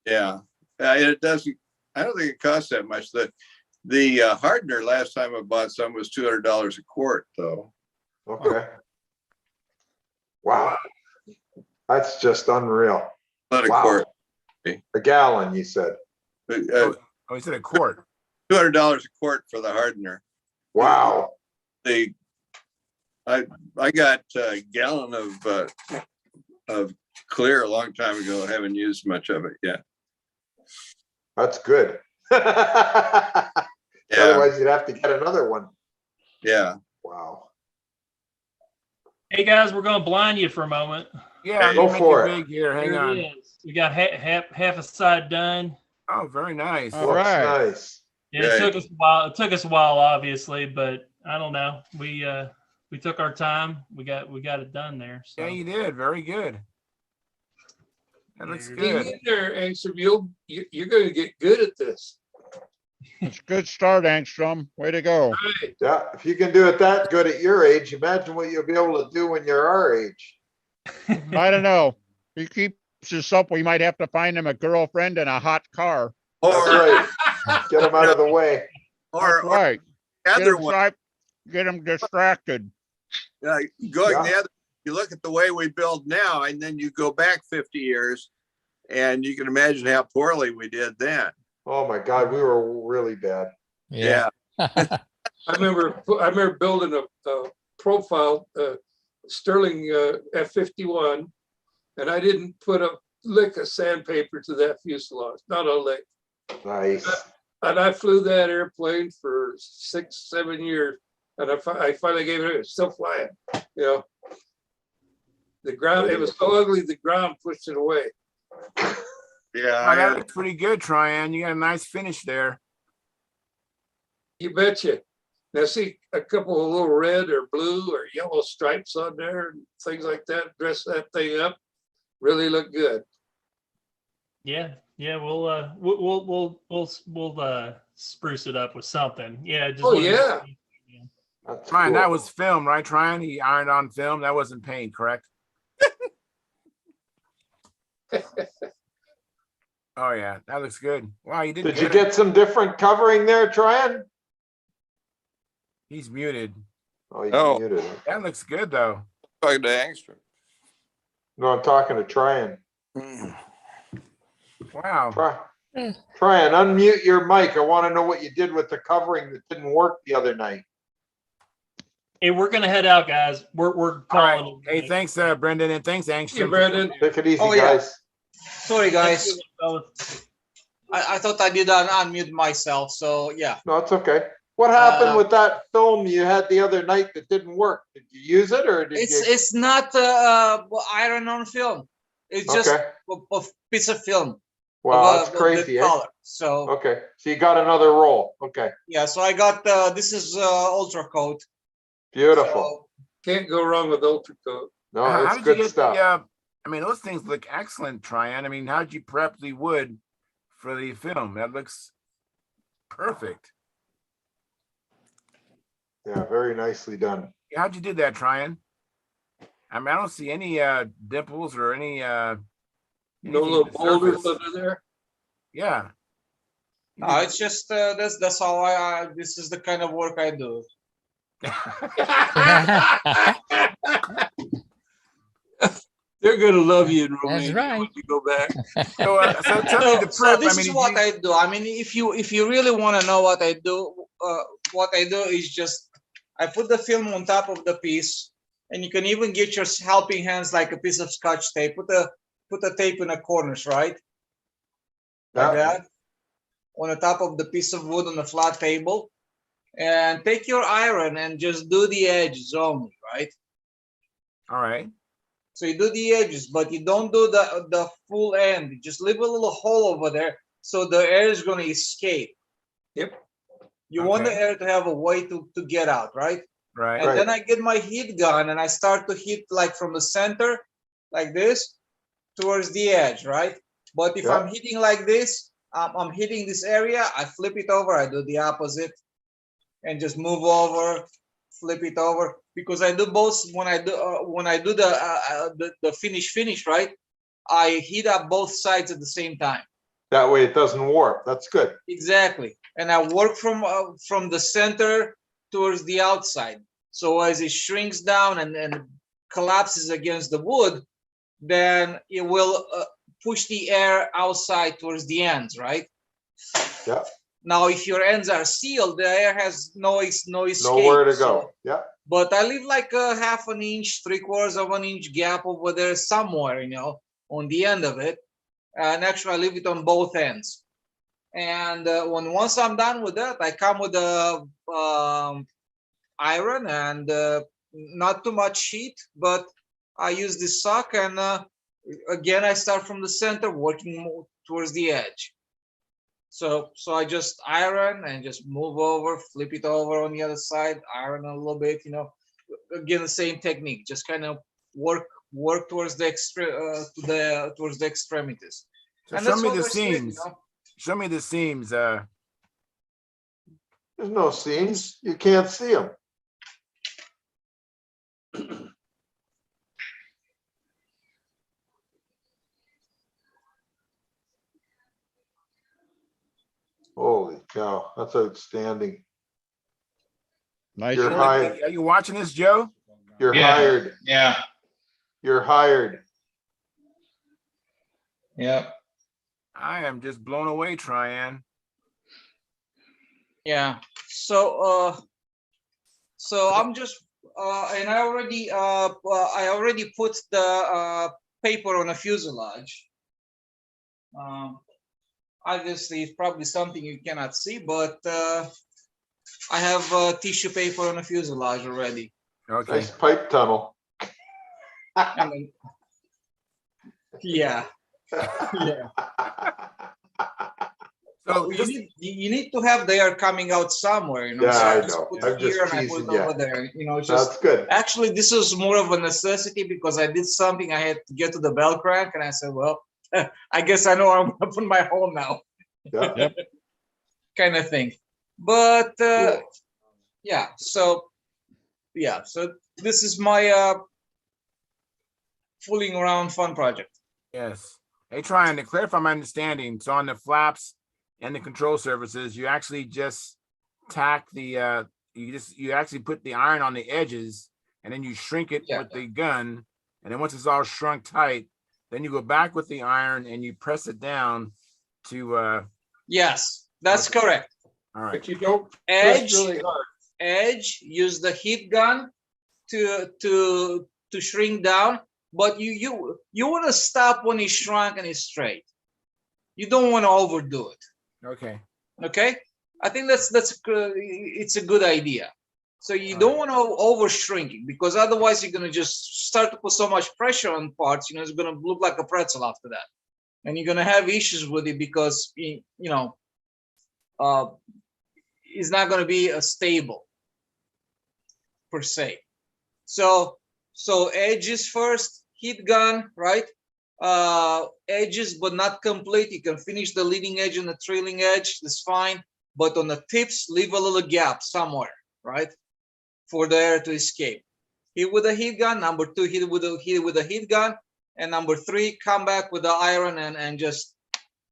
Yeah, it doesn't. I don't think it costs that much. The hardener last time I bought some was $200 a quart, though. Okay. Wow. That's just unreal. Not a Wow. quart. A gallon, you said. Oh, he said a quart. $200 a quart for the hardener. Wow. I got a gallon of clear a long time ago. I haven't used much of it yet. That's good. Otherwise, you'd have to get another one. Yeah. Wow. Hey guys, we're gonna blind you for a moment. Yeah, Go for it. big here. Hang Here on. it is. We got half a side done. Oh, very nice. All Looks right. nice. Yeah, it Right. took us a while. It took us a while, obviously, but I don't know. We took our time. We got it done there. So. Yeah, you did. Very good. That looks Hang good. Hang in there, Angstrom. You're going to get good at this. It's a good start, Angstrom. Way to go. Right. Yeah, if you can do it that good at your age, imagine what you'll be able to do when you're our age. I don't know. He keeps us up. We might have to find him a girlfriend and a hot car. That's right. Get them out of the way. That's right. Get Other him, one, get him distracted. going Yeah. the other, you look at the way we build now, and then you go back 50 years, and you can imagine how poorly we did then. Oh my God, we were really bad. Yeah. I remember building a profile Sterling F-51, and I didn't put a lick of sandpaper to that fuselage, not a lick. Nice. And I flew that airplane for 6-7 years, and I finally gave it. It's still flying. You know, the ground. It was so ugly. The ground pushed it away. Yeah. Oh, that looks pretty good, Tryon. You got a nice finish there. You betcha. Now see a couple of little red or blue or yellow stripes on there and things like that. Dress that thing up. Really look good. Yeah, we'll spruce it up with something. Yeah. Just Oh, wanted to- yeah. That's Tryon, cool. that was film, right, Tryon? He ironed on film. That wasn't paint, correct? Oh, yeah. That looks good. Wow, you did Did good. you get some different covering there, Tryon? He's muted. Oh, you Oh. muted it. That looks good, though. Talking to Angstrom. No, I'm talking to Tryon. Wow. Tryon, unmute your mic. I want to know what you did with the covering that didn't work the other night. Hey, we're gonna head out, guys. We're All right. calling. it. Hey, thanks, Brendan, and thanks, Angstrom. Hey, Brendan. Take it easy, Oh, yeah. guys. Sorry, guys. Thank you, fellas. I thought I did unmute myself. So yeah. No, it's okay. What happened Uh, with that film you had the other night that didn't work? Did you use it or did you? It's not iron on film. It's just Okay. a piece of film. Wow, of, that's the crazy, eh? color. So Okay, so you got another roll. Okay, yeah, so I got this is ultra coat. beautiful. So, Can't go wrong with Ultra Coat. No, How it's did you good get stuff. I mean, those things look excellent, Tryon. I mean, how'd you prep the wood for the film? That looks perfect. Yeah, very nicely done. How'd you do that, Tryon? I mean, I don't see any dimples or any No anything little on the boulders surface. under there. Yeah. You no, it's just that's how I this is the kind of work I do. They're gonna love you in Romania right. when you go back. so tell me the So prep. this I mean, is what I do. I mean, if you really want to know what I do is just I put the film on top of the piece, and you can even get your helping hands like a piece of Scotch tape. Put the tape in the corners, right? Like Yeah. that, on the top of the piece of wood on the flat table, and take your iron and just do the edges only, right? all right. So you do the edges, but you don't do the full end. You just leave a little hole over there so the air is going to escape. Yep. You want the Okay. air to have a way to get out, right? Right. And then I get my heat gun and I start to hit like from the center, like this, towards the edge, right? But if Yeah. I'm hitting like this, I'm hitting this area, I flip it over, I do the opposite, and just move over, flip it over, because I do both. When I do the finish, right? I heat up both sides at the same time. That way it doesn't warp. That's good. Exactly, and I work from the center towards the outside. So as it shrinks down and collapses against the wood, then it will push the air outside towards the ends, right? Yeah. Now, if your ends are sealed, the air has no escape. Nowhere to So- go. Yeah. but I leave like a half an inch, 3/4 of an inch gap over there somewhere, on the end of it. And actually, I leave it on both ends. And once I'm done with that, I come with a iron and not too much heat, but I use this sock, and again, I start from the center, working more towards the edge. So I just iron and just move over, flip it over on the other side, iron a little bit, again, the same technique, just kind of work towards the towards the extremities. So And show that's me all the there's to it, seams. Show me the seams. There's no seams. You can't see them. Holy cow, that's outstanding. Nice You're work. hired. Are you watching this, Joe? You're Yeah. hired. Yeah. You're hired. Yep. I am just blown away, Tryon. Yeah. So I'm just and I already put the paper on a fuselage. Obviously, it's probably something you cannot see, but I have tissue paper on a fuselage already. Okay. Nice pipe tunnel. And then, yeah. Yeah. So You need to have the air coming out somewhere, Yeah, So I just know. put I'm it just here and I put teasing it you. over there. Just That's good. actually this was more of a necessity because I did something. I had to get to the bell crank, and I said, well, I guess I know where I'm gonna put my hole now. Yeah. Yep. Kind of thing. But Cool. yeah, so this is my fooling around fun project. yes. Hey, Tryon, to clarify my understanding, so on the flaps and the control surfaces, you actually just tack the you actually put the iron on the edges, and then you shrink it Yeah. with the gun, and then once it's all shrunk tight, then you go back with the iron and you press it down to Yes, that's Okay. correct. all right. But you don't press Edge, really hard. edge, use the heat gun to shrink down, but you want to stop when it's shrunk and it's straight. You don't want to overdo it. Okay. Okay, I think it's a good idea. So you All don't want to over shrinking, because otherwise you're going to just start to put so much pressure on parts, it's going to look like a pretzel after that, and you're going to have issues with it because it's not going to be stable per se. So edges first, heat gun, right? Edges, but not complete. You can finish the leading edge and the trailing edge. That's fine. But on the tips, leave a little gap somewhere, right, for the air to escape. Hit with a heat gun. Number 2, hit with a heat gun. And number 3, come back with the iron and just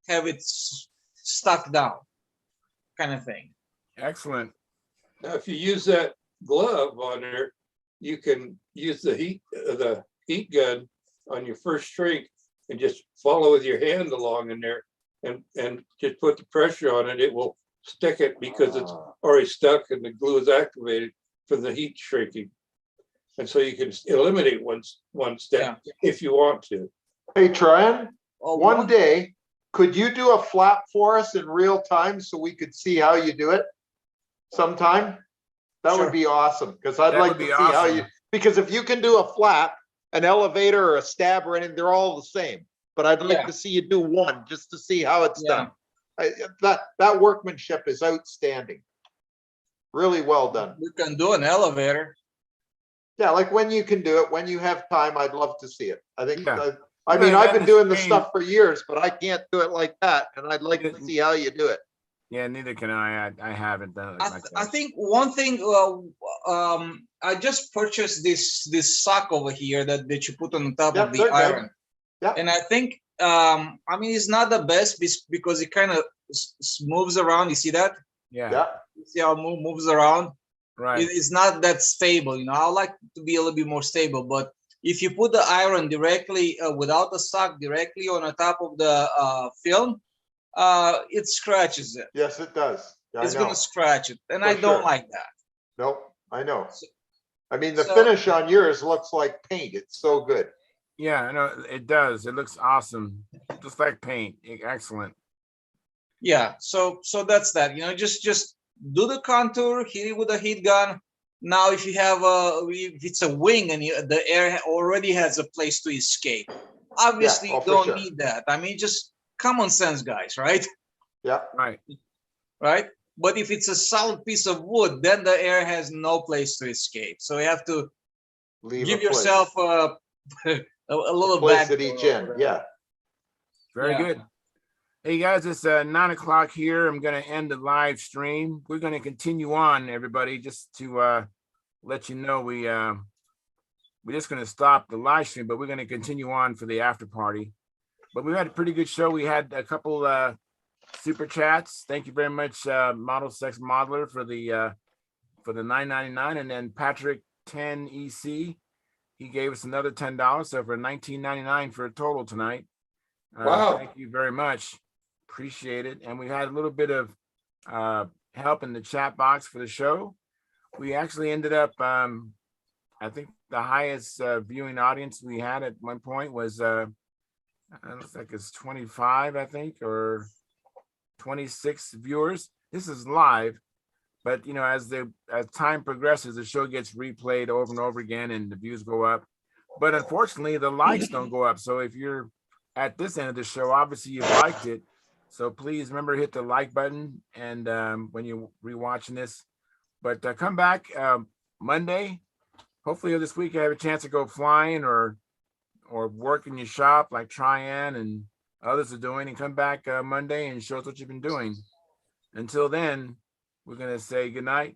have it stuck down, kind of thing. Excellent. Now, if you use that glove on there, you can use the heat gun on your first shrink and just follow with your hand along in there and just put the pressure on it. It will stick it because it's already stuck and the glue is activated for the heat shrinking. And so you can eliminate one step if you want to. Hey, Tryon, Oh, one day, could you do a flap for us in real time so we could see how you do it sometime? That Sure. would be awesome, because I'd That like would to be see how awesome. you, because if you can do a flap, an elevator or a stab or anything, they're all the same. But I'd like Yeah. to see you do one just to see how it's Yeah. done. That workmanship is outstanding. Really well done. We can do an elevator. Yeah, like when you can do it, when you have time, I'd love to see it. I think, Yeah. I mean, Yeah, I've that been is doing the strange. stuff for years, but I can't do it like that. And I'd like to see how you do it. Yeah, neither can I. I haven't done it like I that. think one thing, I just purchased this sock over here that you put on the top Yep, of the they're good. iron. Yep. And I think, I mean, it's not the best because it kind of moves around. You see that? Yeah. Yeah. You see how it moves around? Right. It's not that stable. I like to be a little bit more stable, but if you put the iron directly without the sock directly on the top of the film, it scratches it. Yes, it does. I It's know. gonna scratch it, and For I don't sure. like that. Nope, I know. I mean, the So- finish on yours looks like paint. It's so good. Yeah, I know it does. It looks awesome, just like paint. Excellent. Yeah, so that's that. You know, just do the contour, hit it with a heat gun. Now, if you have if it's a wing and the air already has a place to escape, obviously oh, you for don't sure. need that. I mean, just common sense, guys, right? Yeah. Right. Right. But if it's a solid piece of wood, then the air has no place to escape. So you have to Leave give a place. yourself a little Place back at each door or end. whatever. Yeah. Very Yeah. good. Hey guys, it's 9 o'clock here. I'm going to end the live stream. We're going to continue on, everybody, just to let you know we're just going to stop the live stream, but we're going to continue on for the after party. But we had a pretty good show. We had a couple super chats. Thank you very much, Model Sex Modeler, for the $9.99, and then Patrick 10 EC. He gave us another $10, so for $19.99 for a total tonight. Wow. Thank you very much. Appreciate it. And we had a little bit of help in the chat box for the show. We actually ended up, I think the highest viewing audience we had at one point was, it looks like it's 25, I think, or 26 viewers. This is live, but you know, as time progresses, the show gets replayed over and over again and the views go up. But unfortunately, the likes don't go up. So if you're at this end of the show, obviously you've liked it. So please remember, hit the like button and when you're rewatching this. But come back Monday. Hopefully this week I have a chance to go flying or work in your shop like Tryan and others are doing, and come back Monday and show us what you've been doing. Until then, we're going to say good night